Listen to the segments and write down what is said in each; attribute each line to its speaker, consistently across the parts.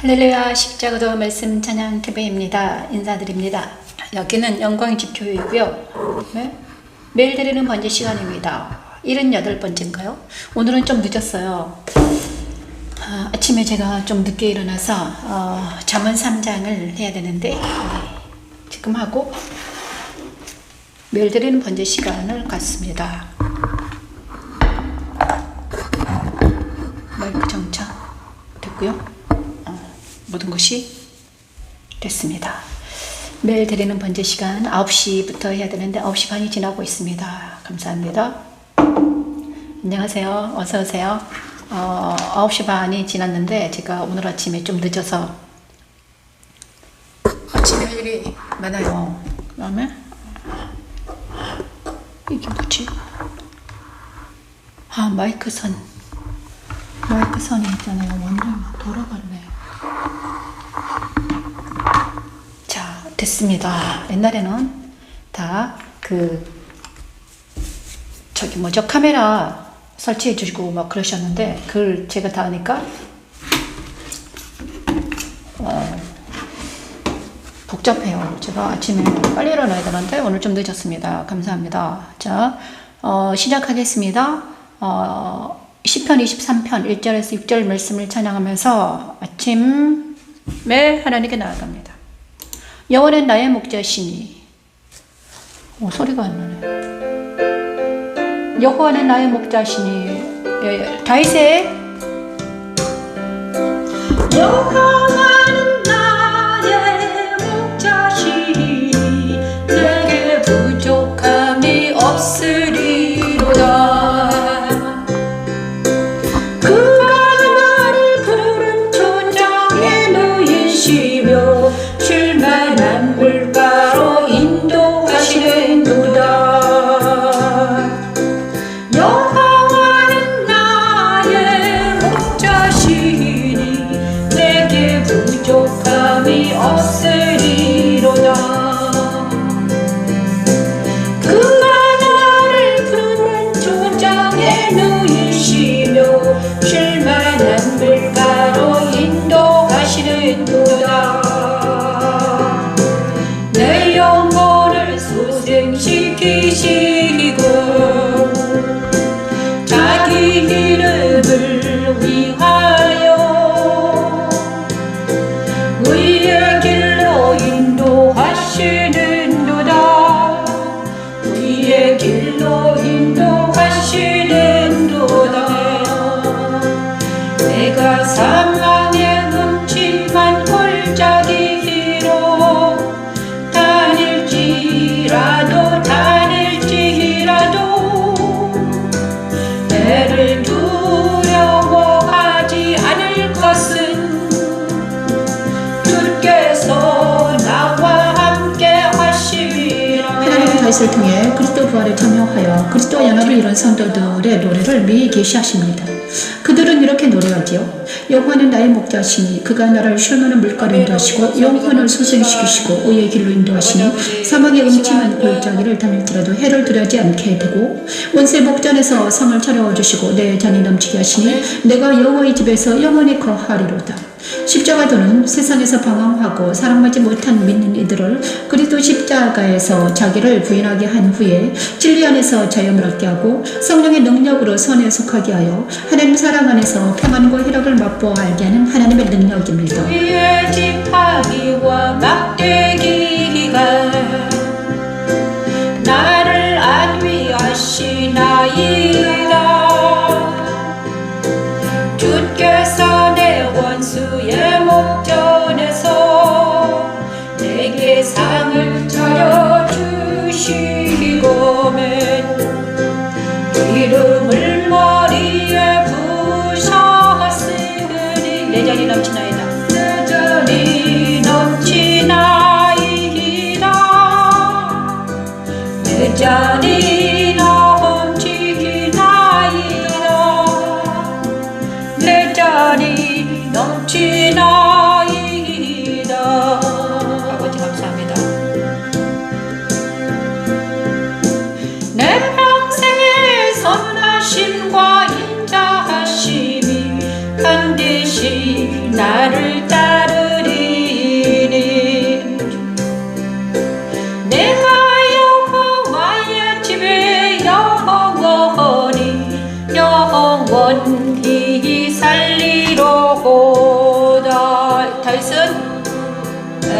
Speaker 1: 할렐루야 십자가도 말씀 찬양 TV입니다. 인사드립니다. 여기는 영광의 집 교회이고요. 네? 매일 드리는 번제 시간입니다. 78번째인가요? 오늘은 좀 늦었어요. 아침에 제가 좀 늦게 일어나서 잠언 3장을 해야 되는데 지금 하고 매일 드리는 번제 시간을 갖습니다. 마이크 정차 됐고요. 모든 것이 됐습니다. 매일 드리는 번제 시간 9시부터 해야 되는데 9시 반이 지나고 있습니다. 감사합니다. 안녕하세요. 어서오세요. 9시 반이 지났는데 제가 오늘 아침에 좀 늦어서 아침에 할 일이 많아요. 그 다음에 이게 뭐지? 마이크 선이 있잖아요. 완전 돌아갔네. 자, 됐습니다. 옛날에는 다 카메라 설치해 주시고 막 그러셨는데 그걸 제가 다 하니까 복잡해요. 제가 아침에 빨리 일어나야 되는데 오늘 좀 늦었습니다. 감사합니다. 자, 시작하겠습니다. 시편 23편 1절에서 6절 말씀을 찬양하면서 아침에 하나님께 나아갑니다. 여호와는 나의 목자시니 소리가 안 나네. 여호와는 나의 목자시니 다윗의 여호와는 나의 목자시니 내게 부족함이 없으리로다. 쉴만한 물가로 인도하시는도다. 여호와는 나의 목자시니 내게 부족함이 없으리로다. 그가 나를 푸른 초장에 누이시며 쉴만한 물가로 인도하시는도다. 내 영혼을 소생시키시고 자기 이름을 위하여 의의 길로 인도하시는도다. 의의 길로 인도하시는도다. 내가 사망의 음침한 골짜기로 다닐지라도 해를 두려워하지 않을 것은 주께서 나와 함께 하시리라. 하나님은 다윗을 통해 그리스도 부활에 참여하여 그리스도 연합을 이룬 성도들의 노래를 미리 계시하십니다. 그들은 이렇게 노래하지요. 여호와는 나의 목자시니 그가 나를 쉴만한 물가로 인도하시고 영혼을 소생시키시고 의의 길로 인도하시니 사막의 음침한 골짜기를 다닐지라도 해를 두려지 않게 되고 온세 목전에서 성을 차려주시고 내 잔이 넘치게 하시니 내가 여호와의 집에서 영원히 거하리로다. 십자가도는 세상에서 방황하고 사랑받지 못한 믿는 이들을 그리스도 십자가에서 자기를 부인하게 한 후에 진리 안에서 자유를 얻게 하고 성령의 능력으로 선에 속하게 하여 하나님 사랑 안에서 평안과 희락을 맛보아 알게 하는 하나님의 능력입니다. 위의 지팡이와 막대기가 나를 안위하시나이다. 주께서 내 원수의 목전에서 내게 상을 차려주시고men 기름을 머리에 부으셨으니 내 잔이 넘치나이다. 내 잔이 넘치나이다. 내 잔이 넘치나이다. 내 잔이 넘치나이다. 아버지 감사합니다. 내 평생의 선하심과 인자하심이 반드시 나를 따라 영원히 살리로다. 다윗은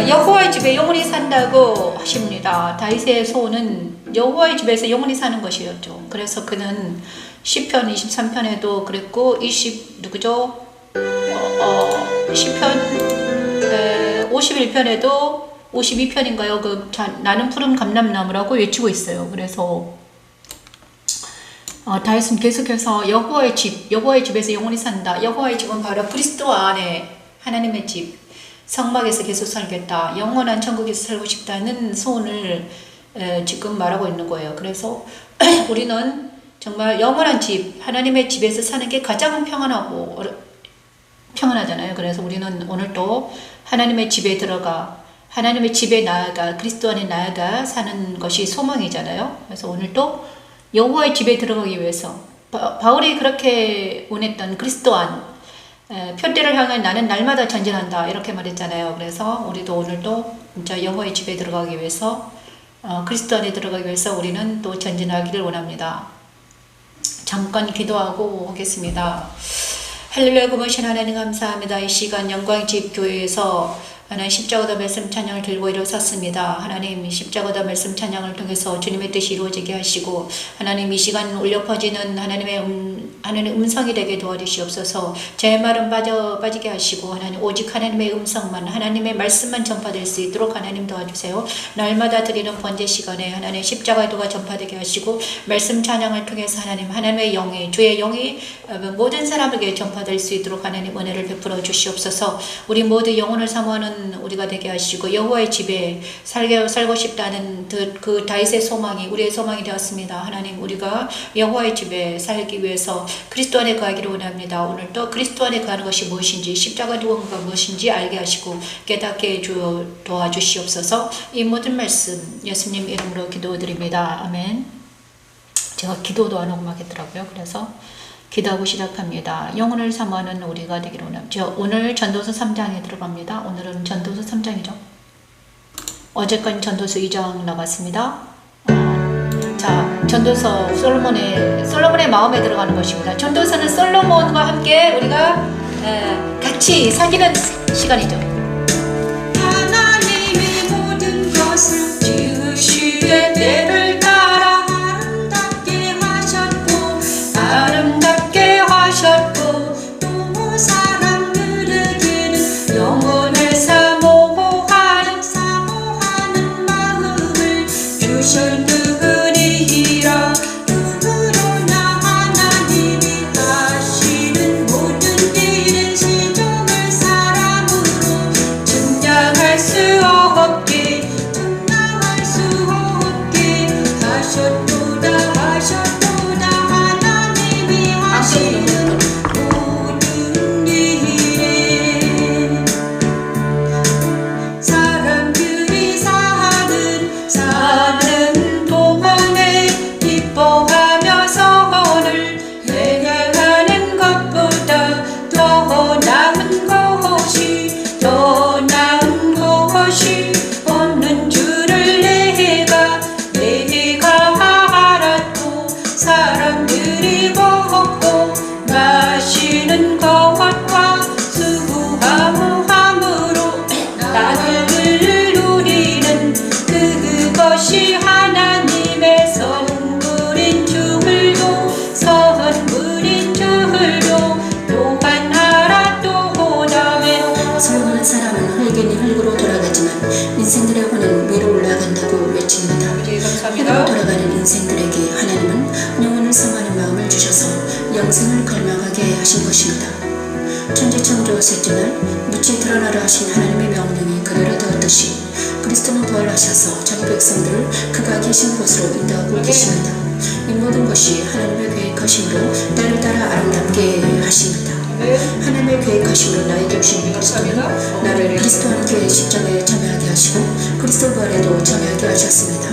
Speaker 1: 여호와의 집에 영원히 산다고 하십니다. 다윗의 소원은 여호와의 집에서 영원히 사는 것이었죠. 그래서 그는 시편 23편에도 그랬고 51편에도 52편인가요? 나는 푸른 감람나무라고 외치고 있어요. 그래서 다윗은 계속해서 여호와의 집에서 영원히 산다. 여호와의 집은 바로 그리스도 안에 하나님의 집, 성막에서 계속 살겠다. 영원한 천국에서 살고 싶다는 소원을 지금 말하고 있는 거예요. 그래서 우리는 정말 영원한 집, 하나님의 집에서 사는 게 가장 평안하잖아요. 그래서 우리는 오늘도 하나님의 집에 들어가, 하나님의 집에 나아가, 그리스도 안에 나아가 사는 것이 소망이잖아요. 그래서 오늘도 여호와의 집에 들어가기 위해서 바울이 그렇게 원했던 그리스도 안, 표대를 향해 나는 날마다 전진한다 이렇게 말했잖아요. 그래서 우리도 오늘도 진짜 여호와의 집에 들어가기 위해서, 그리스도 안에 들어가기 위해서 우리는 또 전진하기를 원합니다. 잠깐 기도하고 오겠습니다. 할렐루야, 고마우신 하나님 감사합니다. 이 시간 영광집 교회에서 하나님 십자가다 말씀 찬양을 들고 일어섰습니다. 하나님 십자가다 말씀 찬양을 통해서 주님의 뜻이 이루어지게 하시고, 하나님 이 시간 울려 퍼지는 하나님의 음성이 되게 도와주시옵소서. 제 말은 빠지게 하시고, 하나님 오직 하나님의 음성만, 하나님의 말씀만 전파될 수 있도록 하나님 도와주세요. 날마다 드리는 번제 시간에 하나님 십자가도가 전파되게 하시고, 말씀 찬양을 통해서 하나님의 영이, 주의 영이 모든 사람에게 전파될 수 있도록 하나님 은혜를 베풀어 주시옵소서. 우리 모두 영혼을 사모하는 우리가 되게 하시고, 여호와의 집에 살고 싶다는 그 다윗의 소망이 우리의 소망이 되었습니다. 하나님, 우리가 여호와의 집에 살기 위해서 그리스도 안에 거하기를 원합니다. 오늘도 그리스도 안에 거하는 것이 무엇인지, 십자가 누군가 무엇인지 알게 하시고 깨닫게 도와주시옵소서. 이 모든 말씀 예수님 이름으로 기도드립니다. 아멘. 제가 기도도 안 하고 막 했더라고요. 그래서 기도하고 시작합니다. 영혼을 사모하는 우리가 되기를 원합니다. 오늘 전도서 3장에 들어갑니다. 오늘은 전도서 3장이죠. 어제까지 전도서 2장 나갔습니다. 자, 전도서 솔로몬의 마음에 들어가는 것입니다. 전도서는 솔로몬과 함께 우리가 같이 사귀는 시간이죠. 하나님이 모든 것을 지으시되 때를 따라 아름답게 하셨고 또 사람들에게는 영혼을 사모하는 마음을 주셨느니라. 그러나 하나님이 하시는 모든 일은 시종을 사람으로 증량할 수 없게 하셨도다. 모든 일에 사람들이 사는 동안에 기뻐하며 선을 행하는 것보다 더 나은 것이 없는 줄을 내가 알았고, 사람들이 먹고 마시는 것과 수고함으로 나를 누리는 그것이 하나님의 선물인 줄도 또한 알았도다.
Speaker 2: 설교하는 사람은 흙이니 흙으로 돌아가지만 인생들의 혼은 위로 올라간다고 외칩니다. 흙으로 돌아가는 인생들에게 하나님은 영혼을 사모하는 마음을 주셔서 영생을 갈망하게 하신 것입니다. 천지창조 셋째 날 무치 드러나라 하신 하나님의 명령이 그대로 되었듯이 그리스도는 부활하셔서 자기 백성들을 그가 계신 곳으로 인도하고 계십니다. 이 모든 것이 하나님의 계획하심으로 때를 따라 아름답게 하십니다. 하나님의 계획하심으로 나에게 오신 그리스도는 나를 그리스도 함께 십자가에 참여하게 하시고 그리스도 부활에도 참여하게 하셨습니다.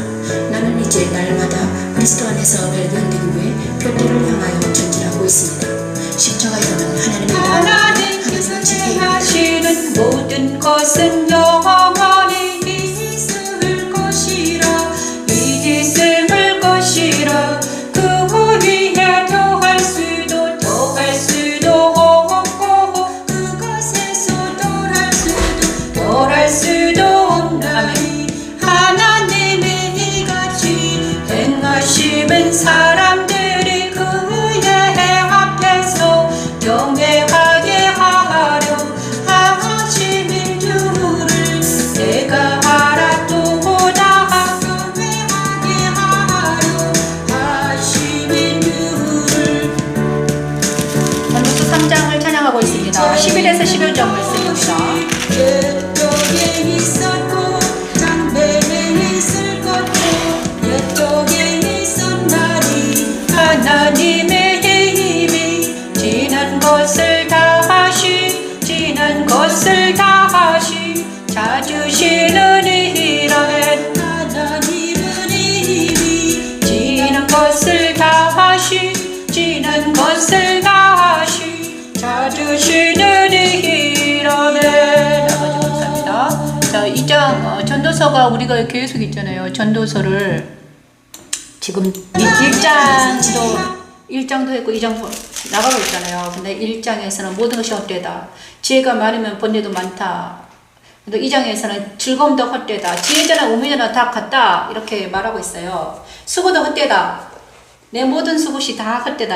Speaker 2: 나는 이제 날마다 그리스도 안에서 발견되기 위해 표대를 향하여 전진하고 있습니다. 십자가에는
Speaker 1: 하나님께서 하시는 모든 것은 영원히 있을 것이라. 그 위에 더할 수도 묵상하고 있습니다. 11에서 11절 말씀입니다.
Speaker 2: 옛적에 있었고 장래에 있을 것도 옛적에 있었나니
Speaker 1: 하나님의 힘이 지난 것을 다하시 찾으시는 이라면
Speaker 2: 하나님은 힘이
Speaker 1: 지난 것을 다하시 찾으시는 이라면. 아버지 감사합니다. 자, 2장 전도서가 우리가 계속 있잖아요. 전도서를 지금 1장도 했고 2장도 나가고 있잖아요. 근데 1장에서는 모든 것이 헛되다. 지혜가 많으면 번뇌도 많다. 근데 2장에서는 즐거움도 헛되다. 지혜자나 우매자나 다 같다. 이렇게 말하고 있어요. 수고도 헛되다. 내 모든 수고시 다 헛되다.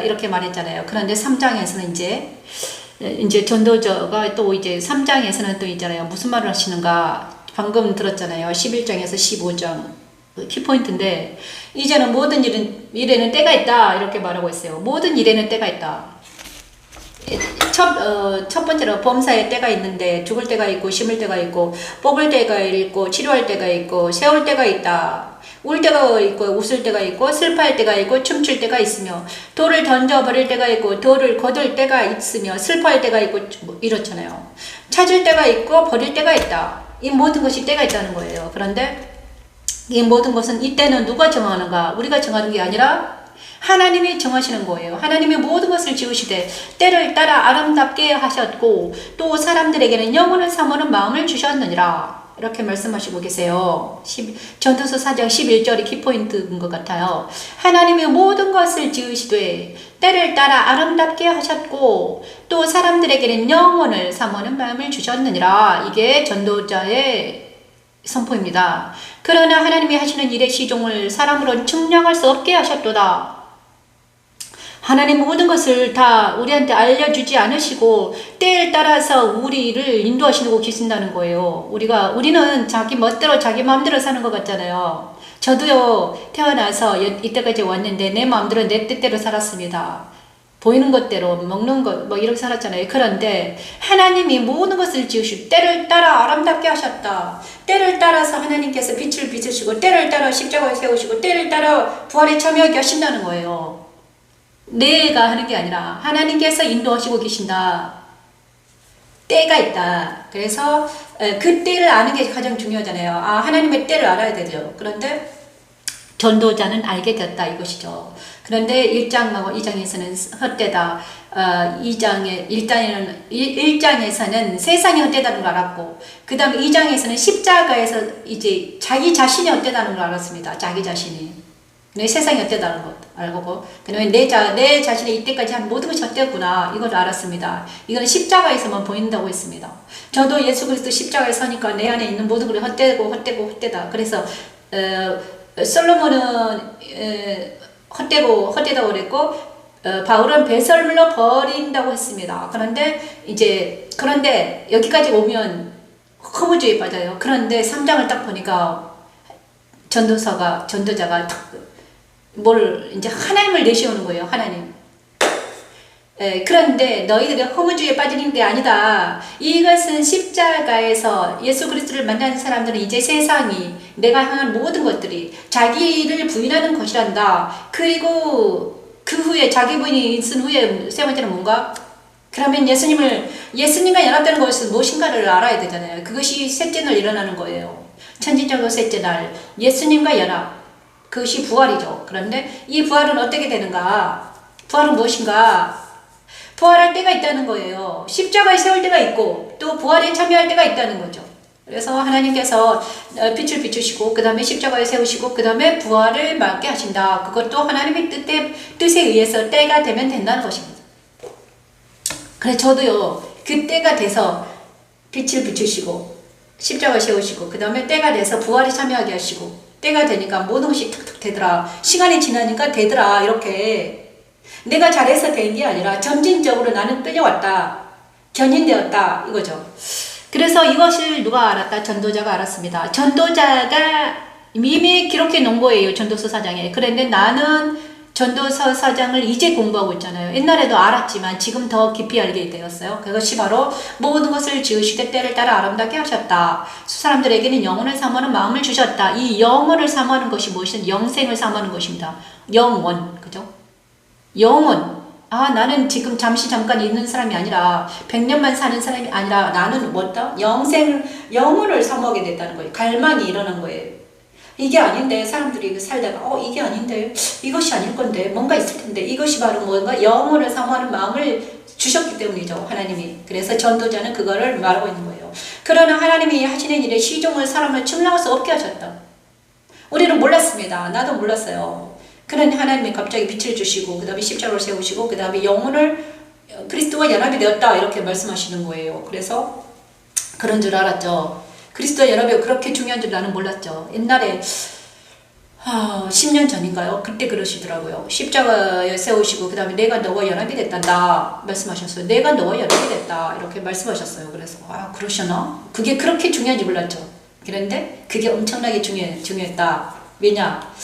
Speaker 1: 이렇게 말했잖아요. 그런데 3장에서는 이제 전도자가 또 이제 3장에서는 또 있잖아요. 무슨 말을 하시는가. 방금 들었잖아요. 11장에서 15장. 키포인트인데, 이제는 모든 일에는 때가 있다. 이렇게 말하고 있어요. 모든 일에는 때가 있다. 첫 번째로 범사에 때가 있는데, 죽을 때가 있고, 심을 때가 있고, 뽑을 때가 있고, 치료할 때가 있고, 세울 때가 있다. 울 때가 있고, 웃을 때가 있고, 슬퍼할 때가 있고, 춤출 때가 있으며, 돌을 던져버릴 때가 있고, 돌을 거둘 때가 있으며, 슬퍼할 때가 있고, 이렇잖아요. 찾을 때가 있고, 버릴 때가 있다. 이 모든 것이 때가 있다는 거예요. 그런데 이 모든 것은 이때는 누가 정하는가? 우리가 정하는 게 아니라 하나님이 정하시는 거예요. 하나님이 모든 것을 지으시되 때를 따라 아름답게 하셨고 또 사람들에게는 영혼을 삼으는 마음을 주셨느니라. 이렇게 말씀하시고 계세요. 전도서 4장 11절이 키포인트인 것 같아요. 하나님이 모든 것을 지으시되 때를 따라 아름답게 하셨고 또 사람들에게는 영혼을 삼으는 마음을 주셨느니라. 이게 전도자의 선포입니다. 그러나 하나님이 하시는 일의 시종을 사람으로는 측량할 수 없게 하셨도다. 하나님 모든 것을 다 우리한테 알려주지 않으시고 때를 따라서 우리를 인도하시고 계신다는 거예요. 우리는 자기 멋대로 자기 마음대로 사는 것 같잖아요. 저도요, 태어나서 이때까지 왔는데 내 마음대로 내 뜻대로 살았습니다. 보이는 것대로 먹는 것 이렇게 살았잖아요. 그런데 하나님이 모든 것을 지으시고 때를 따라 아름답게 하셨다. 때를 따라서 하나님께서 빛을 비추시고 때를 따라 십자가에 세우시고 때를 따라 부활에 참여하게 하신다는 거예요. 내가 하는 게 아니라 하나님께서 인도하시고 계신다. 때가 있다. 그래서 그 때를 아는 게 가장 중요하잖아요. 하나님의 때를 알아야 되죠. 그런데 전도자는 알게 되었다 이것이죠. 그런데 1장하고 2장에서는 헛되다. 1장에서는 세상이 헛되다는 걸 알았고, 그 다음에 2장에서는 십자가에서 이제 자기 자신이 헛되다는 걸 알았습니다. 자기 자신이. 내 세상이 헛되다는 것 알고, 그 다음에 내 자신이 이때까지 한 모든 것이 헛되구나. 이걸 알았습니다. 이건 십자가에서만 보인다고 했습니다. 저도 예수 그리스도 십자가에 서니까 내 안에 있는 모든 것이 헛되다. 그래서 솔로몬은 헛되다고 그랬고, 바울은 배설물로 버린다고 했습니다. 그런데 여기까지 오면 허무주의에 빠져요. 그런데 3장을 딱 보니까 전도자가 이제 하나님을 내세우는 거예요. 하나님. 그런데 너희들이 허무주의에 빠지는 게 아니다. 이것은 십자가에서 예수 그리스도를 만나는 사람들은 이제 세상이 내가 향한 모든 것들이 자기를 부인하는 것이란다. 그리고 그 후에 자기 부인이 있은 후에 세 번째는 뭔가? 그러면 예수님과 연합되는 것은 무엇인가를 알아야 되잖아요. 그것이 셋째 날 일어나는 거예요. 천지적으로 셋째 날 예수님과 연합. 그것이 부활이죠. 그런데 이 부활은 어떻게 되는가? 부활은 무엇인가? 부활할 때가 있다는 거예요. 십자가에 세울 때가 있고 또 부활에 참여할 때가 있다는 거죠. 그래서 하나님께서 빛을 비추시고 그 다음에 십자가에 세우시고 그 다음에 부활을 맞게 하신다. 그것도 하나님의 뜻에 의해서 때가 되면 된다는 것입니다. 그래서 저도요, 그 때가 돼서 빛을 비추시고 십자가에 세우시고 그 다음에 때가 돼서 부활에 참여하게 하시고 때가 되니까 모든 것이 탁탁 되더라. 시간이 지나니까 되더라. 이렇게 내가 잘해서 된 게 아니라 점진적으로 나는 끌려왔다. 견인되었다. 이거죠. 그래서 이것을 누가 알았다? 전도자가 알았습니다. 전도자가 이미 기록해 놓은 거예요. 전도서 4장에. 그런데 나는
Speaker 3: 전도서 4장을 이제 공부하고 있잖아요. 옛날에도 알았지만 지금 더 깊이 알게 되었어요. 그것이 바로 모든 것을 지으시되 때를 따라 아름답게 하셨다. 사람들에게는 영혼을 사모하는 마음을 주셨다. 이 영혼을 사모하는 것이 무엇이든 영생을 사모하는 것입니다. 영원, 그죠? 영원. 아, 나는 지금 잠깐 있는 사람이 아니라 100년만 사는 사람이 아니라 나는 뭐다? 영혼을 사모하게 됐다는 거예요. 갈망이 일어난 거예요. 이게 아닌데 사람들이 살다가 이게 아닌데 이것이 아닐 건데 뭔가 있을 텐데 이것이 바로 뭔가 영혼을 사모하는 마음을 주셨기 때문이죠. 하나님이. 그래서 전도자는 그거를 말하고 있는 거예요. 그러나 하나님이 하시는 일에 시종을 사람을 측량할 수 없게 하셨다. 우리는 몰랐습니다. 나도 몰랐어요. 그러니 하나님이 갑자기 빛을 주시고 그 다음에 십자가를 세우시고 그 다음에 영혼을 그리스도와 연합이 되었다 이렇게 말씀하시는 거예요. 그래서 그런 줄 알았죠. 그리스도와 연합이 그렇게 중요한 줄 나는 몰랐죠. 옛날에 10년 전인가요? 그때 그러시더라고요. 십자가에 세우시고 그 다음에 내가 너와 연합이 됐단다 말씀하셨어요. 내가 너와 연합이 됐다 이렇게 말씀하셨어요. 그래서 그러시나? 그게 그렇게 중요한지 몰랐죠. 그런데 그게 엄청나게 중요했다. 왜냐?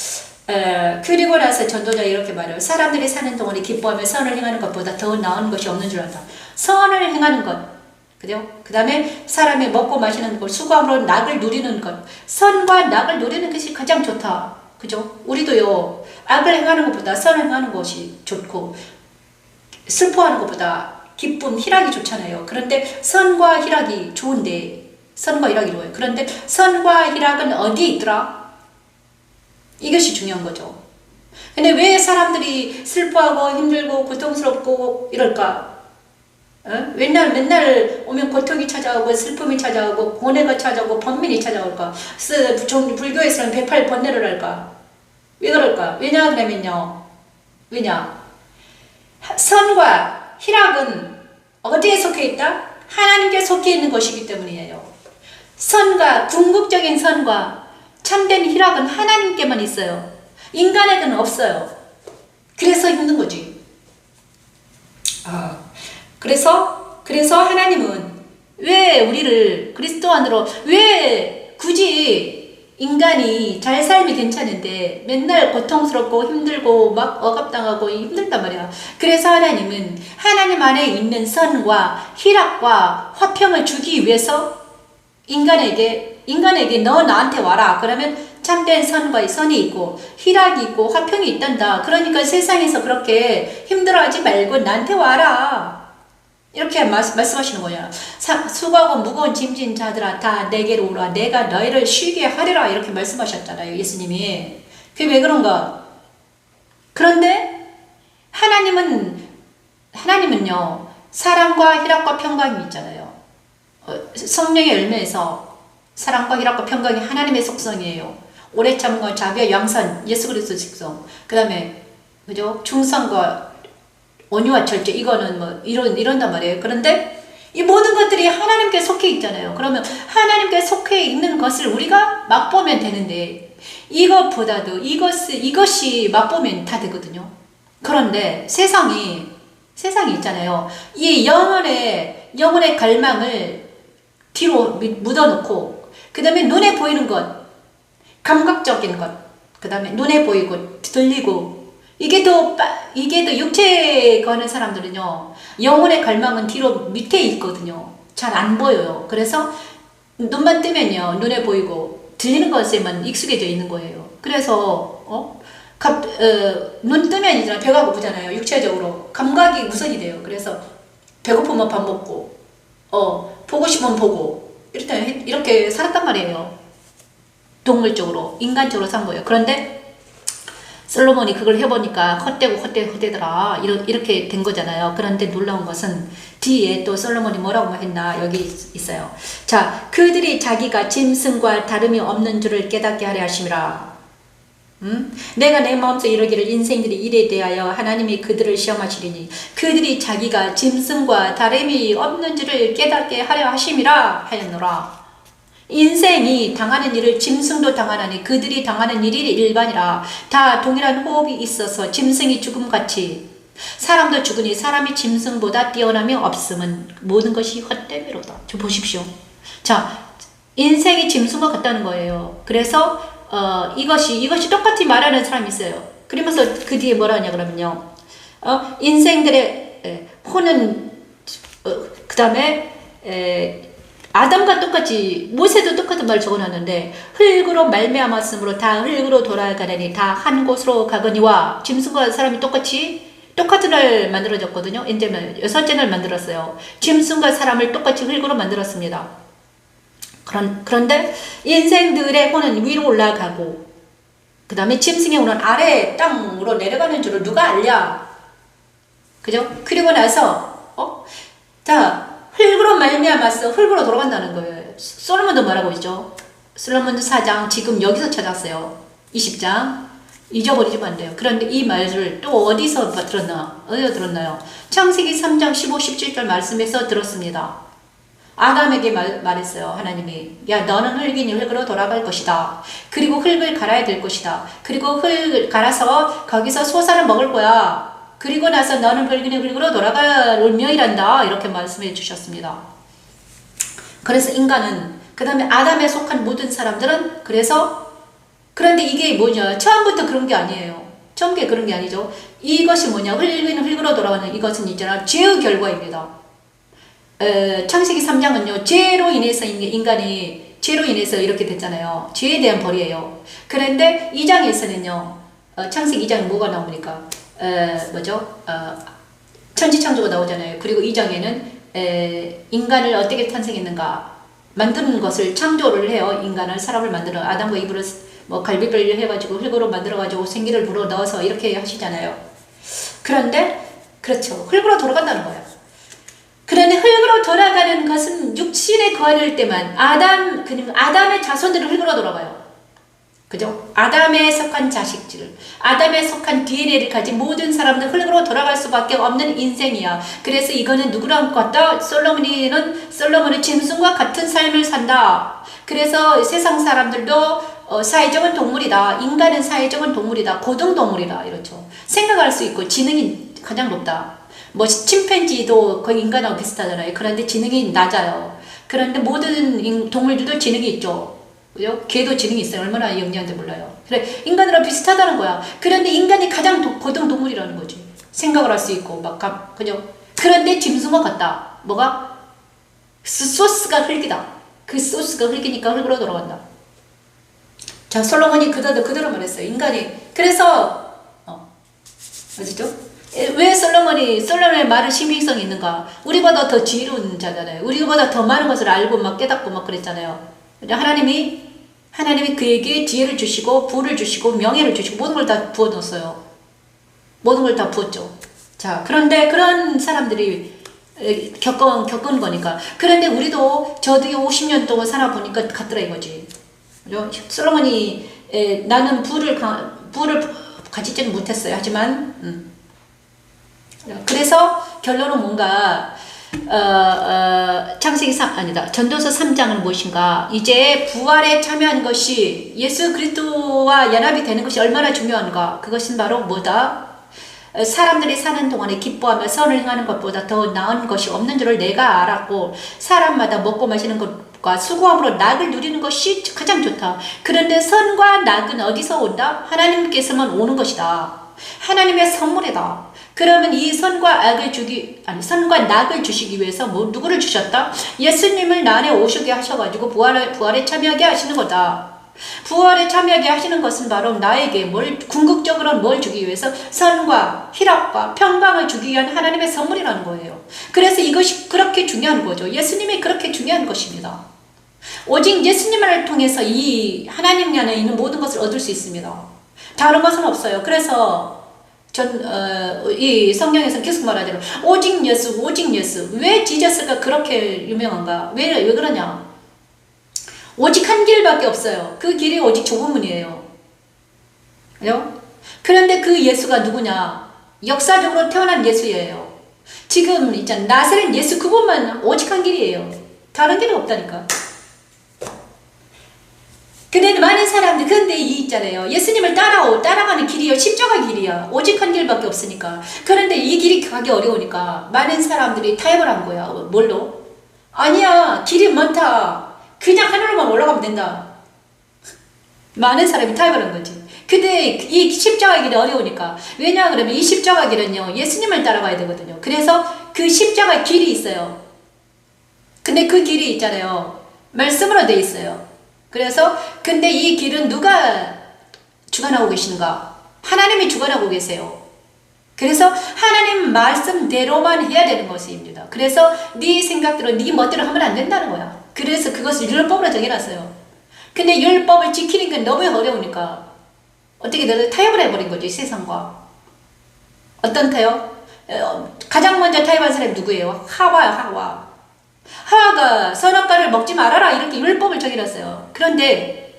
Speaker 3: 그리고 나서 전도자 이렇게 말해요. 사람들이 사는 동안에 기뻐하며 선을 행하는 것보다 더 나은 것이 없는 줄 안다. 선을 행하는 것, 그죠? 그 다음에 사람이 먹고 마시는 것, 수고함으로 낙을 누리는 것, 선과 낙을 누리는 것이 가장 좋다. 그죠? 우리도요, 악을 행하는 것보다 선을 행하는 것이 좋고, 슬퍼하는 것보다 기쁨, 희락이 좋잖아요. 그런데 선과 희락이 좋은데, 선과 희락이 좋아요. 그런데 선과 희락은 어디에 있더라? 이것이 중요한 거죠. 근데 왜 사람들이 슬퍼하고 힘들고 고통스럽고 이럴까? 맨날 오면 고통이 찾아오고 슬픔이 찾아오고 고뇌가 찾아오고 번민이 찾아올까? 불교에서는 108번뇌를 할까? 왜 그럴까? 왜냐 그러면요. 왜냐? 선과 희락은 어디에 속해 있다? 하나님께 속해 있는 것이기 때문이에요. 선과 궁극적인 선과 참된 희락은 하나님께만 있어요. 인간에게는 없어요. 그래서 힘든 거지. 그래서 하나님은 왜 우리를 그리스도 안으로 왜 굳이 인간이 잘 살면 괜찮은데 맨날 고통스럽고 힘들고 막 억압당하고 힘들단 말이야. 그래서 하나님은 하나님 안에 있는 선과 희락과 화평을 주기 위해서 인간에게 너 나한테 와라. 그러면 참된 선이 있고 희락이 있고 화평이 있단다. 그러니까 세상에서 그렇게 힘들어하지 말고 나한테 와라. 이렇게 말씀하시는 거야. 수고하고 무거운 짐진 자들아 다 내게로 오라. 내가 너희를 쉬게 하리라. 이렇게 말씀하셨잖아요. 예수님이. 그게 왜 그런가? 그런데 하나님은요. 사랑과 희락과 평강이 있잖아요. 성령의 열매에서 사랑과 희락과 평강이 하나님의 속성이에요. 오래 참과 자비와 양선, 예수 그리스도 직성. 그 다음에 그죠? 충성과 온유와 절제. 이거는 뭐 이런단 말이에요. 그런데 이 모든 것들이 하나님께 속해 있잖아요. 그러면 하나님께 속해 있는 것을 우리가 맛보면 되는데 이것보다도 이것이 맛보면 다 되거든요. 그런데 세상이 있잖아요. 이 영혼의 갈망을 뒤로 묻어놓고 그 다음에 눈에 보이는 것, 감각적인 것, 그 다음에 눈에 보이고 들리고 이게 더 육체에 거는 사람들은요 영혼의 갈망은 뒤로 밑에 있거든요. 잘 안 보여요. 그래서 눈만 뜨면요 눈에 보이고 들리는 것에만 익숙해져 있는 거예요. 그래서 눈 뜨면 이제 배가 고프잖아요. 육체적으로 감각이 우선이 돼요. 그래서 배고프면 밥 먹고 보고 싶으면 보고 이렇게 살았단 말이에요. 동물적으로 인간적으로 산 거예요. 그런데 솔로몬이 그걸 해보니까 헛되더라 이렇게 된 거잖아요. 그런데 놀라운 것은 뒤에 또 솔로몬이 뭐라고 했나 여기 있어요. 자, 그들이 자기가 짐승과 다름이 없는 줄을 깨닫게 하려 하심이라. 내가 내 마음속에 이르기를 인생들이 이래 대하여 하나님이 그들을 시험하시리니 그들이 자기가 짐승과 다름이 없는 줄을 깨닫게 하려 하심이라 하였노라. 인생이 당하는 일을 짐승도 당하나니 그들이 당하는 일이 일반이라. 다 동일한 호흡이 있어서 짐승이 죽음같이 사람도 죽으니 사람이 짐승보다 뛰어남이 없음은 모든 것이 헛되미로다. 좀 보십시오. 자, 인생이 짐승과 같다는 거예요. 그래서 이것이 똑같이 말하는 사람이 있어요. 그러면서 그 뒤에 뭐라 하냐 그러면요. 인생들의 혼은 그 다음에 아담과 똑같이 모세도 똑같은 말을 적어놨는데 흙으로 말미암았으므로 다 흙으로 돌아가려니 다 한 곳으로 가거니와 짐승과 사람이 똑같은 날 만들어졌거든요. 이제 여섯째 날 만들었어요. 짐승과 사람을 똑같이 흙으로 만들었습니다. 그런데 인생들의 혼은 위로 올라가고 그 다음에 짐승의 혼은 아래 땅으로 내려가는 줄을 누가 알랴? 그죠? 그리고 나서 자 흙으로 말미암았어. 흙으로 돌아간다는 거예요. 솔로몬도 말하고 있죠. 솔로몬도 4장 지금 여기서 찾았어요. 20장 잊어버리시면 안 돼요. 그런데 이 말을 또 어디서 들었나요? 창세기 3장 15, 17절 말씀에서 들었습니다. 아담에게 말했어요. 하나님이 야 너는 흙이니 흙으로 돌아갈 것이다. 그리고 흙을 갈아야 될 것이다. 그리고 흙을 갈아서 거기서 소사를 먹을 거야. 그리고 나서 너는 흙이니 흙으로 돌아갈 운명이란다. 이렇게 말씀해 주셨습니다. 그래서 인간은 그 다음에 아담에 속한 모든 사람들은 그런데 이게 뭐냐 처음부터 그런 게 아니에요. 처음에 그런 게 아니죠. 이것이 뭐냐 흙이니 흙으로 돌아가는 이것은 있잖아 죄의 결과입니다. 창세기 3장은요 죄로 인해서 인간이 죄로 인해서 이렇게 됐잖아요. 죄에 대한 벌이에요. 그런데 2장에서는요 창세기 2장에 뭐가 나옵니까? 천지창조가 나오잖아요. 그리고 2장에는 인간을 어떻게 탄생했는가 만드는 것을 창조를 해요. 인간을 사람을 만들어 아담과 이브를 갈비뼈를 해가지고 흙으로 만들어가지고 생기를 불어 넣어서 이렇게 하시잖아요. 그런데 그렇죠. 흙으로 돌아간다는 거예요. 그런데 흙으로 돌아가는 것은 육신에 거할 때만 아담의 자손들은 흙으로 돌아가요. 그죠? 아담에 속한 자식들, 아담에 속한 DNA를 가진 모든 사람들 흙으로 돌아갈 수밖에 없는 인생이야. 그래서 이거는 누구랑 같다? 솔로몬은 짐승과 같은 삶을 산다. 그래서 세상 사람들도 사회적인 동물이다. 인간은 사회적인 동물이다. 고등동물이다. 이렇죠. 생각할 수 있고 지능이 가장 높다. 침팬지도 거의 인간하고 비슷하잖아요. 그런데 지능이 낮아요. 그런데 모든 동물들도 지능이 있죠. 그죠? 개도 지능이 있어요. 얼마나 영리한지 몰라요. 그래, 인간이랑 비슷하다는 거야. 그런데 인간이 가장 고등 동물이라는 거지. 생각을 할 수 있고, 그죠? 그런데 짐승과 같다. 뭐가? 소스가 흙이다. 그 소스가 흙이니까 흙으로 돌아간다. 자, 솔로몬이 그대로 말했어요. 인간이. 그래서, 맞죠? 왜 솔로몬의 말은 신빙성이 있는가? 우리보다 더 지혜로운 자잖아요. 우리보다 더 많은 것을 알고 깨닫고 그랬잖아요. 하나님이 그에게 지혜를 주시고 부를 주시고 명예를 주시고 모든 걸 다 부어 넣었어요. 모든 걸 다 부었죠. 자, 그런데 그런 사람들이 겪은 거니까. 그런데 우리도 저도 50년 동안 살아보니까 같더라 이거지. 그죠? 솔로몬이 나는 부를 가지지는 못했어요. 하지만 그래서 결론은 뭔가 창세기 전도서 3장은 무엇인가? 이제 부활에 참여한 것이 예수 그리스도와 연합이 되는 것이 얼마나 중요한가? 그것은 바로 뭐다? 사람들이 사는 동안에 기뻐하며 선을 행하는 것보다 더 나은 것이 없는 줄을 내가 알았고 사람마다 먹고 마시는 것과 수고함으로 낙을 누리는 것이 가장 좋다. 그런데 선과 낙은 어디서 온다? 하나님께서만 오는 것이다. 하나님의 선물이다. 그러면 이 선과 낙을 주시기 위해서 누구를 주셨다? 예수님을 나 안에 오시게 하셔가지고 부활에 참여하게 하시는 거다. 부활에 참여하게 하시는 것은 바로 나에게 궁극적으로 뭘 주기 위해서 선과 희락과 평강을 주기 위한 하나님의 선물이라는 거예요. 그래서 이것이 그렇게 중요한 거죠. 예수님이 그렇게 중요한 것입니다. 오직 예수님을 통해서 이 하나님 안에 있는 모든 것을 얻을 수 있습니다. 다른 것은 없어요. 그래서 이 성경에서 계속 말하자면 오직 예수. 왜 지저스가 그렇게 유명한가? 왜 그러냐? 오직 한 길밖에 없어요. 그 길이 오직 좁은 문이에요. 그죠? 그런데 그 예수가 누구냐? 역사적으로 태어난 예수예요. 지금 있잖아 나사렛 예수 그것만 오직 한 길이에요. 다른 길은 없다니까. 근데 많은 사람들 근데 이 있잖아요. 예수님을 따라가는 길이요. 십자가 길이야. 오직 한 길밖에 없으니까. 그런데 이 길이 가기 어려우니까 많은 사람들이 타협을 한 거야. 뭘로? 아니야. 길이 많다. 그냥 하늘로만 올라가면 된다. 많은 사람이 타협을 한 거지. 근데 이 십자가 길이 어려우니까. 왜냐 그러면 이 십자가 길은요, 예수님을 따라가야 되거든요. 그래서 그 십자가 길이 있어요. 근데 그 길이 있잖아요. 말씀으로 돼 있어요. 그래서 근데 이 길은 누가 주관하고 계신가? 하나님이 주관하고 계세요. 그래서 하나님 말씀대로만 해야 되는 것입니다. 그래서 네 생각대로 네 멋대로 하면 안 된다는 거야. 그래서 그것을 율법으로 정해놨어요. 근데 율법을 지키는 게 너무 어려우니까 어떻게 너를 타협을 해버린 거지, 세상과. 어떤 타협? 가장 먼저 타협한 사람이 누구예요? 하와요, 하와. 하와가 선악과를 먹지 말아라 이렇게 율법을 정해놨어요. 그런데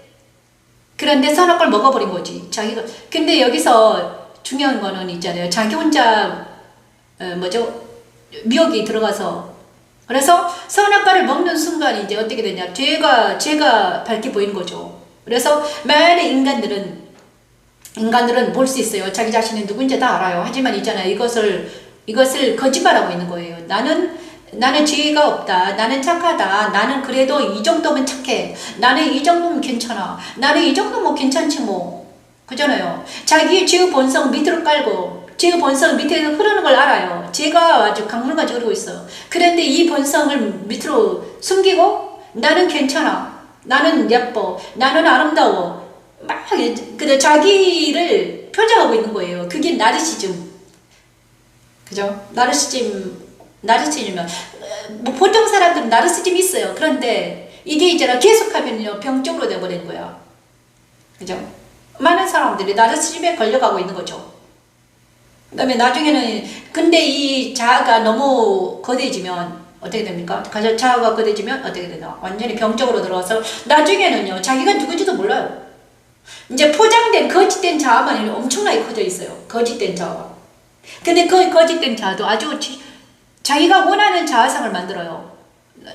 Speaker 3: 선악과를 먹어버린 거지. 자기가. 근데 여기서 중요한 거는 있잖아요. 자기 혼자 미혹이 들어가서, 그래서 선악과를 먹는 순간 이제 어떻게 되냐, 죄가 밝게 보이는 거죠. 그래서 만약에 인간들은 볼 수 있어요. 자기 자신이 누군지 다 알아요. 하지만 있잖아요, 이것을 거짓말하고 있는 거예요. 나는 죄가 없다. 나는 착하다. 나는 그래도 이 정도면 착해. 나는 이 정도면 괜찮아. 나는 이 정도면 뭐 괜찮지 뭐. 그잖아요. 자기의 죄의 본성 밑으로 깔고 죄의 본성 밑에서 흐르는 걸 알아요. 죄가 아주 강물같이 흐르고 있어. 그런데 이 본성을 밑으로 숨기고 나는 괜찮아. 나는 예뻐. 나는 아름다워. 막 그래 자기를 표정하고 있는 거예요. 그게 나르시즘. 그죠? 나르시즘이면 뭐 보통 사람들은 나르시즘이 있어요. 그런데 이게 있잖아, 계속하면요 병적으로 돼버리는 거야. 그죠? 많은 사람들이 나르시즘에 걸려가고 있는 거죠. 그 다음에 나중에는 근데 이 자아가 너무 거대해지면 어떻게 됩니까? 자아가 거대해지면 어떻게 되나? 완전히 병적으로 들어와서 나중에는요 자기가 누군지도 몰라요. 이제 포장된 거짓된 자아만 엄청나게 커져 있어요. 거짓된 자아. 근데 그 거짓된 자아도 아주 자기가 원하는 자아상을 만들어요.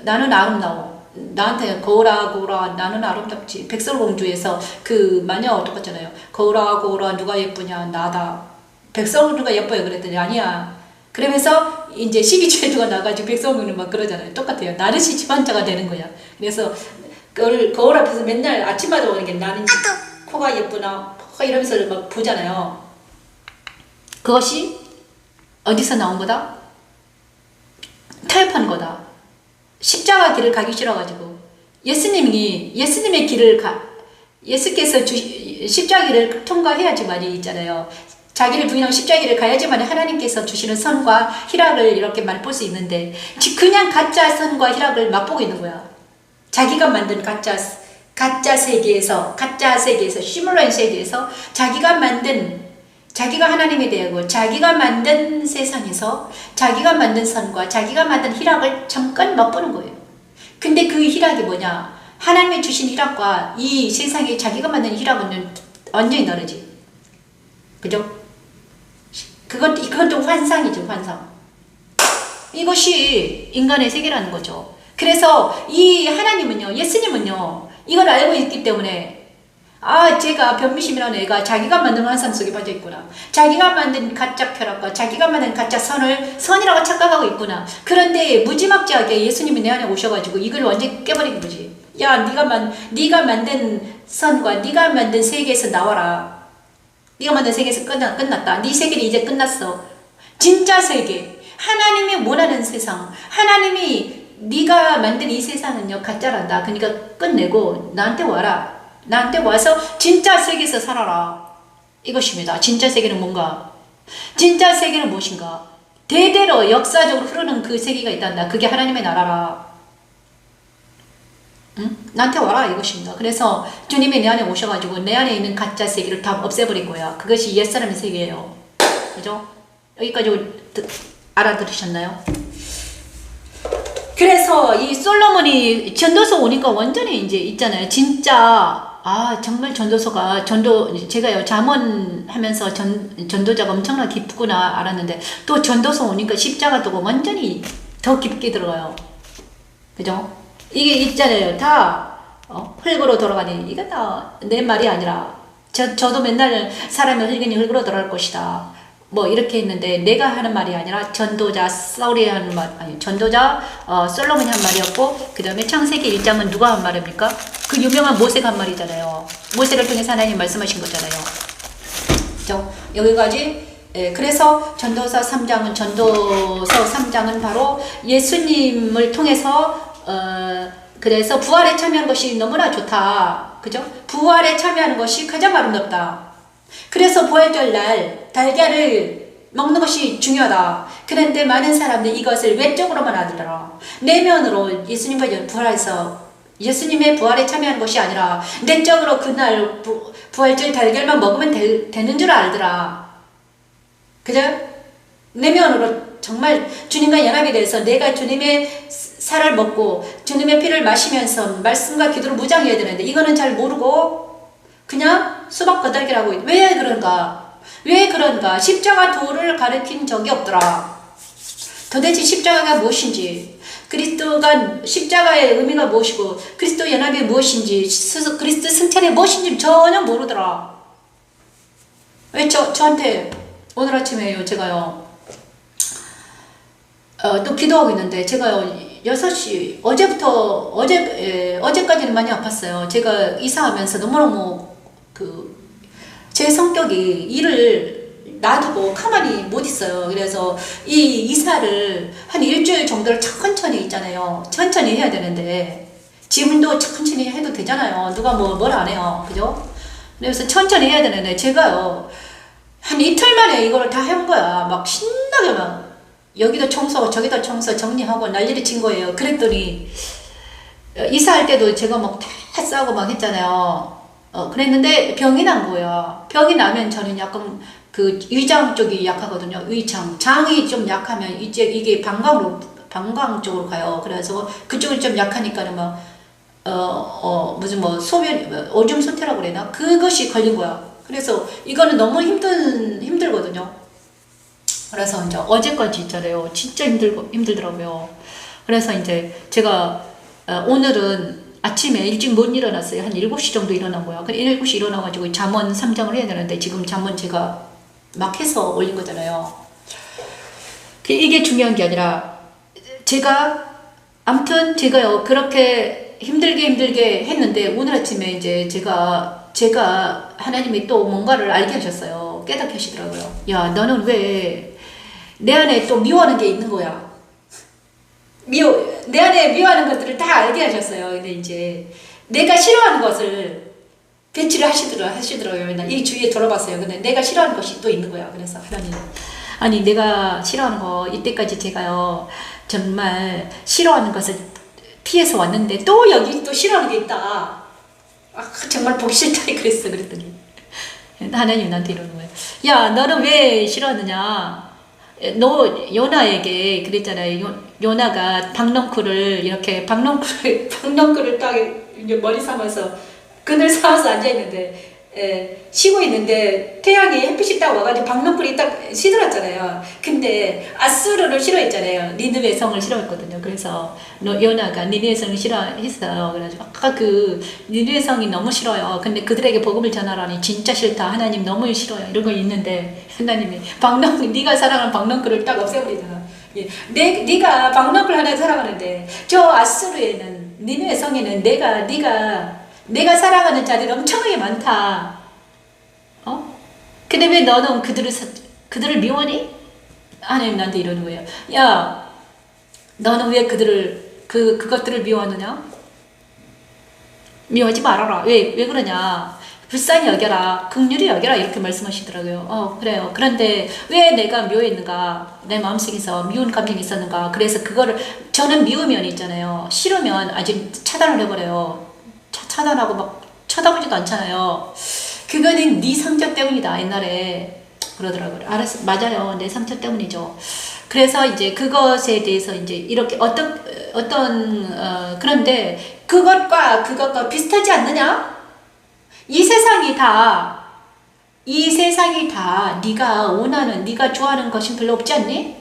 Speaker 3: 나는 아름다워. 나한테 거울아 나는 아름답지. 백설공주에서 그 마녀 똑같잖아요. 거울아 누가 예쁘냐? 나다. 백설공주가 예뻐요 그랬더니 아니야. 그러면서 이제 12주에 누가 나가지고 백설공주는 막 그러잖아요. 똑같아요. 나르시즘 환자가 되는 거야. 그래서 거울 앞에서 맨날 아침마다 오는 게 나는 코가 예쁘나 이러면서 막 보잖아요. 그것이 어디서 나온 거다? 타협한 거다. 십자가 길을 가기 싫어가지고 예수님의 길을 예수께서 십자가 길을 통과해야지만이 있잖아요. 자기를 부인하고 십자가 길을 가야지만 하나님께서 주시는 선과 희락을 이렇게 맛볼 수 있는데 그냥 가짜 선과 희락을 맛보고 있는 거야. 자기가 만든 가짜 세계에서 시뮬레이션 세계에서 자기가 하나님이 되고 자기가 만든 세상에서 자기가 만든 선과 자기가 만든 희락을 잠깐 맛보는 거예요. 근데 그 희락이 뭐냐? 하나님이 주신 희락과 이 세상에 자기가 만든 희락은 완전히 다르지. 그죠? 그것도 환상이죠, 환상. 이것이 인간의 세계라는 거죠. 그래서 이 하나님은요, 예수님은요, 이걸 알고 있기 때문에 제가 변미심이라는 애가 자기가 만든 환상 속에 빠져 있구나. 자기가 만든 가짜 쾌락과 자기가 만든 가짜 선을 선이라고 착각하고 있구나. 그런데 무지막지하게 예수님이 내 안에 오셔가지고 이걸 완전히 깨버린 거지. 야, 네가 만든 선과 네가 만든 세계에서 나와라. 네가 만든 세계에서 끝났다. 네 세계는 이제 끝났어. 진짜 세계, 하나님이 원하는 세상, 하나님이 네가 만든 이 세상은요 가짜란다. 그러니까 끝내고 나한테 와라. 나한테 와서 진짜 세계에서 살아라. 이것입니다. 진짜 세계는 뭔가? 진짜 세계는 무엇인가? 대대로 역사적으로 흐르는 그 세계가 있단다. 그게 하나님의 나라라. 응? 나한테 와라 이것입니다. 그래서 주님이 내 안에 오셔가지고 내 안에 있는 가짜 세계를 다 없애버린 거야. 그것이 옛사람의 세계예요. 그죠? 여기까지 알아들으셨나요? 그래서 이 솔로몬이 전도서 오니까 완전히 이제 있잖아요. 진짜 정말 전도서가 제가요 잠언하면서 전도자가 엄청나 깊구나 알았는데 또 전도서 오니까 십자가 두고 완전히 더 깊게 들어가요. 그죠? 이게 있잖아요. 다 흙으로 돌아가니 이거 다 내 말이 아니라 저도 맨날 사람의 흙이니 흙으로 돌아갈 것이다. 뭐 이렇게 했는데 내가 하는 말이 아니라 전도자 사울이 하는 말, 전도자 솔로몬이 한 말이었고 그 다음에 창세기 1장은 누가 한 말입니까? 그 유명한 모세가 한 말이잖아요. 모세를 통해서 하나님 말씀하신 거잖아요. 그죠? 여기까지. 그래서 전도서 3장은 바로 예수님을 통해서 그래서 부활에 참여한 것이 너무나 좋다. 그죠? 부활에 참여하는 것이 가장 아름답다. 그래서 부활절 날 달걀을 먹는 것이 중요하다. 그런데 많은 사람들이 이것을 외적으로만 알더라. 내면으로 예수님과 부활해서 예수님의 부활에 참여하는 것이 아니라 내적으로 그날 부활절 달걀만 먹으면 되는 줄 알더라. 그죠? 내면으로 정말 주님과 연합이 돼서 내가 주님의 살을 먹고 주님의 피를 마시면서 말씀과 기도를 무장해야 되는데 이거는 잘 모르고 그냥 수박 거달기라고. 왜 그런가? 왜 그런가? 십자가 도를 가르친 적이 없더라. 도대체 십자가가 무엇인지, 그리스도가 십자가의 의미가 무엇이고 그리스도 연합이 무엇인지, 그리스도 승천이 무엇인지 전혀 모르더라. 왜 저한테 오늘 아침에요 제가요 또 기도하고 있는데 제가요 6시 어제까지는 많이 아팠어요. 제가 이사하면서 너무너무 제 성격이 일을 놔두고 가만히 못 있어요. 그래서 이 이사를 한 일주일 정도를 천천히 있잖아요. 천천히 해야 되는데 지금도 천천히 해도 되잖아요. 누가 뭘 안 해요. 그죠? 그래서 천천히 해야 되는데 제가요 한 이틀 만에 이거를 다 한 거야. 막 신나게 막 여기도 청소 저기도 청소 정리하고 난리를 친 거예요. 그랬더니 이사할 때도 제가 막 다 싸고 막 했잖아요. 그랬는데 병이 난 거야. 병이 나면 저는 약간 위장 쪽이 약하거든요. 장이 좀 약하면 이게 방광 쪽으로 가요. 그래서 그쪽이 좀 약하니까는 무슨 오줌 소태라고 그래나? 그것이 걸린 거야. 그래서 이거는 너무 힘들거든요. 그래서 이제 어제까지 있잖아요. 진짜 힘들더라고요. 그래서 이제 제가 오늘은 아침에 일찍 못 일어났어요. 한 7시 정도 일어난 거야. 그래 7시 일어나가지고 잠언 3장을 해야 되는데 지금 잠언 제가 막 해서 올린 거잖아요. 이게 중요한 게 아니라 아무튼 제가요 그렇게 힘들게 했는데 오늘 아침에 이제 제가 하나님이 또 뭔가를 알게 하셨어요. 깨닫게 하시더라고요. 야 너는 왜 내 안에 또 미워하는 게 있는 거야. 내 안에 미워하는 것들을 다 알게 하셨어요. 근데 이제 내가 싫어하는 것을 배치를 하시더라고요. 이 주위에 돌아봤어요. 근데 내가 싫어하는 것이 또 있는 거야. 그래서 하나님, 아니 내가 싫어하는 거 이때까지 제가요 정말 싫어하는 것을 피해서 왔는데 또 여기 또 싫어하는 게 있다. 정말 보기 싫다 그랬더니 하나님 나한테 이러는 거예요. 야 너는 왜 싫어하느냐? 너 요나에게 그랬잖아요. 요나가 박넝쿨을 딱 이제 머리 삼아서 그늘 삼아서 앉아 있는데 쉬고 있는데 태양이 햇빛이 딱 와가지고 박넝쿨이 딱 시들었잖아요. 근데 아수르를 싫어했잖아요. 니느웨 성을 싫어했거든요. 그래서 요나가 니느웨 성을 싫어했어요. 그래가지고 니느웨 성이 너무 싫어요. 근데 그들에게 복음을 전하라니 진짜 싫다. 하나님 너무 싫어요. 이런 거 있는데 하나님이 네가 사랑하는 박넝쿨을 딱 없애버리잖아. 네가 박넝쿨 하나 사랑하는데 저 아수르에는 니느웨 성에는 내가 사랑하는 자들이 엄청나게 많다. 근데 왜 너는 그들을 미워하니? 하나님 나한테 이러는 거예요. 야, 너는 왜 그것들을 미워하느냐? 미워하지 말아라. 왜 그러냐? 불쌍히 여겨라. 긍휼히 여겨라. 이렇게 말씀하시더라고요. 그래요. 그런데 왜 내가 미워했는가? 내 마음속에서 미운 감정이 있었는가? 그래서 저는 미우면 있잖아요. 싫으면 아직 차단을 해버려요. 차단하고 막 쳐다보지도 않잖아요. 그거는 네 상처 때문이다. 옛날에 그러더라고요. 알았어, 맞아요. 내 상처 때문이죠. 그래서 이제 그것에 대해서 이제 이렇게 그런데 그것과 비슷하지 않느냐? 이 세상이 다 네가 원하는, 네가 좋아하는 것이 별로 없지 않니?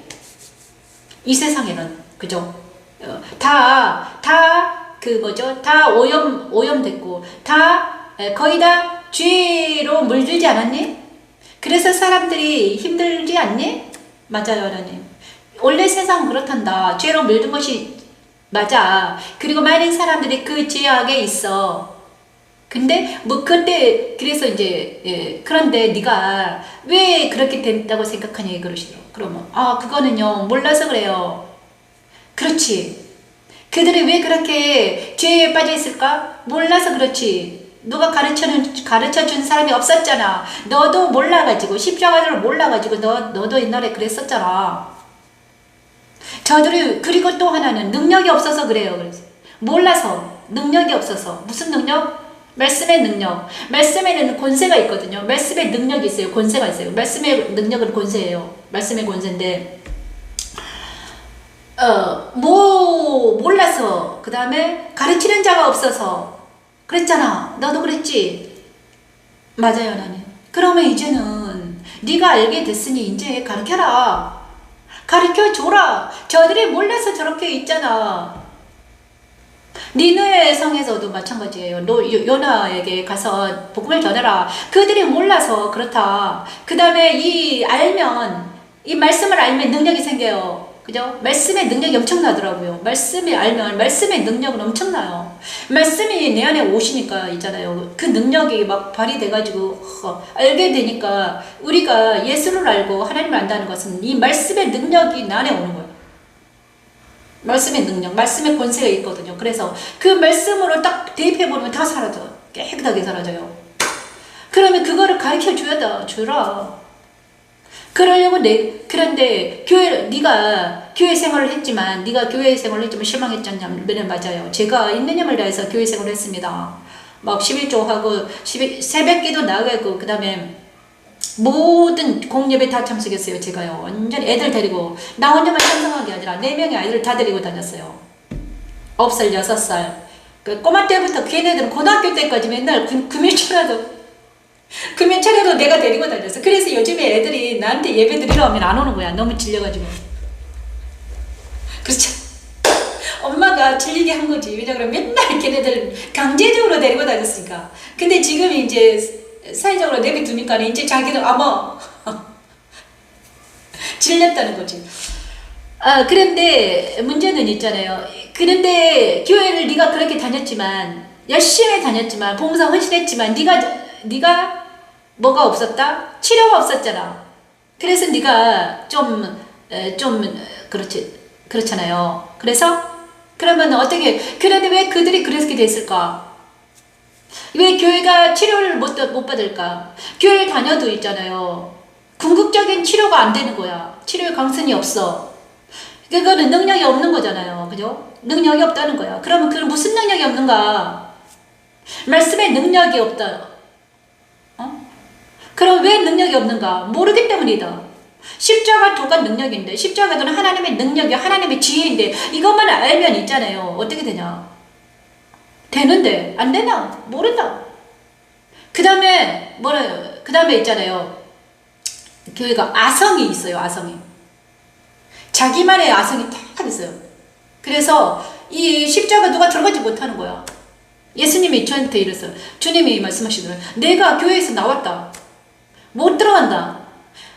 Speaker 3: 이 세상에는 그죠? 다 오염됐고 거의 다 죄로 물들지 않았니? 그래서 사람들이 힘들지 않니? 맞아요, 하나님. 원래 세상은 그렇단다. 죄로 물든 것이 맞아. 그리고 많은 사람들이 그 죄악에 있어. 근데 뭐 그때 그래서 이제 그런데 네가 왜 그렇게 됐다고 생각하냐 그러시더라고. 그러면 그거는요 몰라서 그래요. 그렇지. 그들이 왜 그렇게 죄에 빠져 있을까? 몰라서 그렇지. 누가 가르쳐 준 사람이 없었잖아. 너도 몰라가지고 십자가를 몰라가지고 너도 옛날에 그랬었잖아. 저들이 그리고 또 하나는 능력이 없어서 그래요. 그래서 몰라서 능력이 없어서 무슨 능력? 말씀의 능력. 말씀에는 권세가 있거든요. 말씀의 능력이 있어요. 권세가 있어요. 말씀의 능력은 권세예요. 말씀의 권세인데 몰라서 그 다음에 가르치는 자가 없어서 그랬잖아. 너도 그랬지? 맞아요 나는. 그러면 이제는 네가 알게 됐으니 이제 가르쳐라. 가르쳐줘라. 저들이 몰라서 저렇게 있잖아. 니느의 성에서도 마찬가지예요. 너 요나에게 가서 복음을 전해라. 그들이 몰라서 그렇다. 그 다음에 이 말씀을 알면 능력이 생겨요. 그죠? 말씀의 능력이 엄청나더라고요. 말씀을 알면 말씀의 능력은 엄청나요. 말씀이 내 안에 오시니까 있잖아요. 그 능력이 막 발휘돼가지고 알게 되니까 우리가 예수를 알고 하나님을 안다는 것은 이 말씀의 능력이 내 안에 오는 거예요. 말씀의 능력, 말씀의 권세가 있거든요. 그래서 그 말씀으로 딱 대입해보면 다 사라져. 깨끗하게 사라져요. 그러면 그거를 가르쳐 주라. 그러려고 그런데 네가 교회 생활을 했지만 실망했잖냐면 맞아요. 제가 있는 힘을 다해서 교회 생활을 했습니다. 막 11조 하고 새벽 기도 나가고 그 다음에 모든 공예배 다 참석했어요. 제가요. 완전히 애들 데리고 나 혼자만 참석한 게 아니라 4명의 아이들 다 데리고 다녔어요. 9살, 6살. 그 꼬마 때부터 걔네들은 고등학교 때까지 맨날 금요 차려도 내가 데리고 다녔어. 그래서 요즘에 애들이 나한테 예배 드리러 오면 안 오는 거야. 너무 질려가지고. 그렇죠. 엄마가 질리게 한 거지. 왜냐면 맨날 걔네들 강제적으로 데리고 다녔으니까. 근데 지금 이제 사회적으로 내비두니까 이제 자기도 질렸다는 거지. 그런데 문제는 있잖아요. 그런데 교회를 네가 그렇게 다녔지만 열심히 다녔지만 봉사 헌신했지만 네가 뭐가 없었다? 치료가 없었잖아. 그래서 네가 그렇잖아요. 그래서 그러면 그런데 왜 그들이 그렇게 됐을까? 왜 교회가 치료를 못 받을까? 교회를 다녀도 있잖아요. 궁극적인 치료가 안 되는 거야. 치료의 강선이 없어. 그거는 능력이 없는 거잖아요. 그죠? 능력이 없다는 거야. 그러면 무슨 능력이 없는가? 말씀의 능력이 없다. 그럼 왜 능력이 없는가? 모르기 때문이다. 십자가 도가 능력인데 십자가도는 하나님의 능력이 하나님의 지혜인데 이것만 알면 있잖아요. 어떻게 되냐? 되는데 안 되나? 모른다. 그 다음에 있잖아요. 교회가 아성이 있어요. 아성이. 자기만의 아성이 딱 있어요. 그래서 이 십자가 누가 들어가지 못하는 거야. 예수님이 저한테 이랬어요. 주님이 말씀하시더라고요. 내가 교회에서 나왔다. 못 들어간다.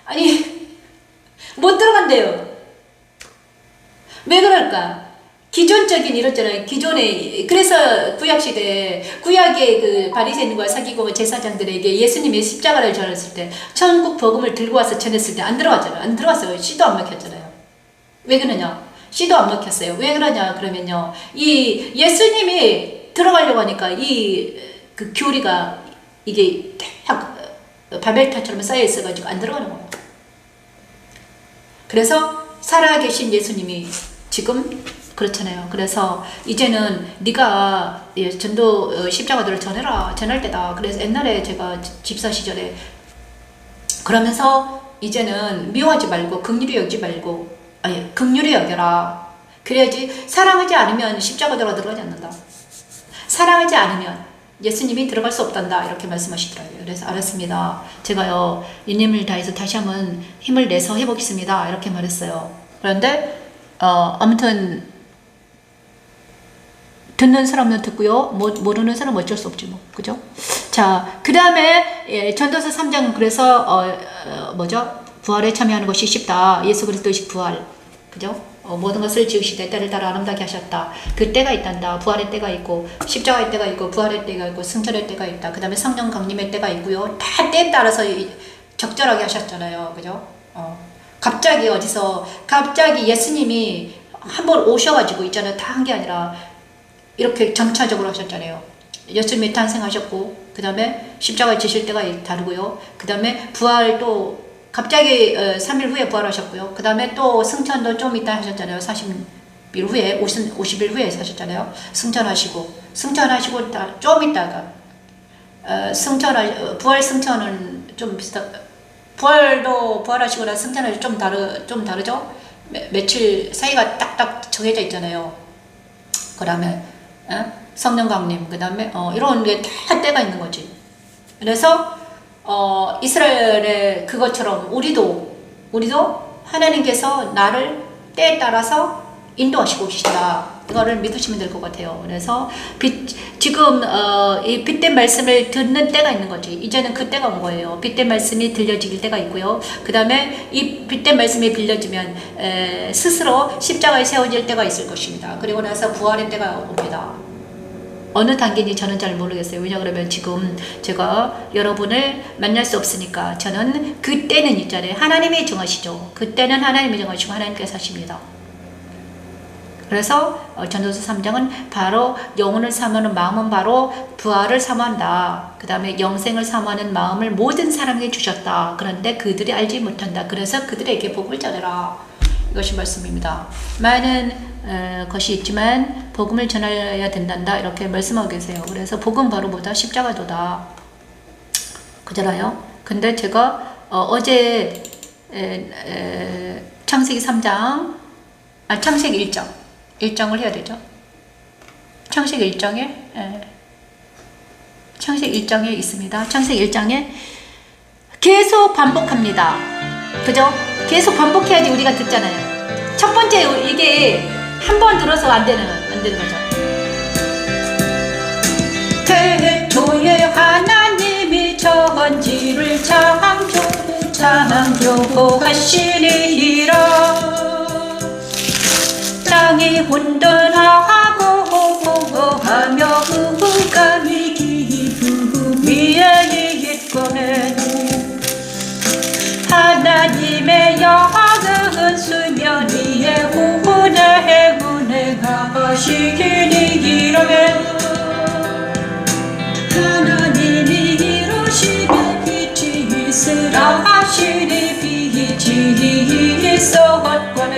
Speaker 3: 아니 못 들어간대요. 왜 그럴까? 기존적인 이렇잖아요. 그래서 구약시대에 구약의 그 바리새인과 사기고 제사장들에게 예수님이 십자가를 전했을 때 천국 복음을 들고 와서 전했을 때 안 들어갔잖아요. 안 들어갔어요. 씨도 안 먹혔잖아요. 왜 그러냐? 씨도 안 먹혔어요. 왜 그러냐? 그러면요. 이 예수님이 들어가려고 하니까 그 교리가 이게 바벨탑처럼 쌓여 있어가지고 안 들어가는 거예요. 그래서 살아계신 예수님이 지금 그렇잖아요. 그래서 이제는 네가 전도 십자가들을 전할 때다. 그래서 옛날에 제가 집사 시절에 그러면서 이제는 미워하지 말고 긍휼히 여기지 말고 긍휼히 여겨라. 그래야지. 사랑하지 않으면 십자가들로 들어가지 않는다. 사랑하지 않으면 예수님이 들어갈 수 없단다. 이렇게 말씀하시더라고요. 그래서 알았습니다. 제가요 인님을 다해서 다시 한번 힘을 내서 해보겠습니다. 이렇게 말했어요. 그런데 아무튼 듣는 사람은 듣고요. 모르는 사람은 어쩔 수 없지 뭐. 그죠? 자, 그 다음에 전도서 3장 그래서 부활에 참여하는 것이 쉽다. 예수 그리스도의 부활. 그죠? 모든 것을 지으시되 때를 따라 아름답게 하셨다. 그 때가 있단다. 부활의 때가 있고 십자가의 때가 있고 부활의 때가 있고 승천의 때가 있다. 그 다음에 성령 강림의 때가 있고요. 다 때에 따라서 적절하게 하셨잖아요. 그죠? 갑자기 갑자기 예수님이 한번 오셔가지고 있잖아요. 다 한 게 아니라 이렇게 점차적으로 하셨잖아요. 예수님이 탄생하셨고 그 다음에 십자가에 지실 때가 다르고요. 그 다음에 부활도 갑자기 3일 후에 부활하셨고요. 그 다음에 또 승천도 좀 있다 하셨잖아요. 40일 후에 50일 후에 하셨잖아요. 승천하시고 좀 있다가 부활 승천은 좀 부활도 부활하시거나 승천하시 좀 다르죠. 며칠 사이가 딱딱 정해져 있잖아요. 그다음에 성령 강림, 그다음에 이런 게 다 때가 있는 거지. 그래서 이스라엘의 그것처럼 우리도 하나님께서 나를 때에 따라서 인도하시고 계시다. 이거를 믿으시면 될 것 같아요. 그래서 지금 이 빛된 말씀을 듣는 때가 있는 거지. 이제는 그 때가 온 거예요. 빛된 말씀이 들려질 때가 있고요. 그 다음에 이 빛된 말씀이 들려지면 스스로 십자가에 세워질 때가 있을 것입니다. 그리고 나서 부활의 때가 옵니다. 어느 단계인지 저는 잘 모르겠어요. 왜냐 그러면 지금 제가 여러분을 만날 수 없으니까 저는 그때는 있잖아요. 하나님이 정하시죠. 그때는 하나님이 정하시고 하나님께서 하십니다. 그래서 전도서 3장은 바로 영혼을 사모하는 마음은 바로 부활을 사모한다. 그 다음에 영생을 사모하는 마음을 모든 사람에게 주셨다. 그런데 그들이 알지 못한다. 그래서 그들에게 복을 전해라. 이것이 말씀입니다. 많은 것이 있지만 복음을 전해야 된단다. 이렇게 말씀하고 계세요. 그래서 복음 바로 뭐다? 십자가도다. 그잖아요. 근데 제가 어제 창세기 3장 창세기 1장을 해야 되죠. 창세기 1장에 있습니다. 창세기 1장에 계속 반복합니다. 그죠? 계속 반복해야지 우리가 듣잖아요. 첫 번째 이게 한 번 들어서 안 되는 거죠. 태초에 하나님이 천지를 창조하시니라. 땅이 혼돈하고 공허하며 흑암이 기름 위에 있거늘 하나님의 영은 수면 위에 운행하시기를 하나님이 이루시며 빛이 있으라 하시니 빛이 있었거늘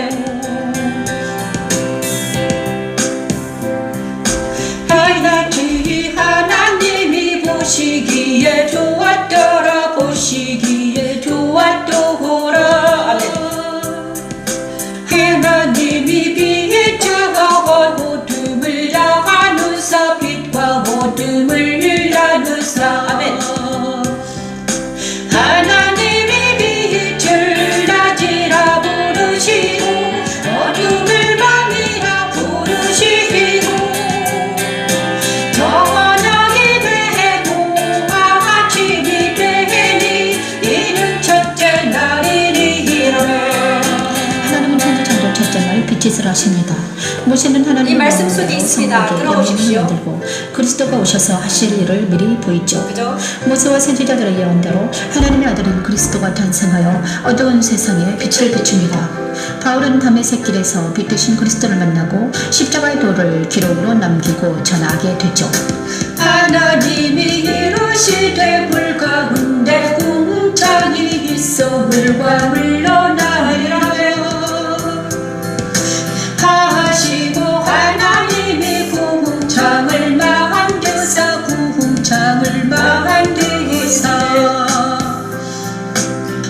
Speaker 3: 하나님이 보시기에 좋았더라. 하나님이 빛과 어둠을 나누사 빛과 어둠을 나누사 아멘. 하나님이 빛을 낮이라 부르시고 어둠을 밤이라 부르시고 저녁이 되고 아침이 되니 이는 첫째 날이니라.
Speaker 1: 하나님은 천지창조 첫째 날 빛짓을 하십니다. 모세는 하나님의
Speaker 3: 이 말씀 속에 있습니다. 들어보십시오.
Speaker 1: 만들고 그리스도가 오셔서 하실 일을 미리 보이죠.
Speaker 3: 그죠?
Speaker 1: 모세와 선지자들의 예언대로 하나님의 아들인 그리스도가 탄생하여 어두운 세상에 빛을 비춥니다. 바울은 밤의 샛길에서 빛 대신 그리스도를 만나고 십자가의 도를 기록으로 남기고 전하게 되죠.
Speaker 2: 하나님이 이루시되 물 가운데 궁창이 있어 물과 물러나리라 하시고 하나님이 궁창을 만드사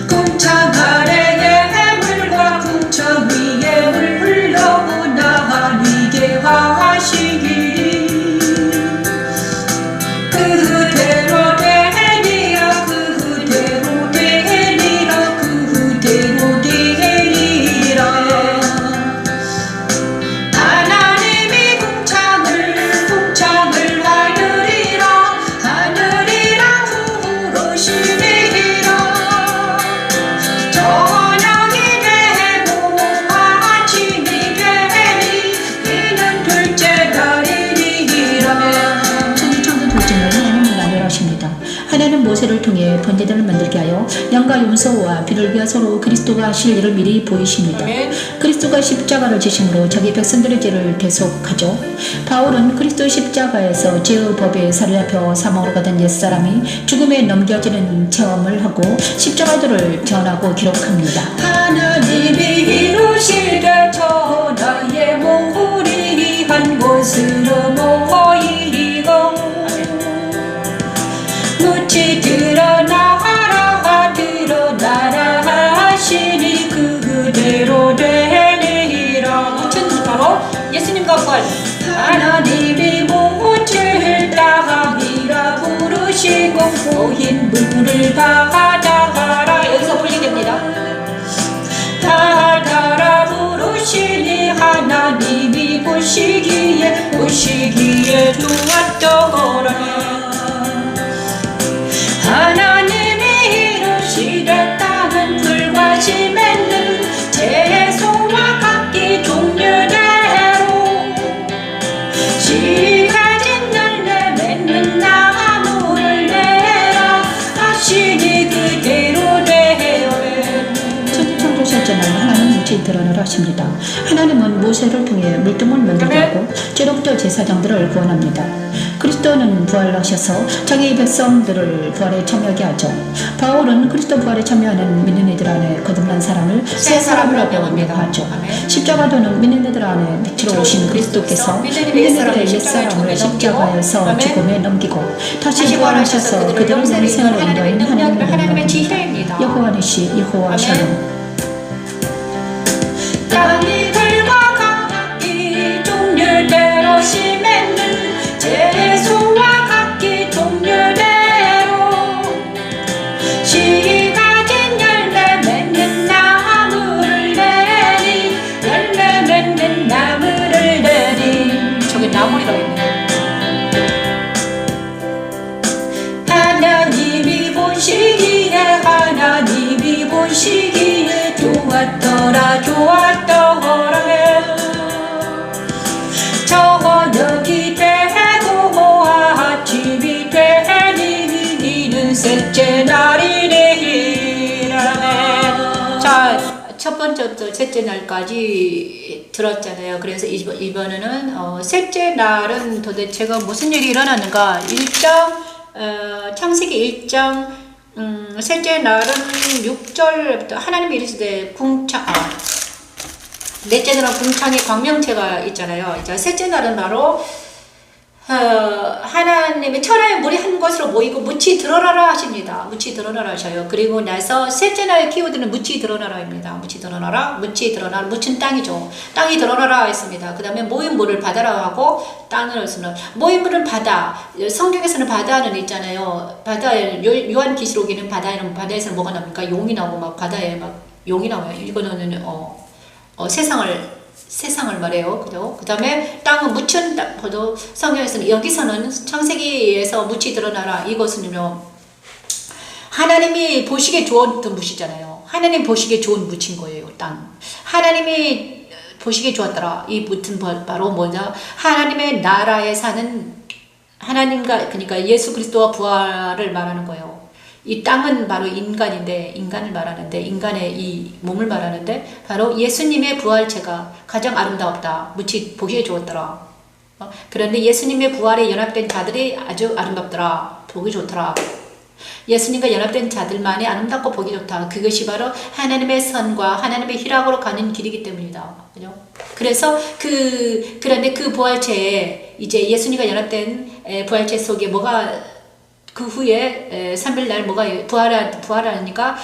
Speaker 2: 궁창 아래에 물과 궁창 위에 물 흘러나가게 하시기 그대로 되리라 그대로 되리라 그대로 되리라
Speaker 1: 모세를 통해 번제단을 만들게 하여 양과 염소와 비를 위하 서로 그리스도가 하실 일을 미리 보이십니다.
Speaker 3: 아멘.
Speaker 1: 그리스도가 십자가를 지심으로 자기 백성들의 죄를 대속하죠. 바울은 그리스도 십자가에서 죄의 법에 살을 잡혀 사망으로 가던 옛사람이 죽음에 넘겨지는 체험을 하고 십자가들을 전하고 기록합니다.
Speaker 3: 하나님이 이루시되 천하의 모리 한 곳으로 모이고 묻지 드러나라 하시니 그대로 되리라. 묻은 바로 예수님과 부활. 하나님이 묻을 땅이라 부르시고 모인 물을 받아라. 여기서 분리됩니다. 받아라 부르시니 하나님이 보시기에 좋았더라. 하나님이 이루시되 땅은 풀과 씨 맺는 채소와 각기 종류대로 씨 가진 열매 맺는 나무를 내라 하시니 그대로 되어라.
Speaker 1: 천주셨잖아요. 하나님 묻히 드러나라 하십니다. 하나님은 모세를 통해 물등을 만들게 하고 죄로부터 제사장들을 구원합니다. 그리스도는 부활하셔서 자기 백성들을 부활에 참여하게 하죠. 바울은 그리스도 부활에 참여하는 믿는 이들 안에 거듭난 사람을 새 사람이라고 명하죠. 십자가도는 믿는 이들 안에 빛으로 오신 그리스도께서 믿는 이들의 옛사람을 십자가에서 죽음에 넘기고 다시 부활하셔서 그들을 영생으로 인도하는 하나님의
Speaker 3: 지혜입니다.
Speaker 1: 여호와 니시 여호와 샬롬.
Speaker 3: 땅이 들과 각기 종류대로 씨 맺는 채소와 각기 종류대로 씨 가진 열매 맺는 나무를 내리 열매 맺는 나무를 내리. 저기 나무리라고 있네요. 하나님이 보시기에 좋았더라 저녁이 되고 아침이 되니 이는 셋째 날이니라. 자, 첫 번째부터 셋째 날까지 들었잖아요. 그래서 이번에는 셋째 날은 도대체가 무슨 일이 일어나는가. 창세기 1장 셋째 날은 6절부터 하나님이 이르시되 넷째 날은 궁창에 광명체가 있잖아요. 이제 셋째 날은 바로 하나님의 천하의 물이 한 곳으로 모이고 묻히 드러나라 하십니다. 묻히 드러나라 하셔요. 그리고 나서 셋째 날의 키워드는 묻히 드러나라입니다. 묻히 드러나라, 묻힌 땅이죠. 땅이 드러나라 했습니다. 그 다음에 모인 물을 바다라 하고 땅을 쓰는 모인 물은 바다. 성경에서는 바다는 있잖아요. 바다에 요한계시록에는 바다에서는 뭐가 납니까? 용이 나오고 막 바다에 막 용이 나와요. 이거는 세상을 말해요. 그죠? 그 다음에 땅은 묻힌 땅, 성경에서는, 여기서는 창세기에서 묻히 드러나라. 이것은요, 하나님이 보시기에 좋았던 묻이잖아요. 하나님 보시기에 좋은 묻힌 거예요, 땅. 하나님이 보시기에 좋았더라. 이 묻은 바로 뭐냐? 하나님의 나라에 사는 하나님과, 그러니까 예수 그리스도와 부활을 말하는 거예요. 이 땅은 바로 인간을 말하는데, 인간의 이 몸을 말하는데, 바로 예수님의 부활체가 가장 아름다웠다. 묻히 보기에 좋았더라. 그런데 예수님의 부활에 연합된 자들이 아주 아름답더라. 보기 좋더라. 예수님과 연합된 자들만이 아름답고 보기 좋다. 그것이 바로 하나님의 선과 하나님의 희락으로 가는 길이기 때문이다. 그죠? 그래서 그런데 그 부활체에, 이제 예수님과 연합된 부활체 속에 뭐가, 그 후에 3일날 뭐가 부활하니까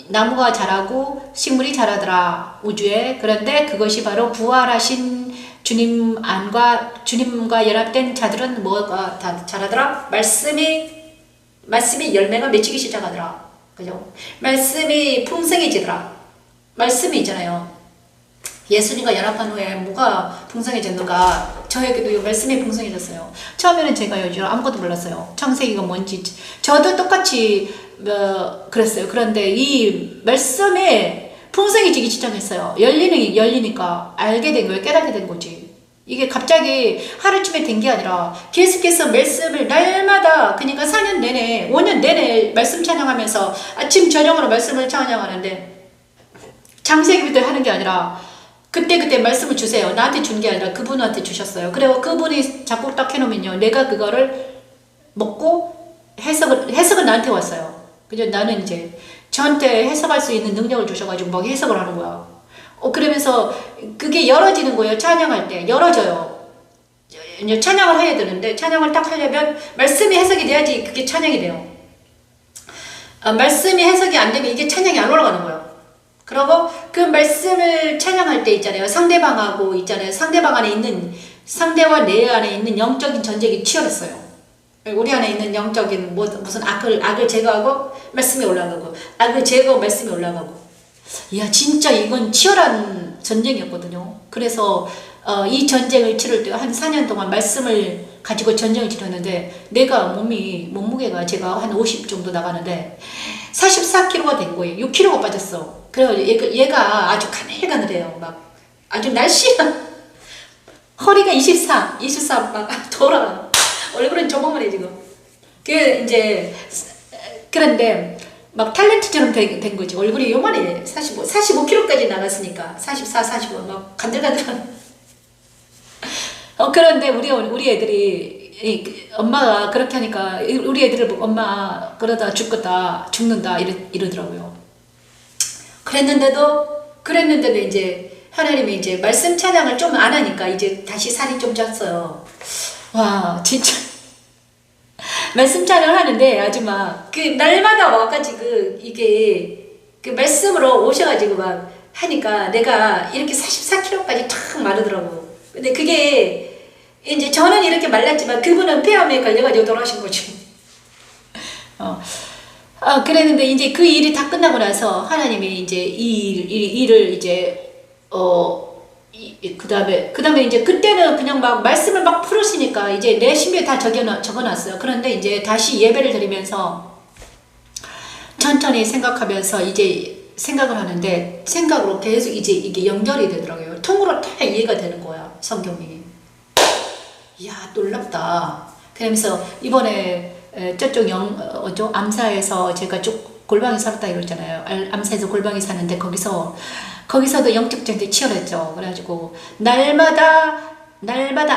Speaker 3: 나무가 자라고 식물이 자라더라, 우주에. 그런데 그것이 바로 부활하신 주님과 연합된 자들은 뭐가 다 자라더라? 말씀이 열매가 맺히기 시작하더라. 그죠? 말씀이 풍성해지더라. 말씀이 있잖아요. 예수님과 연합한 후에 뭐가 풍성해졌는가? 저에게도 말씀이 풍성해졌어요. 처음에는 제가 요즘 아무것도 몰랐어요. 창세기가 뭔지. 저도 똑같이 그랬어요. 그런데 이 말씀에 풍성해지기 시작했어요. 열리니까 알게 된 거예요. 깨닫게 된 거지. 이게 갑자기 하루쯤에 된 게 아니라 계속해서 말씀을 날마다 그러니까 4년 내내 5년 내내 말씀 찬양하면서 아침 저녁으로 말씀을 찬양하는데 창세기부터 하는 게 아니라 그때 말씀을 주세요. 나한테 준 게 아니라 그분한테 주셨어요. 그리고 그분이 자꾸 딱 해놓으면요 내가 그거를 먹고 해석은 나한테 왔어요. 그죠? 나는 이제 저한테 해석할 수 있는 능력을 주셔가지고 막 해석을 하는 거야. 그러면서 그게 열어지는 거예요. 찬양할 때 열어져요. 이제 찬양을 해야 되는데 찬양을 딱 하려면 말씀이 해석이 돼야지 그게 찬양이 돼요. 말씀이 해석이 안 되면 이게 찬양이 안 올라가는 거예요. 그리고 그 말씀을 찬양할 때 있잖아요. 상대방하고 있잖아요. 상대방 안에 있는 상대와 내 안에 있는 영적인 전쟁이 치열했어요. 우리 안에 있는 영적인 무슨 악을 제거하고 말씀이 올라가고 악을 제거하고 말씀이 올라가고 이야 진짜 이건 치열한 전쟁이었거든요. 그래서 이 전쟁을 치를 때 한 4년 동안 말씀을 가지고 전쟁을 치렀는데 내가 몸무게가 제가 한 50 정도 나가는데 44kg가 된 거예요. 6kg가 빠졌어. 그래서 얘가 아주 가늘가늘해요. 막 아주 날씬한 허리가 24 막 돌아. 얼굴은 조그만해 지금. 그런데 막 탤런트처럼 된 거지. 얼굴이 요만해. 45kg까지 나갔으니까 44, 45 막 간들간들한. 그런데 우리 애들이 엄마가 그렇게 하니까 우리 애들을 보고 엄마 그러다 죽는다 이러더라고요. 그랬는데도 이제 하나님이 이제 말씀 찬양을 좀 안 하니까 이제 다시 살이 좀 쪘어요. 와 진짜 말씀 찬양을 하는데 아주 막 그 날마다 와가지고 이게 그 말씀으로 오셔가지고 막 하니까 내가 이렇게 44kg까지 탁 마르더라고. 근데 그게 이제 저는 이렇게 말랐지만 그분은 폐암에 걸려가지고 돌아가신 거지. 그랬는데 이제 그 일이 다 끝나고 나서 하나님이 이제 이 일을 이제 그 다음에 이제 그때는 그냥 막 말씀을 막 풀으시니까 이제 내 신비에 다 적어놨어요. 그런데 이제 다시 예배를 드리면서 천천히 생각하면서 이제 생각을 하는데 생각으로 계속 이제 이게 연결이 되더라고요. 통으로 다 이해가 되는 거야 성경이. 이야 놀랍다. 그러면서 이번에 저쪽 암사에서 제가 쭉 골방에 살았다 이러잖아요. 암사에서 골방에 사는데 거기서도 영적 전쟁이 치열했죠. 그래가지고 날마다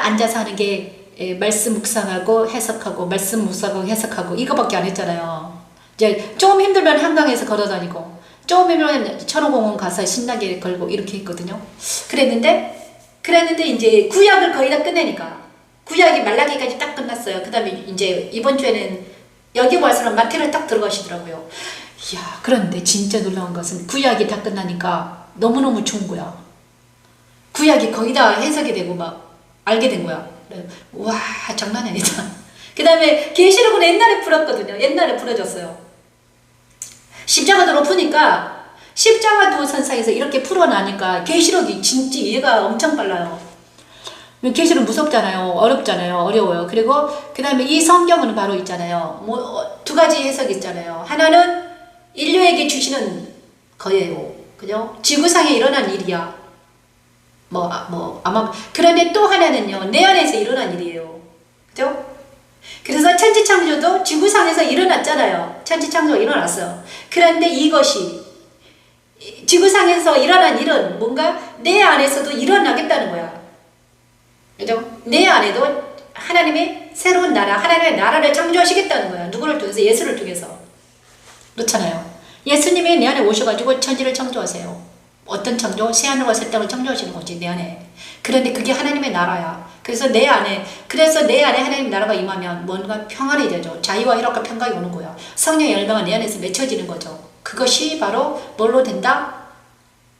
Speaker 3: 앉아서 하는 게 말씀 묵상하고 해석하고 말씀 묵상하고 해석하고 이거밖에 안 했잖아요. 이제 좀 힘들면 한강에서 걸어다니고 좀 힘들면 천호공원 가서 신나게 걸고 이렇게 했거든요. 그랬는데 이제 구약을 거의 다 끝내니까 구약이 말라기까지 딱 끝났어요. 그 다음에 이제 이번 주에는 여기 와서는 마태를 딱 들어가시더라고요. 이야 그런데 진짜 놀라운 것은 구약이 다 끝나니까 너무너무 좋은 거야. 구약이 거의 다 해석이 되고 막 알게 된 거야. 와 장난이 아니다. 그 다음에 계시록은 옛날에 풀었거든요. 옛날에 풀어줬어요. 십자가도로 푸니까 십자가도 선상에서 이렇게 풀어나니까 계시록이 진짜 이해가 엄청 빨라요. 계시록 무섭잖아요. 어렵잖아요. 어려워요. 그리고 그 다음에 이 성경은 바로 있잖아요. 두 가지 해석이 있잖아요. 하나는 인류에게 주시는 거예요. 그죠? 지구상에 일어난 일이야. 아마 그런데 또 하나는요. 내 안에서 일어난 일이에요. 그죠? 그래서 천지창조도 지구상에서 일어났잖아요. 천지창조가 일어났어요. 그런데 이것이 지구상에서 일어난 일은 뭔가 내 안에서도 일어나겠다는 거야. 그죠? 내 안에도 하나님의 새로운 나라, 하나님의 나라를 창조하시겠다는 거야. 누구를 통해서? 예수를 통해서. 그렇잖아요. 예수님이 내 안에 오셔가지고 천지를 창조하세요. 어떤 창조? 새하늘과 새 땅을 창조하시는 거지, 내 안에. 그런데 그게 하나님의 나라야. 그래서 내 안에 하나님 나라가 임하면 뭔가 평안이 되죠. 자유와 희락과 평강이 오는 거야. 성령의 열매가 내 안에서 맺혀지는 거죠. 그것이 바로 뭘로 된다?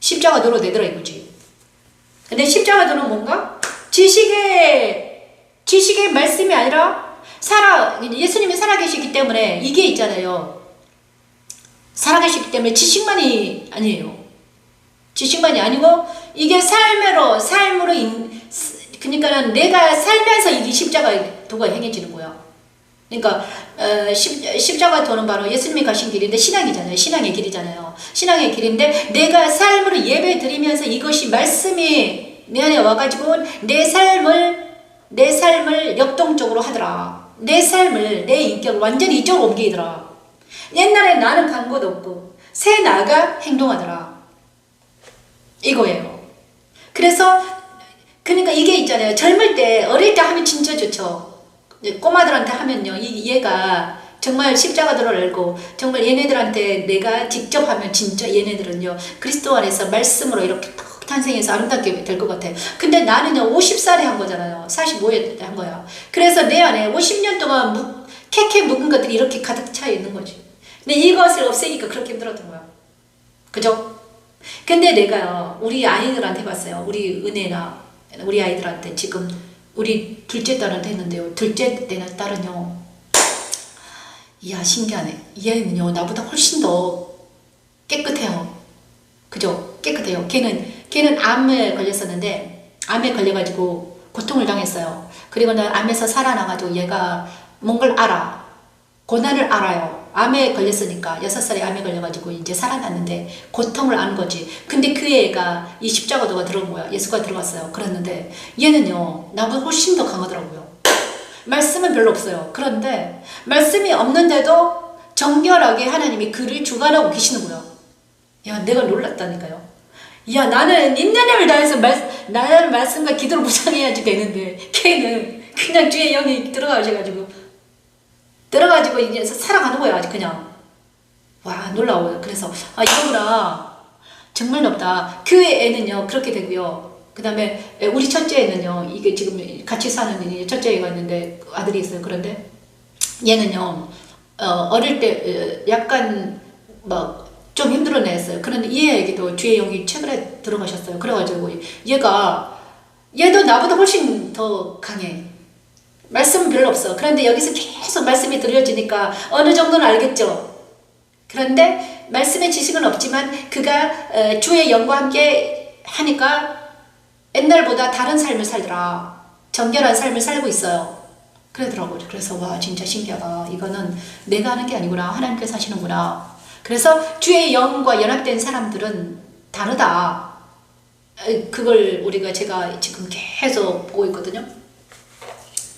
Speaker 3: 십자가도로 되더라 이거지. 근데 십자가도는 뭔가? 지식의 말씀이 아니라 예수님이 살아계시기 때문에 이게 있잖아요. 살아계시기 때문에 지식만이 아니에요. 지식만이 아니고 이게 삶으로 그러니까 내가 살면서 이게 십자가도가 행해지는 거야. 그러니까 십자가도는 바로 예수님이 가신 길인데 신앙이잖아요. 신앙의 길이잖아요. 신앙의 길인데 내가 삶으로 예배 드리면서 이것이 말씀이 내 안에 와가지고 내 삶을 역동적으로 하더라. 내 삶을, 내 인격을 완전히 이쪽으로 옮기더라. 옛날에 나는 간 곳 없고 새 나가 행동하더라. 이거예요. 그래서 그러니까 이게 있잖아요. 젊을 때, 어릴 때 하면 진짜 좋죠. 꼬마들한테 하면요, 얘가 정말 십자가들을 알고 정말 얘네들한테 내가 직접 하면 진짜 얘네들은요 그리스도 안에서 말씀으로 이렇게 탁 탄생해서 아름답게 될 것 같아요. 근데 나는요 50살에 한 거잖아요. 45에 한 거야. 그래서 내 안에 50년 동안 캐캐 묵은 것들이 이렇게 가득 차 있는 거지. 근데 이것을 없애니까 그렇게 힘들었던 거야. 그죠? 근데 내가요 우리 아이들한테 봤어요. 우리 은혜나 우리 아이들한테 지금 우리 둘째 딸한테 했는데요. 둘째 딸은요, 이야 신기하네. 얘는요 나보다 훨씬 더 깨끗해요. 그죠? 깨끗해요. 걔는 암에 걸렸었는데 암에 걸려가지고 고통을 당했어요. 그리고 난 암에서 살아나가지고 얘가 뭔가를 알아. 고난을 알아요. 암에 걸렸으니까 6살에 암에 걸려가지고 이제 살아났는데 고통을 아는 거지. 근데 그 애가 이 십자가도가 들어온 거야. 예수가 들어갔어요. 그랬는데 얘는요 나보다 훨씬 더 강하더라고요. 말씀은 별로 없어요. 그런데 말씀이 없는데도 정결하게 하나님이 그를 주관하고 계시는 거야. 야 내가 놀랐다니까요. 야 나는 인내심을 다해서 나는 말씀과 기도를 무장해야지 되는데 걔는 그냥 주의 영이 들어가셔가지고 이제 살아가는 거야. 아주 그냥 와 놀라워요. 그래서 이거구나 정말 높다. 그 애는요 그렇게 되고요. 그 다음에 우리 첫째는요 이게 지금 같이 사는 첫째 애가 있는데 아들이 있어요. 그런데 얘는요 어릴 때 약간 막 좀 힘들어는 했어요. 그런데 이 애에게도 주의 영이 최근에 들어가셨어요. 그래가지고 얘도 나보다 훨씬 더 강해. 말씀은 별로 없어. 그런데 여기서 계속 말씀이 들려지니까 어느 정도는 알겠죠. 그런데 말씀의 지식은 없지만 그가 주의 영과 함께 하니까 옛날보다 다른 삶을 살더라. 정결한 삶을 살고 있어요. 그러더라고요. 그래서 와 진짜 신기하다. 이거는 내가 하는 게 아니구나. 하나님께서 하시는구나. 그래서 주의 영과 연합된 사람들은 다르다. 그걸 제가 지금 계속 보고 있거든요.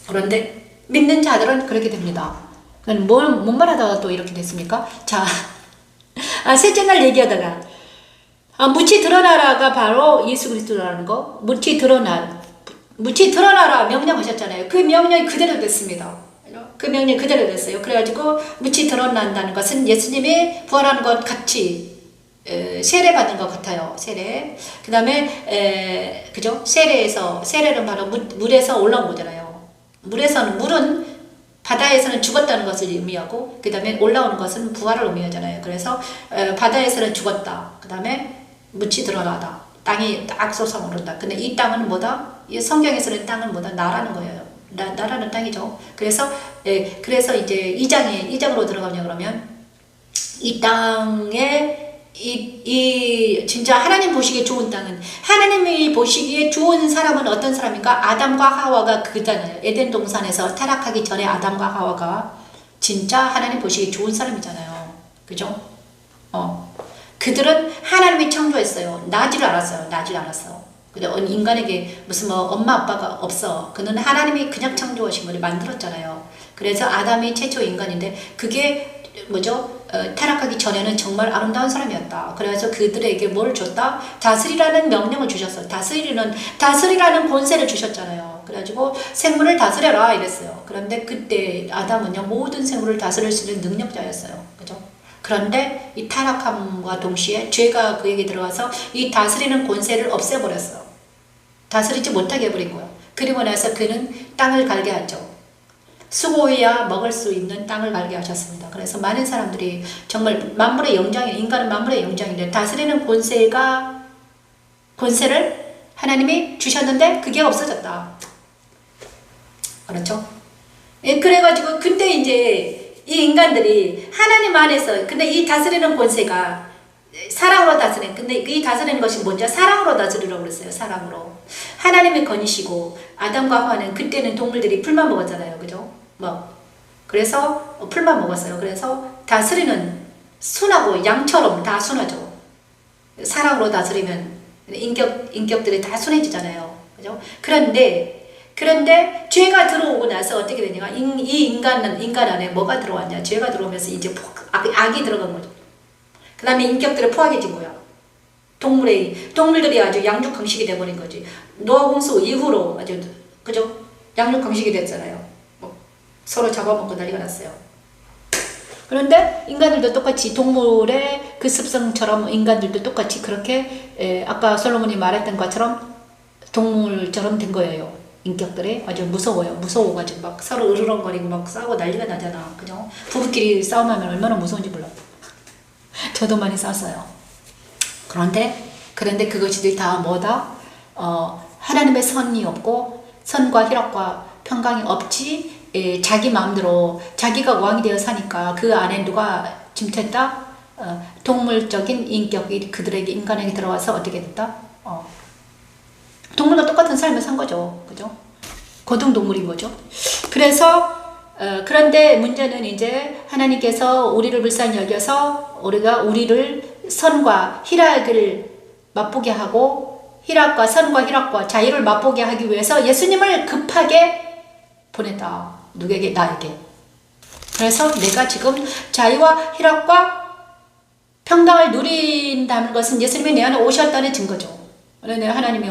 Speaker 3: 그런데 믿는 자들은 그렇게 됩니다. 뭔 말하다가 또 이렇게 됐습니까? 자, 셋째 날 얘기하다가 무치 드러나라가 바로 예수 그리스도라는 거. 무치 드러나라 명령하셨잖아요. 그 명령이 그대로 됐습니다. 그 명령이 그대로 됐어요. 그래가지고 무치 드러난다는 것은 예수님이 부활하는 것 같이 세례 받는 것 같아요. 세례. 그 다음에 그죠? 세례는 바로 물에서 올라온 거잖아요. 물은 바다에서는 죽었다는 것을 의미하고 그 다음에 올라오는 것은 부활을 의미하잖아요. 그래서 바다에서는 죽었다. 그 다음에 무치 드러나다. 땅이 딱 솟아오른다. 근데 이 땅은 뭐다? 이 성경에서는 땅은 뭐다? 나라는 거예요. 나라는 땅이죠. 그래서 이제 2장으로 들어가면 그러면 이 땅에 진짜 하나님 보시기에 좋은 땅은, 하나님이 보시기에 좋은 사람은 어떤 사람인가? 아담과 하와가 그잖아요. 에덴 동산에서 타락하기 전에 아담과 하와가 진짜 하나님 보시기에 좋은 사람이잖아요. 그죠? 그들은 하나님이 창조했어요. 나지를 알았어. 근데 인간에게 무슨 엄마 아빠가 없어. 그는 하나님이 그냥 창조하신 거를 만들었잖아요. 그래서 아담이 최초 인간인데 그게 뭐죠? 타락하기 전에는 정말 아름다운 사람이었다. 그래서 그들에게 뭘 줬다? 다스리라는 명령을 주셨어요. 다스리라는 권세를 주셨잖아요. 그래가지고 생물을 다스려라 이랬어요. 그런데 그때 아담은요 모든 생물을 다스릴 수 있는 능력자였어요. 그죠? 그런데 이 타락함과 동시에 죄가 그에게 들어가서 이 다스리는 권세를 없애버렸어. 다스리지 못하게 해버린 거야. 그리고 나서 그는 땅을 갈게 하죠. 수고해야 먹을 수 있는 땅을 갈게 하셨습니다. 그래서 많은 사람들이 정말 만물의 영장이, 인간은 만물의 영장인데 다스리는 권세를 하나님이 주셨는데 그게 없어졌다. 그렇죠? 그래가지고 근데 이제 이 인간들이 하나님 안에서, 근데 이 다스리는 권세가 사랑으로 다스리는, 근데 이 다스리는 것이 뭔지 사랑으로 다스리라고 그랬어요. 사랑으로. 하나님이 건이시고 아담과 하와는 그때는 동물들이 풀만 먹었잖아요. 그죠? 그래서 풀만 먹었어요. 그래서 다스리는 순하고 양처럼 다 순하죠. 사랑으로 다스리면 인격들이 다 순해지잖아요. 그죠? 그런데 죄가 들어오고 나서 어떻게 되냐? 이 인간 안에 뭐가 들어왔냐? 죄가 들어오면서 이제 악이 들어간 거죠. 그 다음에 인격들이 포악해진 거야. 동물들이 아주 양육강식이 돼버린 거지. 노아공수 이후로 아주, 그죠? 양육강식이 됐잖아요. 뭐 서로 잡아먹고 난리가 났어요. 그런데 인간들도 똑같이 동물의 그 습성처럼 인간들도 똑같이 그렇게 아까 솔로몬이 말했던 것처럼 동물처럼 된 거예요. 인격들이 아주 무서워요. 무서워가지고 막 서로 으르렁거리고 막 싸우고 난리가 나잖아. 그죠? 부부끼리 싸움하면 얼마나 무서운지 몰라. 저도 많이 싸웠어요. 그런데 그것이 다 뭐다? 하나님의 선이 없고 선과 희락과 평강이 없지. 자기 마음대로 자기가 왕이 되어 사니까 그 안에 누가 침투했다? 동물적인 인격이 그들에게 인간에게 들어와서 어떻게 됐다? 동물과 똑같은 삶을 산 거죠. 그죠? 고등동물인 거죠. 그래서 그런데 문제는 이제 하나님께서 우리를 불쌍히 여겨서 우리를 선과 희락을 맛보게 하고 선과 희락과 자유를 맛보게 하기 위해서 예수님을 급하게 보냈다. 누구에게? 나에게. 그래서 내가 지금 자유와 희락과 평강을 누린다는 것은 예수님이 내 안에 오셨다는 증거죠. 그런데 하나님이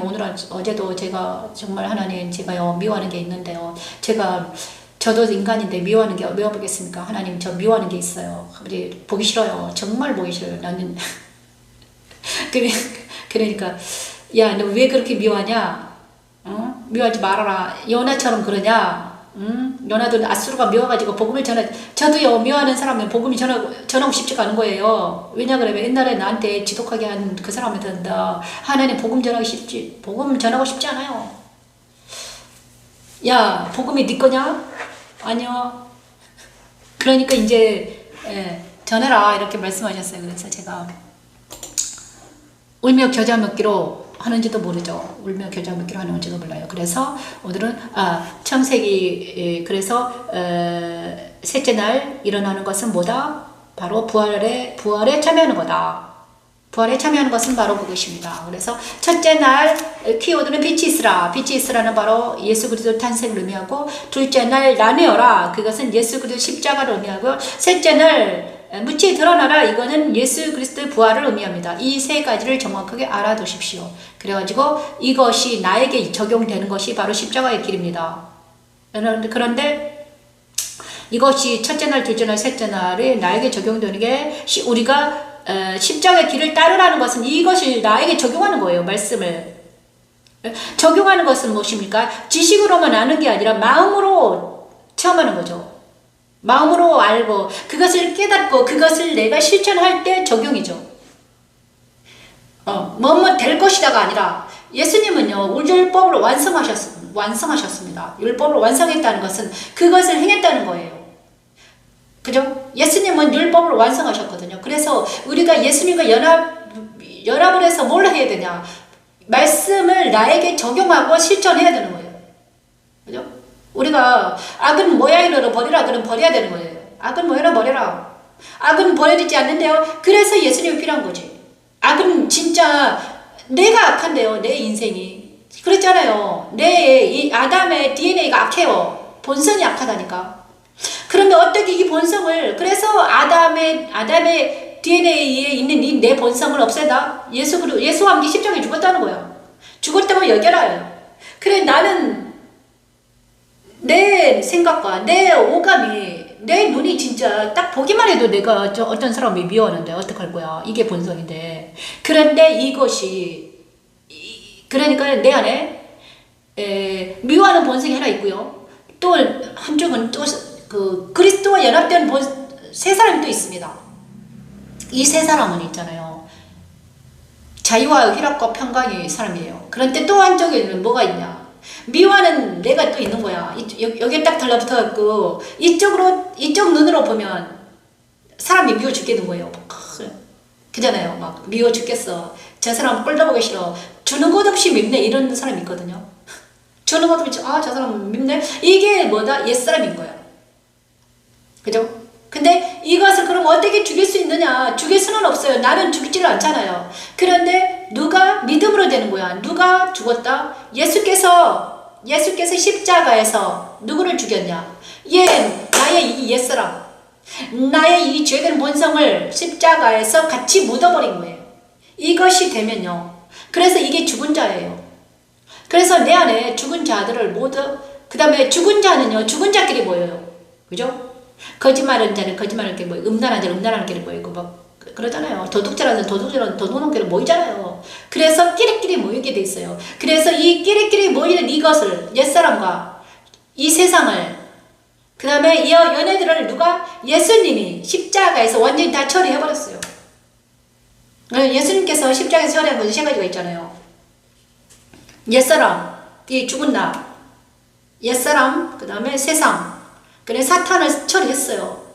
Speaker 3: 어제도 제가 정말 하나님 제가 미워하는 게 있는데요. 저도 인간인데 미워하는 게 왜 보겠습니까? 하나님 저 미워하는 게 있어요. 보기 싫어요. 정말 보기 싫어요. 나는 그러니까 야, 너 왜 그렇게 미워하냐? 미워하지 말아라. 요나처럼 그러냐? 요나도 아수르가 미워가지고 복음을 저도요, 미워하는 사람은 복음이 전하고 싶지가 않은 거예요. 왜냐 그러면 옛날에 나한테 지독하게 한 그 사람한테는 하나님 복음 전하고 싶지 않아요. 야, 복음이 네 거냐? 아니요. 그러니까 이제 전해라 이렇게 말씀하셨어요. 그래서 제가 울며 겨자 먹기로 하는지도 모르죠. 울며 겨자 먹기로 하는지도 몰라요. 그래서 오늘은 창세기 그래서 셋째 날 일어나는 것은 뭐다? 바로 부활에 참여하는 거다. 부활에 참여하는 것은 바로 그것입니다. 그래서 첫째 날 키워드는 빛이 있으라. 빛이 있으라는 바로 예수 그리스도 탄생을 의미하고, 둘째 날 나뉘어라. 그것은 예수 그리스도 십자가를 의미하고, 셋째 날 무치 드러나라. 이거는 예수 그리스도의 부활을 의미합니다. 이 세 가지를 정확하게 알아두십시오. 그래가지고 이것이 나에게 적용되는 것이 바로 십자가의 길입니다. 그런데 이것이 첫째 날, 둘째 날, 셋째 날에 나에게 적용되는 게 우리가 십자가의 길을 따르라는 것은 이것을 나에게 적용하는 거예요. 말씀을 적용하는 것은 무엇입니까? 지식으로만 아는 게 아니라 마음으로 체험하는 거죠. 마음으로 알고 그것을 깨닫고 그것을 내가 실천할 때 적용이죠. 뭐뭐 될 것이다가 아니라 예수님은요, 율법을 완성하셨습니다. 율법을 완성했다는 것은 그것을 행했다는 거예요. 그죠? 예수님은 율법을 완성하셨거든요. 그래서 우리가 예수님과 연합을 해서 뭘 해야 되냐? 말씀을 나에게 적용하고 실천해야 되는 거예요. 그죠? 우리가 악은 모양이로 버리라 그러면 버려야 되는 거예요. 악은 모양이로 버려라. 악은 버려지지 않는데요. 그래서 예수님이 필요한 거지. 악은 진짜 내가 악한데요. 내 인생이. 그랬잖아요. 이 아담의 DNA가 악해요. 본성이 악하다니까. 그런데 어떻게 이 본성을, 그래서 아담의 DNA에 있는 내 본성을 없애다? 예수와 함께 십자가에 죽었다는 거야. 죽었다고 여겨라요. 그래, 나는 내 생각과 내 오감이, 내 눈이 진짜 딱 보기만 해도 내가 어떤 사람이 미워하는데 어떡할 거야. 이게 본성인데. 그런데 그러니까 내 안에 미워하는 본성이 하나 있고요. 또 한쪽은 또 그리스도와 연합된 세 사람이 또 있습니다. 이 세 사람은 있잖아요. 자유와 희락과 평강의 사람이에요. 그런데 또 한쪽에는 뭐가 있냐? 미워하는 내가 또 있는 거야. 여기에 딱 달라붙어갖고 이쪽 눈으로 보면 사람이 미워 죽겠는 거예요. 그잖아요. 막 미워 죽겠어. 저 사람 꼴다보기 싫어. 주는 것 없이 밉네. 이런 사람이 있거든요. 주는 것 없이 저 사람 밉네. 이게 뭐다? 옛사람인 거야. 그죠? 근데 이것을 그럼 어떻게 죽일 수 있느냐? 죽일 수는 없어요. 나는 죽지를 않잖아요. 그런데 누가 믿음으로 되는 거야. 누가 죽었다? 예수께서 십자가에서 누구를 죽였냐? 나의 이 옛사람, 나의 이 죄된 본성을 십자가에서 같이 묻어버린 거예요. 이것이 되면요. 그래서 이게 죽은 자예요. 그래서 내 안에 죽은 자들을 모두, 그 다음에 죽은 자는요, 죽은 자끼리 모여요. 그죠? 거짓말하는 자는 거짓말하는 게 뭐예요? 음란한 자는 음란하는 게 모이고 막 그러잖아요. 도둑질하는 도둑질끼리 모이잖아요. 그래서 끼리끼리 모이게 돼 있어요. 그래서 이 끼리끼리 모이는 이것을, 옛사람과 이 세상을, 그 다음에 이 연애들을 예수님이 십자가에서 완전히 다 처리해버렸어요. 예수님께서 십자가에서 처리한 것이 세 가지가 있잖아요. 옛사람, 이 죽은 나, 옛사람, 그 다음에 세상, 그래 사탄을 처리했어요.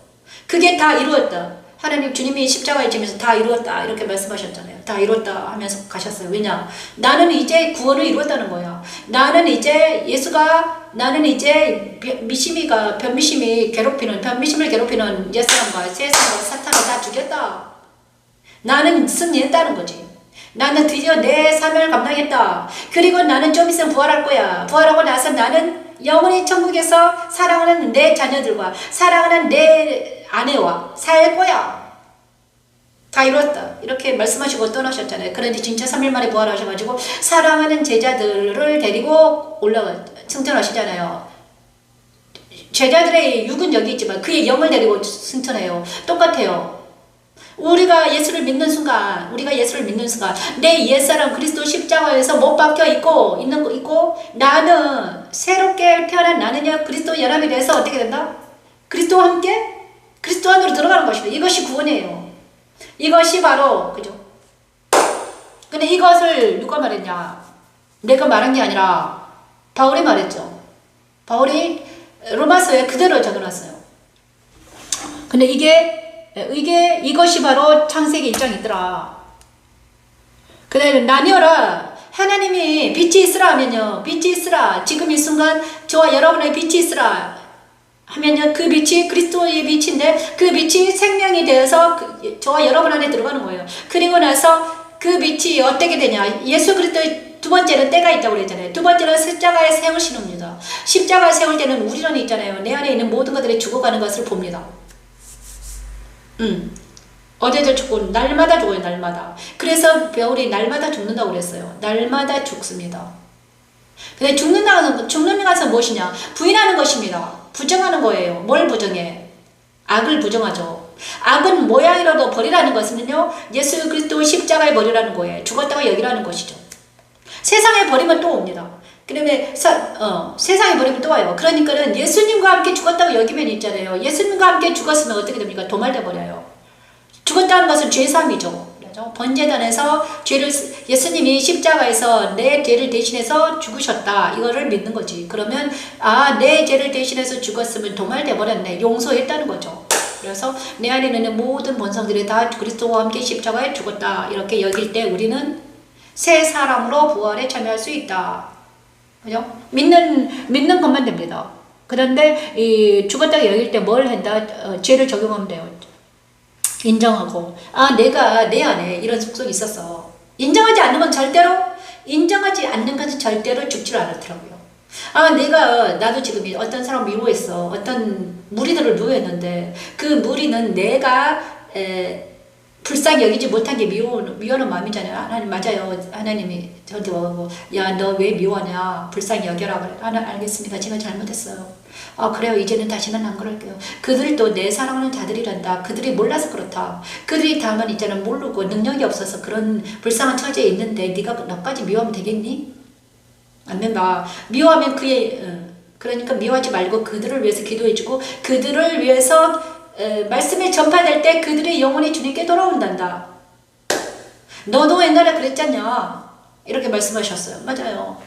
Speaker 3: 그게 다 이루었다. 하나님 주님이 십자가에 지면서 다 이루었다 이렇게 말씀하셨잖아요. 다 이루었다 하면서 가셨어요. 왜냐? 나는 이제 구원을 이루었다는 거야. 나는 이제 변미심을 괴롭히는 옛사람과 세상과 사탄을 다 죽였다. 나는 승리했다는 거지. 나는 드디어 내 사명을 감당했다. 그리고 나는 좀 있으면 부활할 거야. 부활하고 나서 나는 영원히 천국에서 사랑하는 내 자녀들과 사랑하는 내 아내와 살 거야. 다 이뤘다. 이렇게 말씀하시고 떠나셨잖아요. 그런데 진짜 3일 만에 부활하셔가지고 사랑하는 제자들을 데리고 승천하시잖아요. 제자들의 육은 여기 있지만 그의 영을 데리고 승천해요. 똑같아요. 우리가 예수를 믿는 순간 내 옛사람 그리스도 십자가에서 못 박혀 있고 나는 새롭게 태어난 나는요 그리스도 연합이 돼서 어떻게 된다? 그리스도와 함께 그리스도 안으로 들어가는 것입니다. 이것이 구원이에요. 이것이 바로 그죠? 근데 이것을 누가 말했냐? 내가 말한 게 아니라 바울이 말했죠. 바울이 로마서에 그대로 적어놨어요. 근데 이것이 바로 창세기 1장에 있더라. 그다음에 나뉘어라. 하나님이 빛이 있으라 하면요. 빛이 있으라. 지금 이 순간 저와 여러분의 빛이 있으라 하면요. 그 빛이 그리스도의 빛인데 그 빛이 생명이 되어서 저와 여러분 안에 들어가는 거예요. 그리고 나서 그 빛이 어떻게 되냐. 예수 그리스도의 두 번째는 때가 있다고 그랬잖아요. 두 번째는 십자가에 세우시는입니다. 십자가에 세울 때는 우리는 있잖아요. 내 안에 있는 모든 것들이 죽어가는 것을 봅니다. 어제도 죽고 날마다 죽어요. 날마다. 그래서 바울이 날마다 죽는다고 그랬어요. 날마다 죽습니다. 근데 죽는 것은 무엇이냐? 부인하는 것입니다. 부정하는 거예요. 뭘 부정해? 악을 부정하죠. 악은 모양이라도 버리라는 것은요 예수 그리스도 십자가에 버리라는 거예요. 죽었다가 여기라는 것이죠. 세상에 버리면 또 옵니다. 그러면 세상에 버리면 또 와요. 그러니까는 예수님과 함께 죽었다고 여기면 있잖아요. 예수님과 함께 죽었으면 어떻게 됩니까? 도말돼 버려요. 죽었다는 것은 죄사함이죠. 번제단에서 예수님이 십자가에서 내 죄를 대신해서 죽으셨다. 이거를 믿는 거지. 그러면 내 죄를 대신해서 죽었으면 도말돼 버렸네. 용서했다는 거죠. 그래서 내 안에 있는 모든 본성들이 다 그리스도와 함께 십자가에 죽었다. 이렇게 여길 때 우리는 새 사람으로 부활에 참여할 수 있다. 그죠? 믿는 것만 됩니다. 그런데 죽었다고 여길 때 뭘 한다? 죄를 적용하면 돼요. 인정하고 내가 내 안에 이런 속성이 있었어. 인정하지 않는 것은 절대로 죽지를 않더라고요. 나도 지금 어떤 사람 미워했어. 어떤 무리들을 미워했는데 그 무리는 내가 불쌍히 여기지 못한 게 미워하는 마음이잖아요. 하나님 맞아요. 하나님이 저한테 와서 야 너 왜 미워하냐 불쌍히 여겨라 그래. 하나님 알겠습니다. 제가 잘못했어요. 그래요. 이제는 다시는 안 그럴게요. 그들도 내 사랑하는 자들이란다. 그들이 몰라서 그렇다. 그들이 다만 있잖아 모르고 능력이 없어서 그런 불쌍한 처지에 있는데 네가 너까지 미워하면 되겠니? 안 된다. 미워하면 그러니까 미워하지 말고 그들을 위해서 기도해주고 그들을 위해서 말씀이 전파될 때 그들의 영혼이 주님께 돌아온단다. 너도 옛날에 그랬잖냐. 이렇게 말씀하셨어요. 맞아요.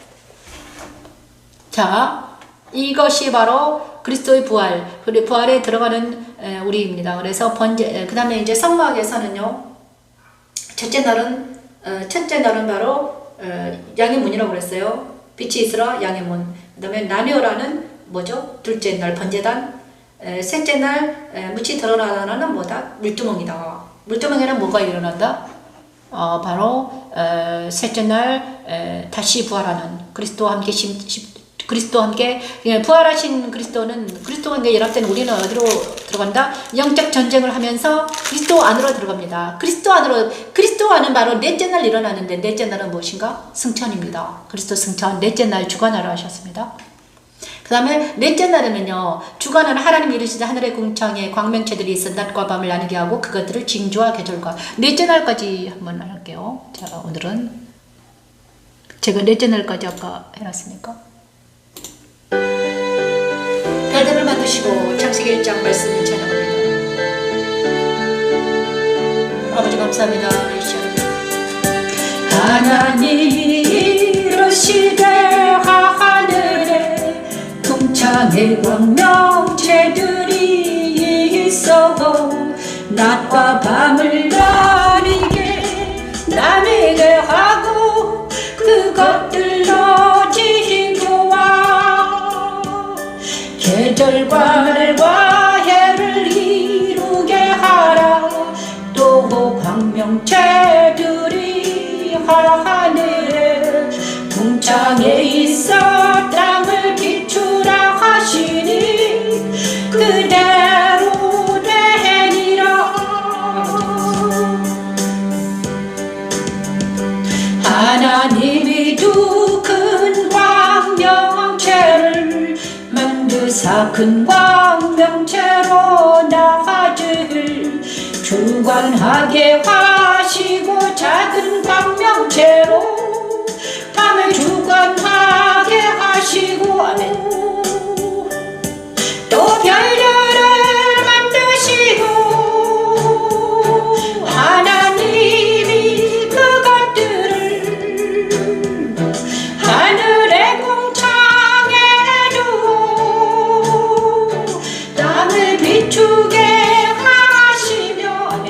Speaker 3: 자, 이것이 바로 그리스도의 부활에 들어가는 우리입니다. 그래서 그 다음에 이제 성막에서는요, 첫째 날은 바로 양의 문이라고 그랬어요. 빛이 있으라 양의 문. 그 다음에 나뉘어라는 뭐죠? 둘째 날 번제단. 셋째 날 묻이 드러나는 뭐다? 물두멍이다. 물두멍에는 뭐가 일어난다? 바로 셋째 날 다시 부활하는 그리스도와 함께 그리스도와 함께 부활하신 그리스도와 함께 연합된 우리는 어디로 들어간다? 영적 전쟁을 하면서 그리스도 안으로 들어갑니다. 그리스도 안은 바로 넷째 날 일어나는데 넷째 날은 무엇인가? 승천입니다. 그리스도 승천 넷째 날 주관하라 하셨습니다. 그 다음에 넷째 날에는요, 주관하는 하나님 이르시되 하늘의 궁창에 광명체들이 있어 낮과 밤을 나누게 하고 그것들을 징조와 계절과 넷째 날까지 한번 할게요. 자, 오늘은 제가 넷째 날까지 아까 해놨으니까. 별들을 만드시고 창세기 1장 말씀을 찬양합니다. 아버지 감사합니다. 하나님이 이르시되 하늘에 궁창에 광명체들이 있어 낮과 밤을 나뉘게 하고 그것들로 징조와 계절과 날과 해를 이루게 하라. 또 광명체들이 하늘에 궁창에 있어 땅을 비추라 하시니 그대로 되니라. 하나님이 두 큰 광명체를 만드사 큰 광명체로 낮을 주관하게 하시고 작은 광명체로 밤을 주관하게 하시고 아멘. 또 별들을 만드시고 하나님이 그것들을 하늘의 궁창에 두어 땅을 비추게 하시며 아멘.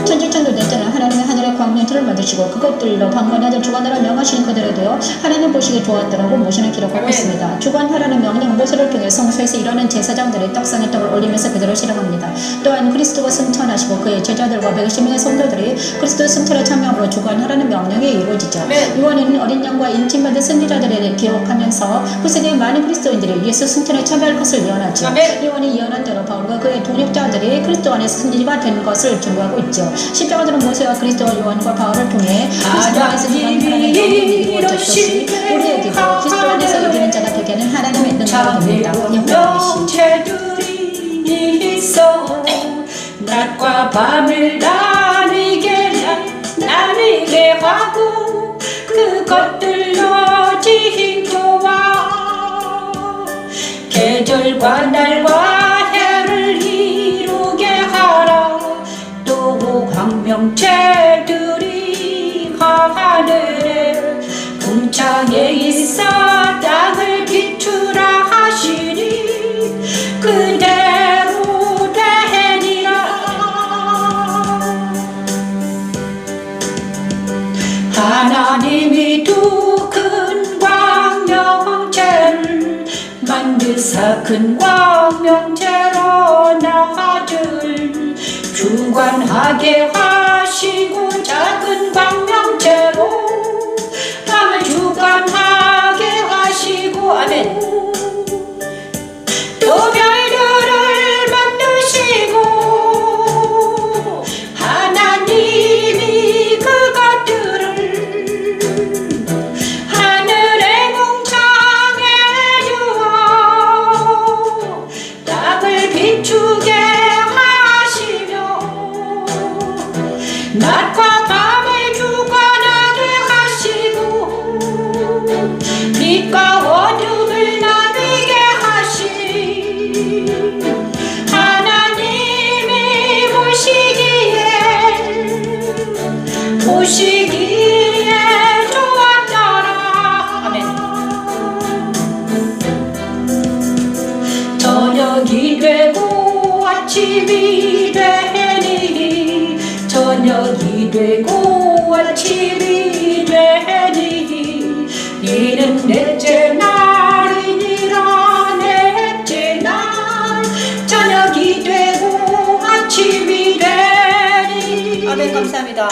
Speaker 1: 천지천도 넷째는 하나님의 하늘의 광명체를 만드시고 그것들로 밤과 낮을 주관하라 명하시는 그대로 되어 하나님 보시기에 좋았더라고 모세는 기록하고 있습니다. 주관하라는 명령 모세를 통해 성소에서 일하는 제사장들이 떡상의 떡을 올리면서 그대로 실행합니다. 또한 그리스도가 승천하시고 그의 제자들과 120명의 성도들이 그리스도 승천에 참여함으로 주관하라는 명령이 이루어지죠. 요한은 어린 양과 인침받은 선지자들을 기억하면서 후세대의 많은 그리스도인들이 예수 승천에 참여할 것을 예언하죠. 요한이 예언한 대로 바울과 그의 동역자들이 그리스도 안에서 승리가 된 것을 증거하고 있죠. 십자가들은 모세와 그리스도와 요한과 바울을 통해 그리스도 안에서 주관하라는 명령이 이루어졌듯이 우리에게도 그리스도 안에서 이기는 자가 되게 하는 하나님의 능력입니다.
Speaker 3: 광명체들이 있어 낮과 밤을 나뉘게 하고 그것들로 징조와 계절과 날과 해를 이루게 하라. 또 광명체들이 하늘에 궁창에 있어 땅을 비추라 하시니 그대로 되니라. 하나님이 두 큰 광명체를 만드사 큰 광명체로 낮을 주관하게 하시고 작은 광명체로 밤을 주관하게 하시고 아멘. 또 별들을 만드시고 하나님이 그것들을 하늘의 궁창에 두어 땅을 비추게 하시며 낮과 밤을 주관하게 하시고 빛과 어둠을 나누게 하시 하나님이 보시기에 좋았더라. 아멘. 저녁이 되고 아침이 되니 저녁이 되고 아침이 되니 이는 넷째 날이니라. 넷째 날 저녁이 되고 아침이 되니
Speaker 4: 아멘. 감사합니다.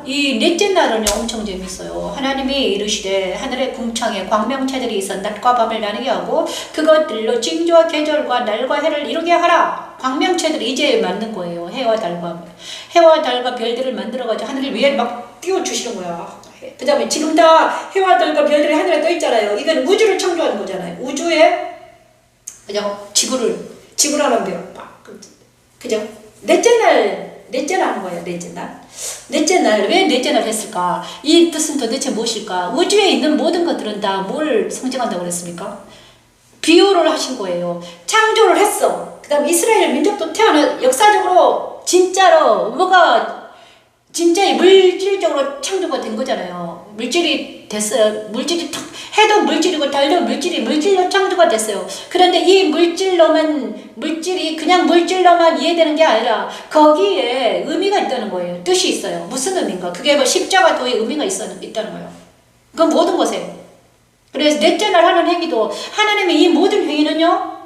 Speaker 3: 이 넷째 날은요 엄청 재밌어요. 하나님이 이르시되 하늘의 궁창에 광명체들이 있어 낮과 밤을 나누게 하고 그것들로 징조와 계절과 날과 해를 이루게 하라. 광명체들이 이제 만든 거예요. 해와 달과 별들을 만들어가지고 하늘 위에 막 띄워주시는 거야. 그 다음에 지금 다 해와 달과 별들이 하늘에 떠 있잖아요. 이건 우주를 창조하는 거잖아요. 우주에 그냥 지구라는 별 그죠? 넷째 날하는 거예요. 넷째 날. 왜 넷째 날 했을까? 이 뜻은 도대체 무엇일까? 우주에 있는 모든 것들은 다 뭘 상징한다고 그랬습니까? 비유를 하신 거예요. 창조를 했어. 그 다음 이스라엘 민족도 역사적으로 진짜로 진짜 물질적으로 창조가 된 거잖아요. 물질이 됐어요. 해도 물질이고 달도 물질로 창조가 됐어요. 그런데 이 물질이 그냥 물질로만 이해되는 게 아니라 거기에 의미가 있다는 거예요. 뜻이 있어요. 무슨 의미인가? 그게 뭐 십자가도의 의미가 있다는 거예요. 그건 모든 것에. 그래서 넷째 날 하는 행위도 하나님의 이 모든 행위는요.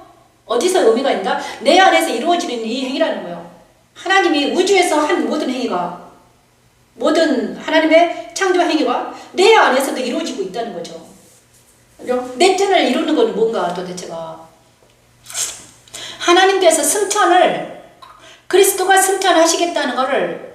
Speaker 3: 어디서 의미가 있나? 내 안에서 이루어지는 이 행위라는 거예요. 하나님이 우주에서 한 모든 행위가 모든 하나님의 창조 행위가 내 안에서도 이루어지고 있다는 거죠. 넷째 날 이루는 건 뭔가 도대체가 하나님께서 그리스도가 승천하시겠다는 것을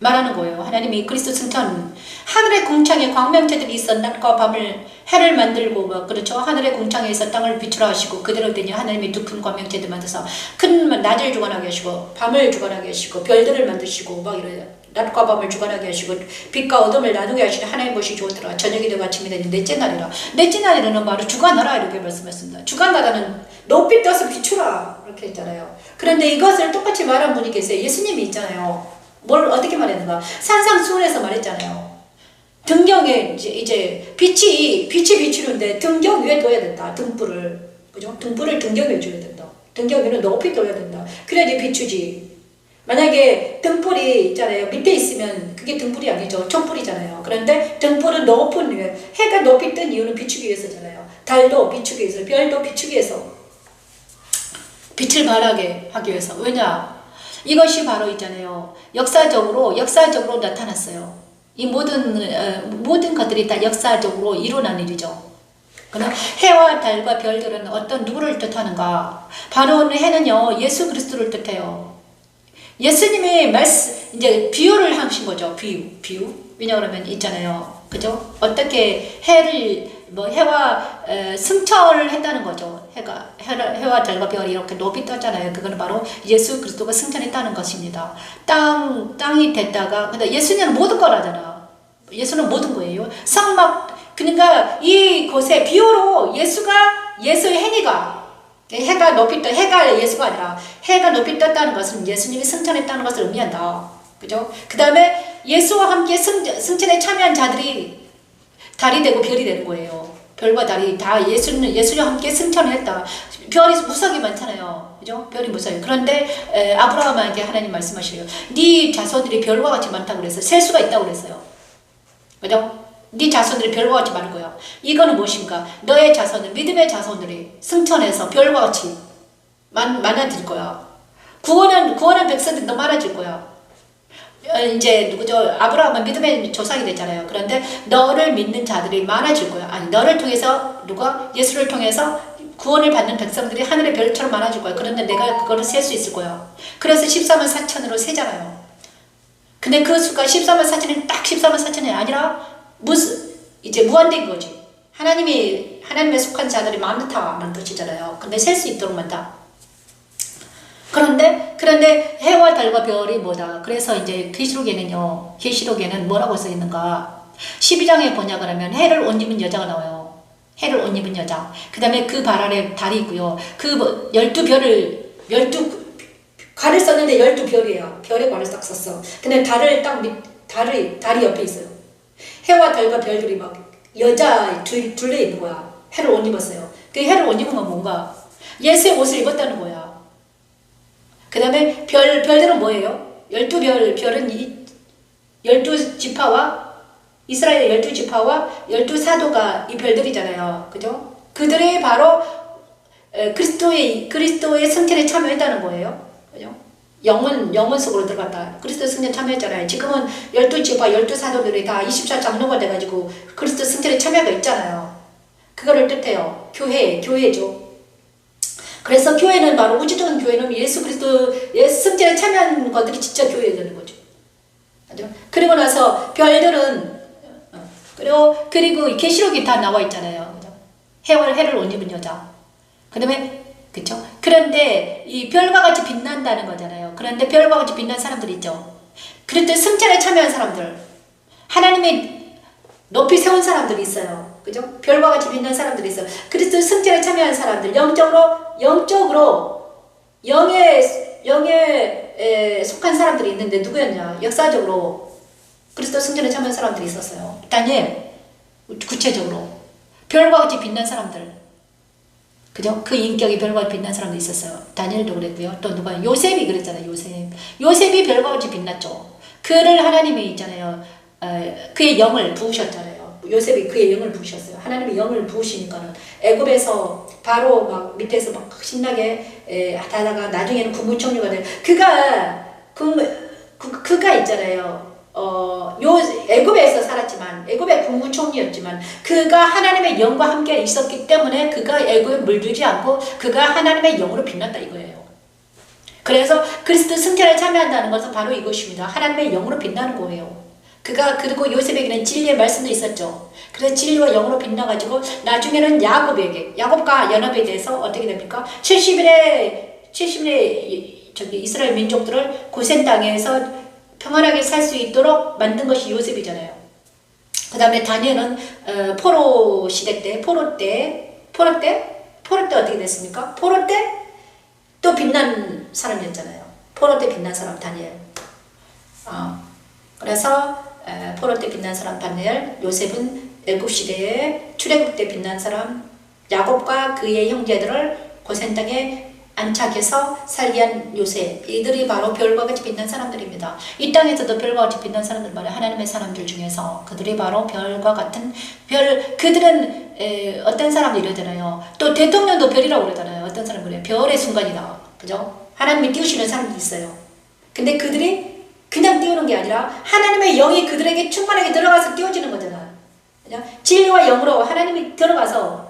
Speaker 3: 말하는 거예요. 하나님이 그리스도 승천 하늘의 궁창에 광명체들이 있어 낮과 밤을 해를 만들고 그렇죠. 하늘의 궁창에 있어 땅을 비추라 하시고 그대로 되니 하나님이 두 큰 광명체들 만드사 큰 낮을 주관하게 하시고 밤을 주관하게 하시고 별들을 만드시고 이래요. 낮과 밤을 주관하게 하시고 빛과 어둠을 나누게 하시니 하나님 보시 좋더라. 저녁이 되고 아침이 되니 넷째 날이라. 넷째 날에는 바로 주관하라 이렇게 말씀했습니다. 주관하라는 높이 떠서 비추라 이렇게 했잖아요. 그런데 이것을 똑같이 말한 분이 계세요. 예수님이 있잖아요. 뭘 어떻게 말했는가? 산상수훈에서 말했잖아요. 등경에 이제 빛이 비추는데 등경 위에 둬야 된다. 등불을 그죠? 등불을 등경 위에 줘야 된다. 등경 위는 높이 둬야 된다. 그래야지 비추지. 만약에 등불이 있잖아요. 밑에 있으면 그게 등불이 아니죠. 촛불이잖아요. 그런데 등불은 높은 위에 해가 높이 뜬 이유는 비추기 위해서잖아요. 달도 비추기 위해서, 별도 비추기 위해서, 빛을 발하게 하기 위해서. 왜냐? 이것이 바로 있잖아요. 역사적으로 나타났어요. 이 모든 것들이 다 역사적으로 일어난 일이죠. 그럼 해와 달과 별들은 누구를 뜻하는가? 바로 해는요 예수 그리스도를 뜻해요. 예수님이 이제 비유를 하신 거죠. 비유. 왜냐하면 있잖아요. 그죠? 어떻게 해와 승천을 했다는 거죠. 해와 달과 별이 이렇게 높이 떴잖아요. 그거는 바로 예수 그리스도가 승천했다는 것입니다. 땅이 됐다가, 근데 예수님은 모든 거라잖아. 예수는 모든 거예요. 그러니까 이곳에 비유로 예수의 행위가 해가 예수가 아니라 해가 높이 떴다는 것은 예수님이 승천했다는 것을 의미한다. 그죠? 그 다음에 예수와 함께 승천에 참여한 자들이 달이 되고 별이 되는 거예요. 별과 달이 다 예수와 함께 승천을 했다. 별이 무수하게 많잖아요. 그죠? 별이 무수하게. 그런데 아브라함에게 하나님 말씀하시래요. 네 자손들이 별과 같이 많다고 그랬어요. 셀 수가 있다고 그랬어요. 그죠? 네 자손들이 별과 같이 많을 거야. 이거는 무엇인가? 너의 자손은 믿음의 자손들이 승천해서 별과 같이 많아질 거야. 구원한 백성들이 더 많아질 거야. 이제 누구죠? 아브라함은 믿음의 조상이 됐잖아요. 그런데 너를 믿는 자들이 많아질 거야. 아니 너를 통해서 예수를 통해서 구원을 받는 백성들이 하늘의 별처럼 많아질 거야. 그런데 내가 그거를 셀 수 있을 거야. 그래서 14만 4천으로 세잖아요. 근데 그 수가 14만 4천이 딱 14만 4천이 아니라 이제 무한된 거지. 하나님에 속한 자들이 많다는 뜻이잖아요. 근데 셀 수 있도록 많다. 그런데 해와 달과 별이 뭐다. 그래서 이제 계시록에는 뭐라고 써 있는가? 12장에 보냐 그러면 해를 옷 입은 여자가 나와요. 해를 옷 입은 여자. 그 다음에 그 발 아래 달이 있고요. 12관을 썼는데 12별이에요. 별에 관을 딱 썼어. 근데 달이 옆에 있어요. 해와 달과 별들이 여자 둘레 있는 거야. 해를 옷 입었어요. 그 해를 옷 입은 건 뭔가? 예수의 옷을 입었다는 거야. 그 다음에 별들은 뭐예요? 12별은 12지파와 이스라엘 12지파와 12사도가 이 별들이잖아요. 그죠? 그들이 바로 그리스도의 승천에 참여했다는 거예요. 그죠? 영혼 속으로 들어갔다. 그리스도 승천 참여했잖아요. 지금은 12지파 12사도들이 다 24장로가 돼가지고 그리스도 승천에 참여가 있잖아요. 그거를 뜻해요. 교회죠. 그래서 교회는 바로 우주적인 교회는 예수 그리스도의 승천에 참여한 것들이 진짜 교회가 되는 거죠. 맞죠? 그리고 나서 별들은 그리고 계시록이 다 나와 있잖아요. 해를 옷 입은 여자. 그다음에 그렇죠? 그런데 이 별과 같이 빛난다는 거잖아요. 그런데 별과 같이 빛난 사람들이 있죠. 그런데 승천에 참여한 사람들, 하나님이 높이 세운 사람들이 있어요. 그죠? 별과 같이 빛난 사람들이 있어요. 그리스도 승천에 참여한 사람들, 영적으로 영에 속한 사람들이 있는데 누구였냐? 역사적으로 그리스도 승천에 참여한 사람들이 있었어요. 다니엘, 구체적으로 별과 같이 빛난 사람들. 그죠? 그 인격이 별과 같이 빛난 사람도 있었어요. 다니엘도 그랬고요. 또 누가 요셉이 그랬잖아요. 요셉이 별과 같이 빛났죠. 그를 하나님이 있잖아요. 그의 영을 부으셨잖아요. 요셉이 그의 영을 부으셨어요. 하나님의 영을 부으시니까는 애굽에서 바로 막 밑에서 막 신나게 하다가 나중에는 국무총리가 돼. 그가 있잖아요. 애굽에서 살았지만, 애굽의 국무총리였지만, 그가 하나님의 영과 함께 있었기 때문에 그가 애굽에 물들지 않고 그가 하나님의 영으로 빛났다 이거예요. 그래서 그리스도 승천에 참여한다는 것은 바로 이것입니다. 하나님의 영으로 빛나는 거예요. 그리고 요셉에게는 진리의 말씀도 있었죠. 그래서 진리와 영으로 빛나가지고 나중에는 야곱과 연합에 대해서 어떻게 됩니까? 70일에 이스라엘 민족들을 고센 땅에서 평안하게 살 수 있도록 만든 것이 요셉이잖아요. 그 다음에 다니엘은 포로 시대 때, 포로 때 어떻게 됐습니까? 포로 때 또 빛난 사람이었잖아요. 포로 때 빛난 사람 다니엘. 그래서 포로 때 빛난 사람 다니엘, 요셉은 애굽 시대에 출애굽 때 빛난 사람, 야곱과 그의 형제들을 고센 땅에 안착해서 살게 한 요셉, 이들이 바로 별과 같이 빛난 사람들입니다. 이 땅에서도 별과 같이 빛난 사람들 말이에요. 하나님의 사람들 중에서 그들이 바로 별과 같은 그들은 어떤 사람들 이러잖아요. 또 대통령도 별이라고 그러잖아요. 어떤 사람 그래요. 별의 순간이다. 그죠? 하나님이 띄우시는 사람들이 있어요. 근데 그들이 그냥 띄우는 게 아니라 하나님의 영이 그들에게 충만하게 들어가서 띄워지는 거잖아. 그죠? 진리와 영으로 하나님이 들어가서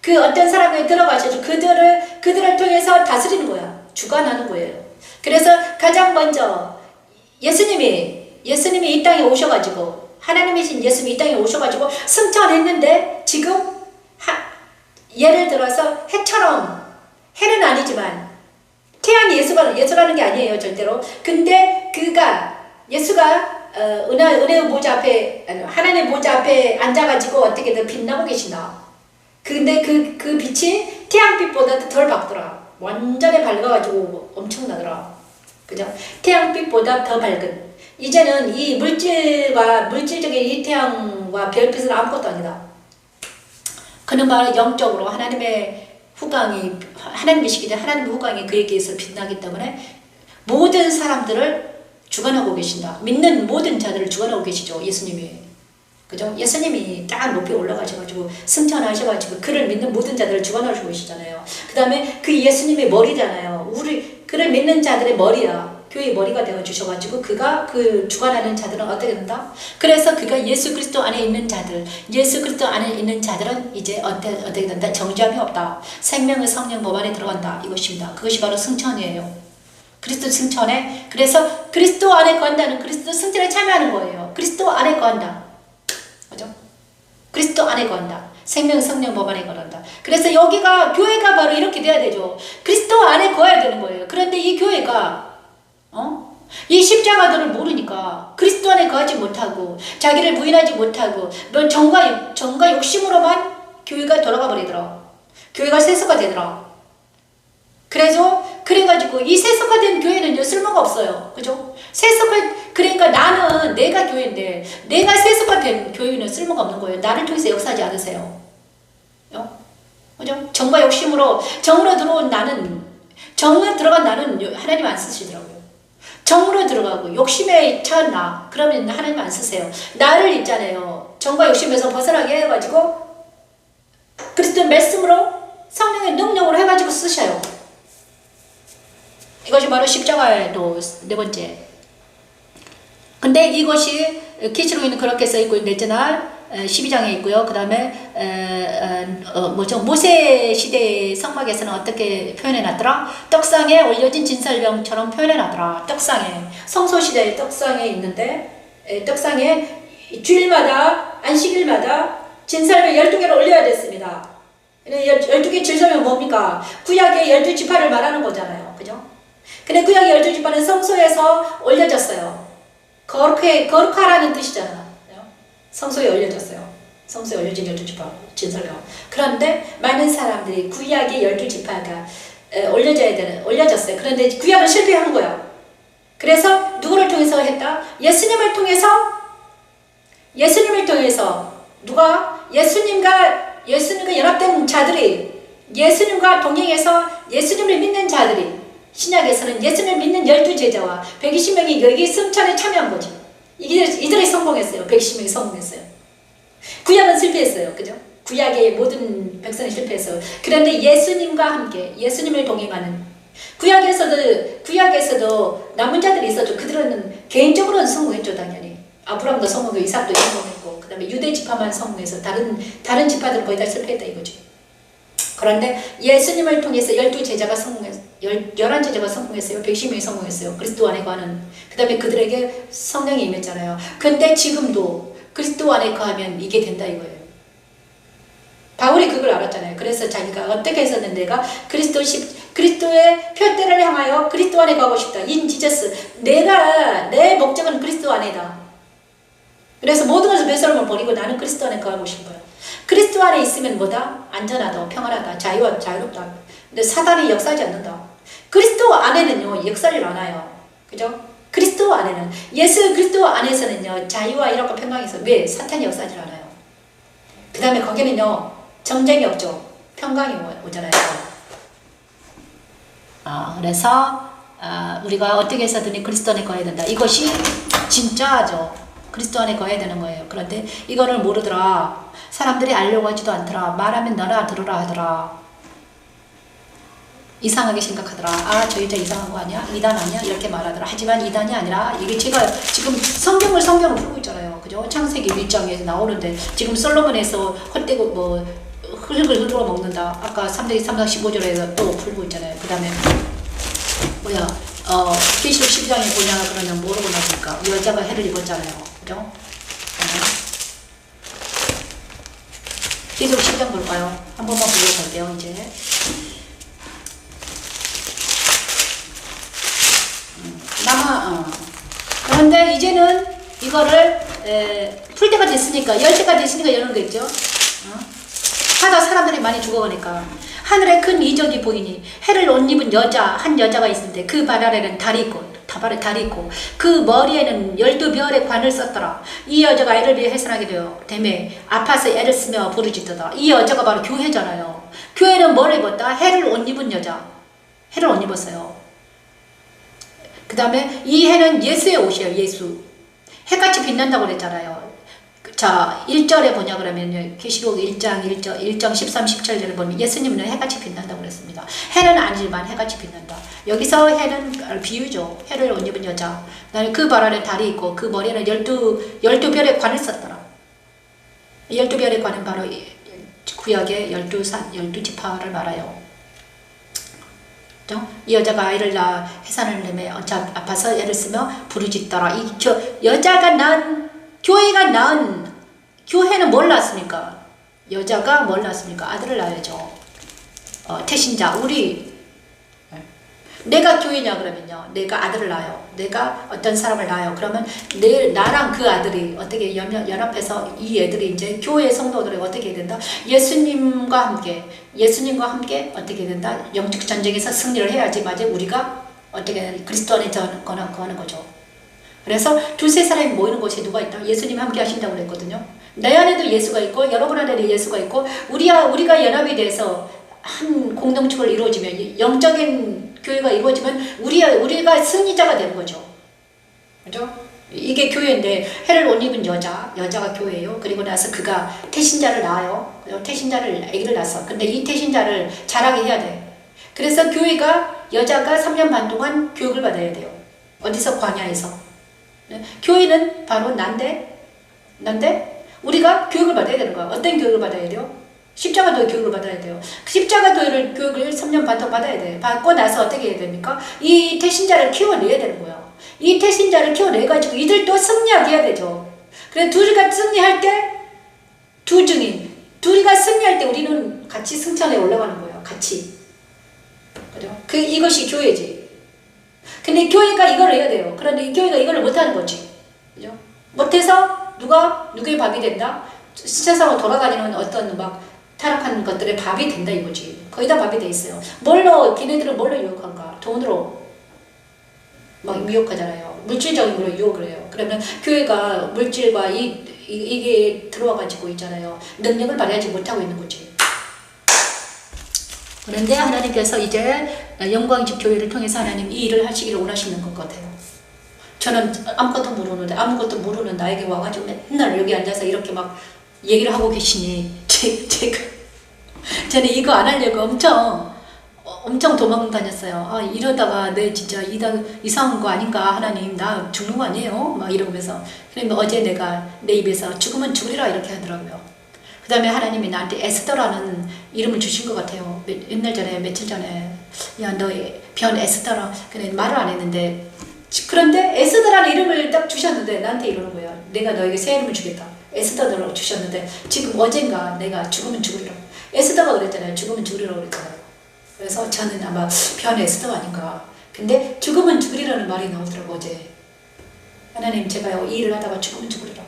Speaker 3: 그 어떤 사람에게 들어가셔서 그들을 통해서 다스리는 거야. 주관하는 거예요. 그래서 가장 먼저 예수님이 이 땅에 오셔가지고, 하나님이신 예수님이 이 땅에 오셔가지고 승천했는데, 지금 예를 들어서 해는 아니지만 태양이 예수라는 게 아니에요, 절대로. 근데 예수가 은혜의 보좌 앞에, 하나님의 보좌 앞에 앉아가지고 어떻게든 빛나고 계신다. 근데 그 빛이 태양빛보다 덜 밝더라. 완전히 밝아가지고 엄청나더라. 그죠? 태양빛보다 더 밝은. 이제는 이 물질적인 이 태양과 별빛은 아무것도 아니다. 그는 바로 영적으로 하나님의 시기에 하나님의 후광이 그에게서 빛나기 때문에 모든 사람들을 주관하고 계신다. 믿는 모든 자들을 주관하고 계시죠, 예수님이. 그죠? 예수님이 딱 높이 올라가셔가지고 승천하셔가지고 그를 믿는 모든 자들을 주관하시고 계시잖아요. 그 다음에 그 예수님의 머리잖아요. 그를 믿는 자들의 머리야. 교회의 머리가 되어주셔가지고 그 주관하는 자들은 어떻게 된다? 그래서 그가 예수 그리스도 안에 있는 자들은 이제 어떻게 된다? 정죄함이 없다. 생명의 성령 법 안에 들어간다. 이것입니다. 그것이 바로 승천이에요. 그리스도 승천에, 그래서 그리스도 안에 거한다는 그리스도 승천에 참여하는 거예요. 그리스도 안에 거한다. 그죠? 그리스도 안에 거한다. 생명 성령 법 안에 거한다. 그래서 교회가 바로 이렇게 돼야 되죠. 그리스도 안에 거해야 되는 거예요. 그런데 이 교회가 이 십자가들을 모르니까 그리스도 안에 거하지 못하고 자기를 부인하지 못하고 넌 정과 욕심으로만 교회가 돌아가 버리더라. 교회가 세속화 되더라. 그래가지고 이 세속화된 교회는요 쓸모가 없어요. 그죠? 그러니까 내가 교회인데 내가 세속화된 교회는 쓸모가 없는 거예요. 나를 통해서 역사하지 않으세요. 그죠? 정과 욕심으로 정으로 들어간 나는 하나님 안 쓰시더라고요. 정으로 들어가고 욕심에 차은 나, 그러면 하나님 안 쓰세요. 나를 있잖아요. 정과 욕심에서 벗어나게 해가지고 그리스도 말씀으로 성령의 능력으로 해가지고 쓰셔요. 이것이 바로 십자가의 또 네 번째. 근데 이것이 계시록에는 그렇게 써 있고 넷째날 12장에 있고요. 그 다음에 모세 시대의 성막에서는 어떻게 표현해 놨더라? 떡상에 올려진 진설병처럼 표현해 놨더라. 떡상에 성소 시대의 떡상에 있는데 떡상에 주일마다 안식일마다 진설병 12개를 올려야 됐습니다. 12개 진설병은 뭡니까? 구약의 12지파를 말하는 거잖아요. 그죠? 근데 구약의 12지파는 성소에서 올려졌어요. 거룩하라는 뜻이잖아. 성소에 올려졌어요. 성소에 올려진 12지파 진설병. 그런데 많은 사람들이 구약의 12지파가 올려졌어요. 그런데 구약은 실패한 거야. 그래서 누구를 통해서 했다? 예수님을 통해서 누가? 예수님과 연합된 자들이, 예수님과 동행해서 예수님을 믿는 자들이, 신약에서는 예수님을 믿는 12제자와 120명이 여기 승천에 참여한 거죠. 이들이 성공했어요. 120명이 성공했어요. 구약은 실패했어요. 그죠? 구약의 모든 백성이 실패했어요. 그런데 예수님과 함께 예수님을 동행하는 구약에서도 남은 자들이 있었죠. 그들은 개인적으로는 성공했죠. 당연히 아브라함도 성공했고 이삭도 성공했고 그 다음에 유대 지파만 성공해서 다른 지파들은 거의 다 실패했다 이거죠. 그런데 예수님을 통해서 12제자가 성공했어요. 11제자가 성공했어요. 110명이 성공했어요. 그리스도 안에 거하는. 그 다음에 그들에게 성령이 임했잖아요. 근데 지금도 그리스도 안에 거하면 이게 된다 이거예요. 바울이 그걸 알았잖아요. 그래서 자기가 어떻게 해서는 내가 그리스도의 표대를 향하여 그리스도 안에 가고 싶다. 인 지저스. 내 목적은 그리스도 안에다. 그래서 모든 것을 배설물 버리고 나는 그리스도 안에 거하고 싶어요. 그리스도 안에 있으면 뭐다? 안전하다, 평안하다, 자유롭다. 근데 사단이 역사하지 않는다. 그리스도 안에는요, 역사를 않아요. 그죠? 그리스도 안에는, 예수 그리스도 안에서는요, 자유와 이렇고 평강이 있어요. 왜? 사탄이 역사하지 않아요. 그 다음에 거기는요, 정쟁이 없죠. 평강이 오잖아요. 그래서, 우리가 어떻게 해서든 그리스도 안에 거해야 된다. 이것이 진짜죠. 그리스도 안에 거해야 되는 거예요. 그런데 이거를 모르더라. 사람들이 알려고 하지도 않더라. 말하면 너나 들으라 하더라. 이상하게 생각하더라. 저 여자 이상한 거 아니야? 이단 아니야? 이렇게 말하더라. 하지만 이단이 아니라 이게 제가 지금 성경을 풀고 있잖아요. 그죠? 창세기 1장에서 나오는데 지금 솔로몬에서 헛되고 흙을 흙으로 먹는다. 아까 3장 15절에서 또 풀고 있잖아요. 그 다음에 계시록 12장에 보냐 그러면 모르고 나니까 여자가 해를 입었잖아요. 그죠? 계속 10장 볼까요? 한 번만 보고 갈게요, 이제. 그런데 이제는 이거를 풀 때가 됐으니까, 열 때가 됐으니까 여는 거겠죠? 하다 사람들이 많이 죽어가니까. 하늘에 큰 이적이 보이니 해를 옷 입은 한 여자가 있는데 그 발 아래는 달이 있고 그 머리에는 12별의 관을 썼더라. 이 여자가 애를 위해 해산하게 되매 아파서 애를 쓰며 부르짖더라. 이 여자가 바로 교회잖아요. 교회는 뭘 입었다? 해를 옷 입은 여자. 해를 옷 입었어요. 그 다음에 이 해는 예수의 옷이에요. 예수. 해같이 빛난다고 그랬잖아요. 자, 1절에 보냐 그러면 계시록 1장 13, 17절에 보면 예수님은 해같이 빛난다고 그랬습니다. 해는 아니지만 해같이 빛난다. 여기서 해는 비유죠. 해를 옷 입은 여자. 그 발 아래 달이 있고 그 머리에는 12별의 관을 썼더라. 12별의 관은 바로 구약의 12지파를 말해요. 이 여자가 아이를 낳아 해산을 내매 아파서 애를 쓰며 부르짖더라. 교회가 낳은, 교회는 뭘 낳았습니까? 여자가 뭘 낳았습니까? 아들을 낳아야죠. 태신자, 내가 교회냐 그러면요. 내가 아들을 낳아요. 내가 어떤 사람을 낳아요. 그러면 나랑 그 아들이 어떻게 연합해서 이 애들이 이제 교회 성도들이 어떻게 해야 된다? 예수님과 함께 어떻게 된다? 영적 전쟁에서 승리를 해야지 맞아 우리가 어떻게 그리스도 안에 거하는 거죠. 그래서 두세 사람이 모이는 곳에 누가 있다? 예수님 함께 하신다고 그랬거든요. 내 안에도 예수가 있고 여러분 안에도 예수가 있고 우리가 연합이 돼서 한 공동체를 이루어지면 영적인 교회가 이루어지면 우리가 승리자가 되는 거죠. 그죠? 이게 교회인데 해를 옷 입은 여자가 교회예요. 그리고 나서 그가 태신자를 낳아요. 태신자를 아기를 낳았어. 근데 이 태신자를 자라게 해야 돼. 그래서 교회가 여자가 3년 반 동안 교육을 받아야 돼요. 어디서? 광야에서. 교회는 바로 난데 우리가 교육을 받아야 되는 거야. 어떤 교육을 받아야 돼요? 십자가도의 교육을 받아야 돼요. 십자가도의 교육을 3년 반 동안 받아야 돼요. 받고 나서 어떻게 해야 됩니까? 이 태신자를 키워내야 되는 거예요. 이 태신자를 키워내가지고 이들도 승리하게 해야 되죠. 그래서 둘이가 승리할 때 두 증인, 둘이가 승리할 때 우리는 같이 승천에 올라가는 거예요. 같이. 그죠? 이것이 교회지. 근데 교회가 이걸 해야 돼요. 그런데 이 교회가 이걸 못하는 거지. 그죠? 못해서 누구의 밥이 된다? 세상으로 돌아다니는 어떤 막 타락한 것들의 밥이 된다 이거지. 거의 다 밥이 돼 있어요. 걔네들은 뭘로 유혹한가? 돈으로 막 유혹하잖아요. 물질적인 걸로 유혹을 해요. 그러면 교회가 물질과 이게 들어와가지고 있잖아요. 능력을 발휘하지 못하고 있는 거지. 그런데 하나님께서 이제 영광집 교회를 통해서 하나님 이 일을 하시기를 원하시는 것 같아요. 저는 아무것도 모르는 나에게 와가지고 맨날 여기 앉아서 이렇게 막 얘기를 하고 계시니 저는 이거 안 하려고 엄청 도망 다녔어요. 이러다가 내 진짜 이상한 거 아닌가 하나님 나 죽는 거 아니에요? 막 이러면서. 그러면 어제 내가 내 입에서 죽으면 죽으리라 이렇게 하더라고요. 그 다음에 하나님이 나한테 에스더라는 이름을 주신 것 같아요. 며칠 전에 야 너 변 에스더라. 그래 말을 안 했는데 그런데 에스더라는 이름을 딱 주셨는데 나한테 이러는 거예요. 내가 너에게 새 이름을 주겠다. 에스더라고 주셨는데 지금 어젠가 내가 죽으면 죽으리라고. 에스더가 그랬잖아요. 죽으면 죽으리라고 그랬잖아요. 그래서 저는 아마 변 에스더가 아닌가. 근데 죽으면 죽으리라는 말이 나오더라고 어제. 하나님 제가요 이 일을 하다가 죽으면 죽으리라고.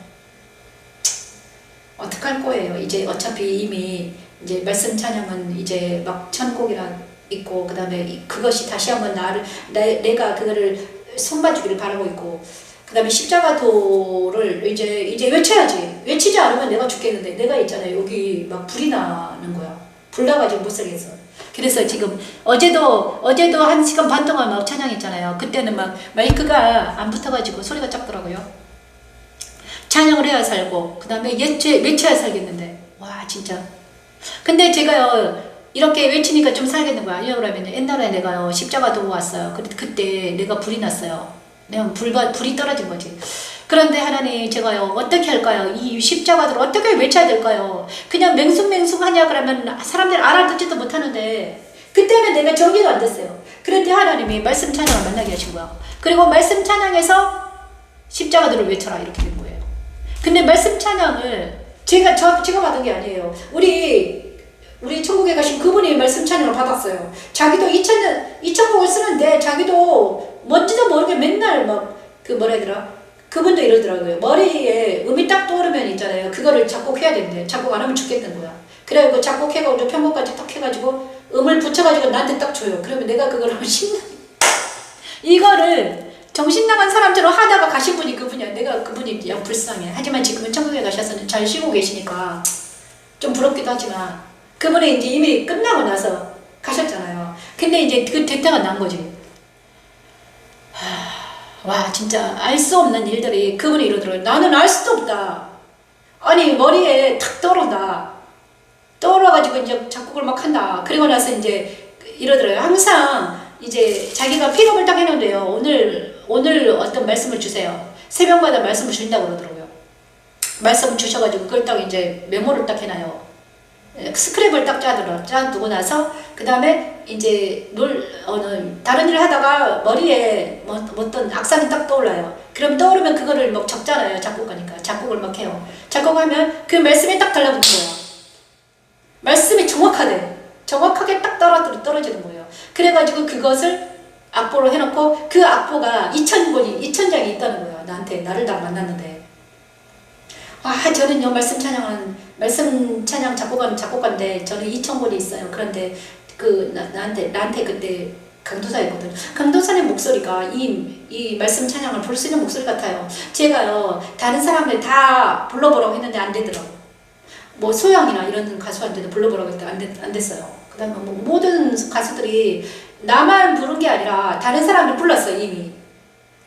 Speaker 3: 어떡할 거예요. 이제 어차피 이미 이제 말씀 찬양은 이제 막 천곡이라 있고 그 다음에 그것이 다시 한번 내가 그거를 손봐주기를 바라고 있고 그 다음에 십자가도를 이제 외쳐야지. 외치지 않으면 내가 죽겠는데 내가 있잖아요. 여기 막 불이 나는 거야. 불 나가지고 못 살겠어. 그래서 지금 어제도 1시간 반 동안 막 찬양했잖아요. 그때는 막 마이크가 안 붙어가지고 소리가 작더라고요. 찬양을 해야 살고 그 다음에 외쳐야 살겠는데 와 진짜. 근데 제가요 이렇게 외치니까 좀 살겠는 거야. 왜냐면 옛날에 내가요 십자가도 왔어요. 그때 내가 불이 났어요. 내가 불이 떨어진 거지. 그런데 하나님 제가요 어떻게 할까요? 이 십자가도를 어떻게 외쳐야 될까요? 그냥 맹숭맹숭하냐 그러면 사람들 알아듣지도 못하는데 그때는 내가 정리가 안 됐어요. 그런데 하나님이 말씀 찬양을 만나게 하신 거야. 그리고 말씀 찬양에서 십자가도를 외쳐라 이렇게 된 거예요. 근데 말씀 찬양을 제가 받은 게 아니에요. 우리 천국에 가신 그분이 말씀 찬양을 받았어요. 자기도 2000곡을 쓰는데 자기도 뭔지도 모르게 맨날 막 뭐라 해야 그분도 이러더라고요. 머리에 음이 딱 떠오르면 있잖아요. 그거를 작곡해야 된대. 작곡 안 하면 죽겠는 거야. 그래가지고 작곡해가지고 편곡까지 딱 해가지고 음을 붙여가지고 나한테 딱 줘요. 그러면 내가 그걸 하면 이거를 정신 나간 사람처럼 하다가 가신 분이 그분이야. 내가 그분이 영 불쌍해. 하지만 지금은 천국에 가셔서는 잘 쉬고 계시니까 좀 부럽기도 하지만 그분이 이제 이미 끝나고 나서 가셨잖아요. 근데 이제 그 대타가 난 거지. 와 진짜 알 수 없는 일들이 그분이 이러더라고요. 나는 알 수도 없다. 아니 머리에 탁 떠올라가지고 이제 작곡을 막 한다. 그리고 나서 이제 이러더라고요. 항상 이제 자기가 픽업을 딱 해놓은데요. 오늘 어떤 말씀을 주세요. 새벽마다 말씀을 주신다고 그러더라고요. 말씀을 주셔가지고 그걸 딱 이제 메모를 딱 해놔요. 스크랩을 딱 짜두고 나서 그 다음에 이제 다른 일을 하다가 머리에 어떤 악상이 딱 떠올라요. 그럼 떠오르면 그거를 막 적잖아요. 작곡하니까 작곡을 막 해요. 작곡하면 그 말씀이 딱 달라붙는 거예요. 말씀이 정확하게 딱 떨어지는 거예요. 그래가지고 그것을 악보로 해놓고 그 악보가 2000장이 있다는 거예요. 나를 다 만났는데 저는요 말씀 찬양 작곡하는 작곡가인데 저는 2000권이 있어요. 그런데 나한테 그때 강도사였거든요. 강도사의 목소리가 이 말씀 찬양을 부를 수 있는 목소리 같아요. 제가요 다른 사람들 다 불러보라고 했는데 안 되더라고. 뭐 소영이나 이런 가수한테도 불러보라고 했는데 안 됐어요. 그 다음에 모든 가수들이 나만 부른 게 아니라 다른 사람들 불렀어요. 이미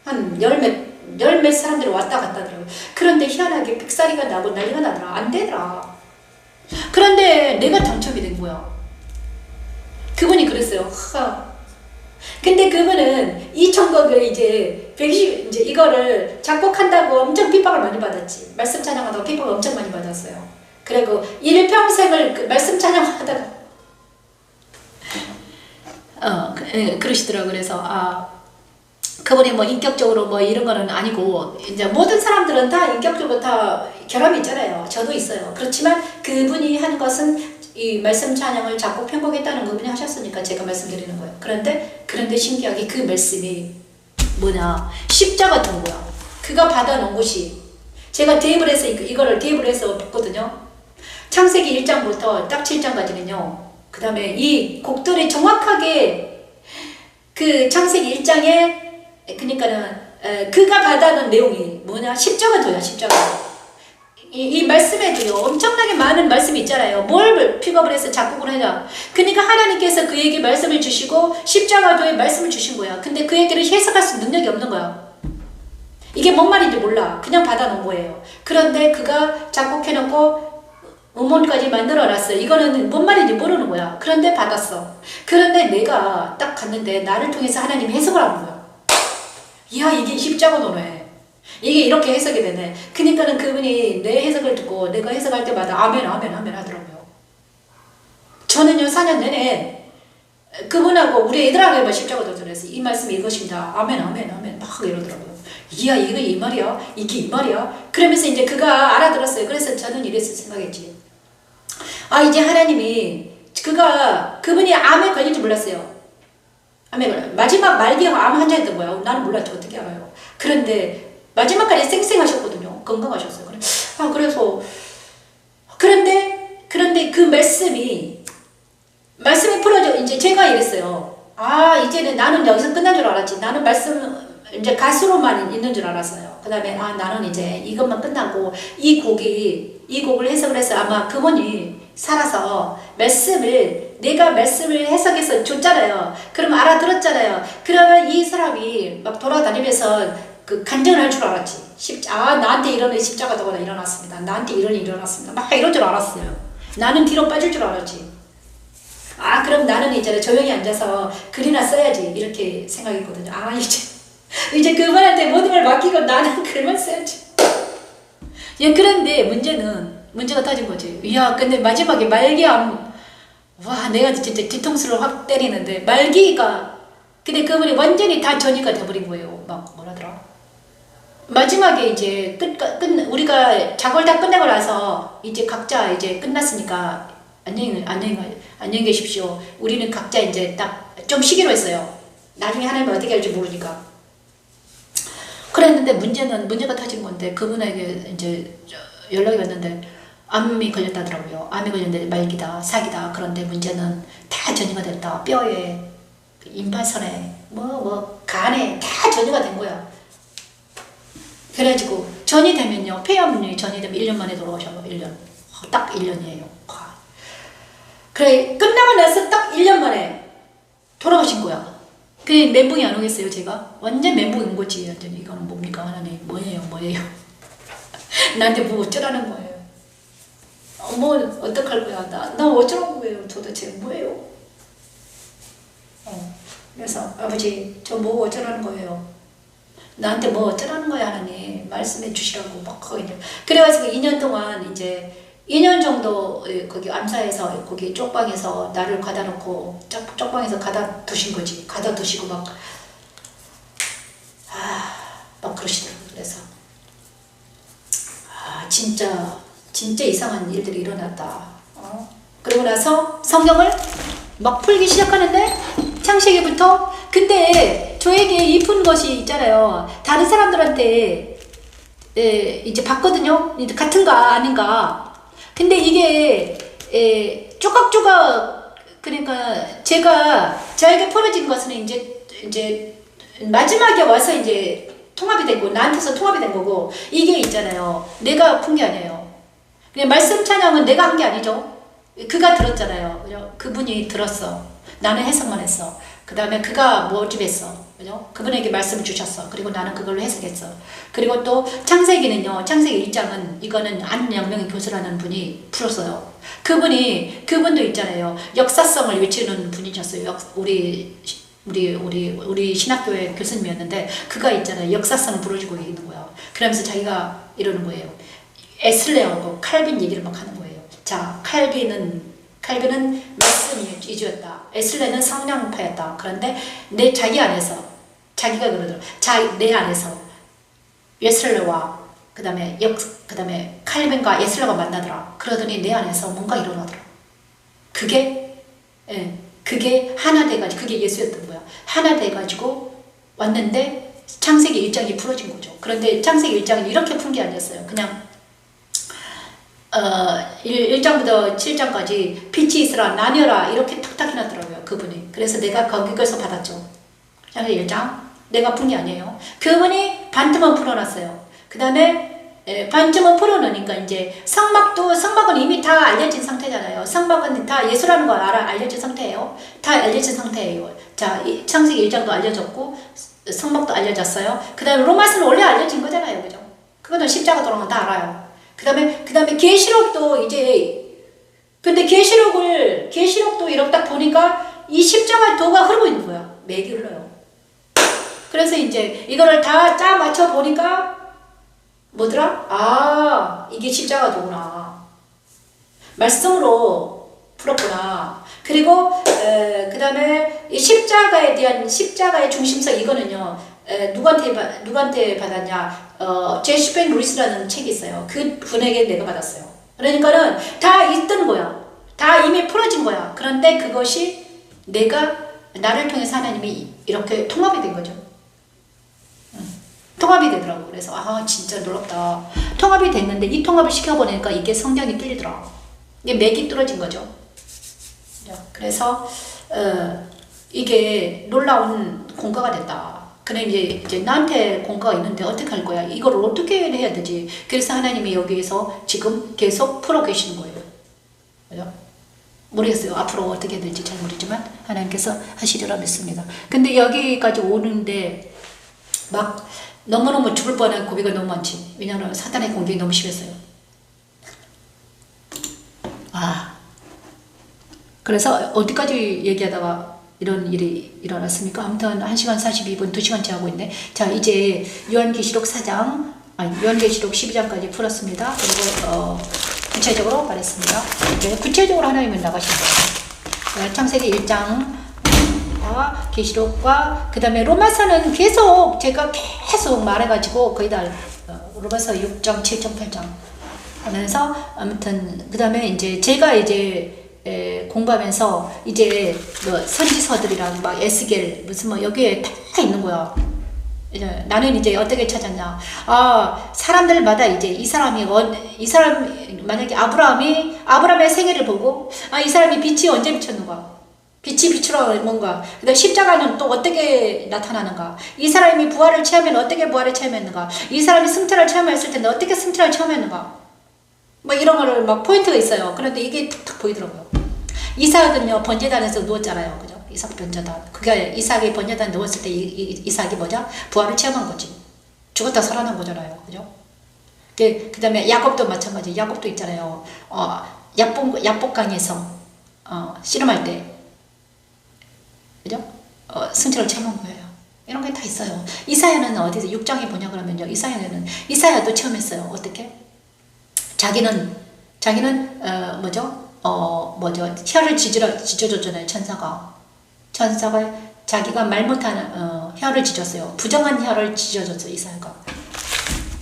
Speaker 3: 한 열몇 사람들이 왔다 갔다 하더라고요. 그런데 희한하게 삑사리가 나고 난리가 나더라. 안 되더라. 그런데 내가 당첨이 된 거야. 그분이 그랬어요. 근데 그분은 이 천국을 이제 110, 이제 이거를 작곡한다고 엄청 핍박을 많이 받았지. 말씀 찬양하다가 핍박을 엄청 많이 받았어요. 그리고 일평생을 그 말씀 찬양하다가 그러시더라고요. 그래서 그분이 뭐 인격적으로 뭐 이런 거는 아니고 이제 모든 사람들은 다 인격적으로 다 결함이 있잖아요. 저도 있어요. 그렇지만 그분이 한 것은 이 말씀 찬양을 작곡 편곡했다는 그분이 하셨으니까 제가 말씀드리는 거예요. 그런데 신기하게 그 말씀이 뭐냐, 십자가 던 거야. 그가 받아놓은 것이, 제가 대입을 해서 이거를 대입을 해서 봤거든요. 창세기 1장부터 딱 7장까지는요. 그 다음에 이 곡들이 정확하게 그 창세기 1장에 그러니까는 그가 받아놓은 내용이 뭐냐, 십자가 도야. 십자가. 이 말씀에도요 엄청나게 많은 말씀이 있잖아요. 뭘 픽업을 해서 작곡을 하냐. 그러니까 하나님께서 그에게 말씀을 주시고 십자가도에 말씀을 주신 거야. 근데 그에게는 해석할 수 능력이 없는 거야. 이게 뭔 말인지 몰라. 그냥 받아놓은 거예요. 그런데 그가 작곡해놓고 음원까지 만들어놨어. 이거는 뭔 말인지 모르는 거야. 그런데 받았어. 그런데 내가 딱 갔는데 나를 통해서 하나님이 해석을 하는 거야. 이야, 이게 십자가 노래. 이게 이렇게 해석이 되네. 그러니까는 그분이 내 해석을 듣고 내가 해석할 때마다 아멘 아멘 아멘 하더라고요. 저는요 4년 내내 그분하고 우리 애들하고 십자가 도전해서 이 말씀이 이것입니다. 아멘 아멘 아멘 막 이러더라고요. 이야, 이거 이 말이야? 이게 이 말이야? 그러면서 이제 그가 알아들었어요. 그래서 저는 이랬을 생각했지. 이제 하나님이 그분이 암에 걸린 줄 몰랐어요. 마지막 말기에 암 환자였던 거야. 나는 몰랐죠. 어떻게 알아요? 그런데 마지막까지 쌩쌩하셨거든요. 건강하셨어요. 그래서 그런데 그 말씀이 풀어져. 이제 제가 이랬어요. 이제는 나는 여기서 끝난 줄 알았지. 나는 말씀 이제 가수로만 있는 줄 알았어요. 그 다음에 나는 이제 이것만 끝나고 이 곡을 해석을 해서 아마 그분이 살아서 내가 말씀을 해석해서 줬잖아요. 그럼 알아들었잖아요. 그러면 이 사람이 막 돌아다니면서 그 간증을 할 줄 알았지. 나한테 이런 십자가 도가 일어났습니다. 나한테 이런 일이 일어났습니다. 막 이럴 줄 알았어요. 나는 뒤로 빠질 줄 알았지. 그럼 나는 이제 조용히 앉아서 글이나 써야지. 이렇게 생각했거든요. 이제 그분한테 모든 걸 맡기고 나는 글만 써야지. 그런데 문제가 터진 거지. 이야, 근데 마지막에 말기암, 내가 진짜 뒤통수를 확 때리는데, 근데 그분이 완전히 다 전이가 돼버린 거예요. 막 뭐라더라. 마지막에 이제 우리가 작업을 다 끝내고 나서 이제 각자 이제 끝났으니까 안녕히 계십시오. 우리는 각자 이제 딱 좀 쉬기로 했어요. 나중에 하나님이 어떻게 할지 모르니까. 그랬는데 문제가 터진 건데 그분에게 이제 연락이 왔는데 암이 걸렸다더라고요. 암이 걸렸는데 말기다, 사기다. 그런데 문제는 다 전이가 됐다. 뼈에, 임파선에, 간에 다 전이가 된 거야. 그래가지고 전이 되면요, 폐암이 전이 되면 1년 만에 돌아가셔요. 1년. 딱 1년이에요. 그래, 끝나고 나서 딱 1년 만에 돌아가신 거야. 그 멘붕이 안 오겠어요, 제가? 완전 멘붕인 거지. 완전 이거는 뭡니까, 하나님? 뭐예요? 나한테 뭐 어쩌라는 거예요? 어떡할 거야? 나 어쩌라는 거예요? 도대체 뭐예요? 그래서 아버지, 저 뭐 어쩌라는 거예요? 나한테 뭐 어쩌라는 거야, 하나님? 말씀해 주시라고 막 하거든요. 그래가지고 2년 동안 이제 2년 정도 거기 암사에서 거기 쪽방에서 나를 가다 놓고 쪽방에서 가다 두신 거지. 가다 두시고 막 그러시더라고요. 그래서 진짜 이상한 일들이 일어났다. 그러고 나서 성경을 막 풀기 시작하는데 창세기부터. 근데 저에게 이쁜 것이 있잖아요. 다른 사람들한테 이제 봤거든요. 같은가 아닌가. 근데 이게 조각조각, 그러니까 저에게 풀어진 것은 이제 마지막에 와서 이제 통합이 된 거, 나한테서 통합이 된 거고, 이게 있잖아요. 내가 푼 게 아니에요. 그냥 말씀 찬양은 내가 한 게 아니죠. 그가 들었잖아요. 그죠? 그분이 들었어. 나는 해석만 했어. 그 다음에 그가 모집했어. 그죠? 그분에게 말씀을 주셨어. 그리고 나는 그걸로 해석했어. 그리고 또 창세기는요, 창세기 1장은 이거는 안영명의 교수라는 분이 풀었어요. 그분도 있잖아요. 역사성을 외치는 분이셨어요. 우리 우리 신학교의 교수님이었는데 그가 있잖아요. 역사성을 부러지고 있는 거야. 그러면서 자기가 이러는 거예요. 에슬레하고 칼빈 얘기를 막 하는 거예요. 자, 칼빈은 말씀 위주였다. 에슬레는 성령파였다. 그런데 자기 안에서 자기가 그러더라고. 내 안에서 에슬레와 그다음에 칼빈과 에슬레가 만나더라. 그러더니 내 안에서 뭔가 일어나더라. 그게 하나 돼가지고 그게 예수였던 거야. 하나 돼가지고 왔는데 창세기 1장이 풀어진 거죠. 그런데 창세기 1장은 이렇게 푼 게 아니었어요. 그냥 1장부터 7장까지 빛이 있으라 나뉘어라 이렇게 탁탁 해놨더라고요. 그분이. 그래서 내가 거기서 받았죠. 창세기 1장 내가 푼 게 아니에요. 그분이 반쯤은 풀어놨어요. 그 다음에 반쯤은 풀어놓으니까 이제 성막은 이미 다 알려진 상태잖아요. 성막은 다 예수라는 거 알려진 상태예요. 다 알려진 상태예요. 자, 창세기 1장도 알려졌고 성막도 알려졌어요. 그 다음에 로마서는 원래 알려진 거잖아요. 그죠? 그거는 십자가 돌아간 거 다 알아요. 그 다음에 계시록도 근데 계시록도 이렇게 딱 보니까 이 십자가 도가 흐르고 있는 거야. 맥이 흘러요. 그래서 이제 이거를 다 짜 맞춰 보니까 뭐더라? 이게 십자가 도구나. 말씀으로 풀었구나. 그리고 그 다음에 이 십자가의 중심성 이거는요. 누구한테 받았냐? 제시펜 루이스라는 책이 있어요. 그 분에게 내가 받았어요. 그러니까는 다 있던 거야. 다 이미 풀어진 거야. 그런데 그것이 나를 통해서 하나님이 이렇게 통합이 된 거죠. 통합이 되더라고. 그래서 진짜 놀랍다. 통합이 됐는데 이 통합을 시켜보니까 이게 성경이 뚫리더라. 이게 맥이 뚫어진 거죠. 그래서 이게 놀라운 공과가 됐다. 그래 이제 나한테 공과가 있는데 어떻게 할 거야? 이걸 어떻게 해야 되지? 그래서 하나님이 여기에서 지금 계속 풀어 계시는 거예요. 그죠? 모르겠어요. 앞으로 어떻게 해야 될지 잘 모르지만 하나님께서 하시리라 믿습니다. 근데 여기까지 오는데 막 너무너무 죽을 뻔한 고비가 너무 많지. 왜냐하면 사탄의 공격이 너무 심했어요. 그래서 어디까지 얘기하다가 이런 일이 일어났습니까? 아무튼 1시간 42분 2시간째 하고 있네. 자, 이제 요한계시록 12장까지 풀었습니다. 그리고 구체적으로 말했습니다. 구체적으로 하나님은 나가신 거예요. 창세기 1장 계시록과 그 다음에 로마서는 제가 계속 말해가지고 거의 다 로마서 6장, 7장, 8장 하면서 아무튼 그 다음에 이제 제가 공부하면서 이제 뭐 선지서들이랑 막 에스겔 무슨 뭐 여기에 다 있는 거야. 이제 나는 이제 어떻게 찾았냐? 사람들마다 이제 이 사람 만약에 아브라함의 생애를 보고 이 사람이 빛이 언제 비쳤는가? 빛이 비추라 뭔가. 그다음 십자가는 또 어떻게 나타나는가? 이 사람이 부활을 체하면 어떻게 부활을 체험했는가? 이 사람이 승천을 체험했을 텐데 어떻게 승천을 체험했는가? 뭐 이런 거를 막 포인트가 있어요. 그런데 이게 탁 보이더라고요. 이삭은요 번제단에서 누웠잖아요, 그죠? 이삭 번제단. 그게 이삭이 번제단 누웠을 때 이삭이 뭐죠? 부활을 체험한 거지. 죽었다 살아난 거잖아요, 그죠? 그 다음에 야곱도 마찬가지. 야곱도 있잖아요. 야복강에서 씨름할 때. 그죠? 승천을 체험한 거예요. 이런 게 다 있어요. 이사야는 어디서 6장에 뭐냐 그러면요. 이사야도 체험했어요. 어떻게? 자기는 혀를 찢어줬잖아요. 천사가 자기가 말 못하는 혀를 찢었어요. 부정한 혀를 찢어줬어요. 이사야가.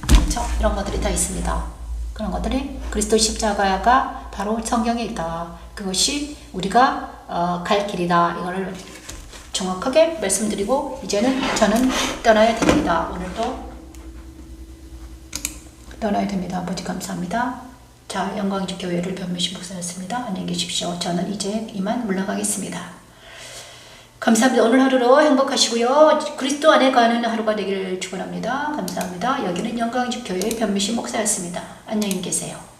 Speaker 3: 그렇죠? 이런 것들이 다 있습니다. 그런 것들이 그리스도 십자가가 바로 성경에 있다. 그것이 우리가 갈 길이다. 이거를 정확하게 말씀드리고 이제는 저는 떠나야 됩니다. 오늘도 떠나야 됩니다. 아버지 감사합니다. 자, 영광주 교회를 변미신 목사였습니다. 안녕히 계십시오. 저는 이제 이만 물러가겠습니다. 감사합니다. 오늘 하루도 행복하시고요. 그리스도 안에 가는 하루가 되기를 축원합니다. 감사합니다. 여기는 영광주 교회 변미신 목사였습니다. 안녕히 계세요.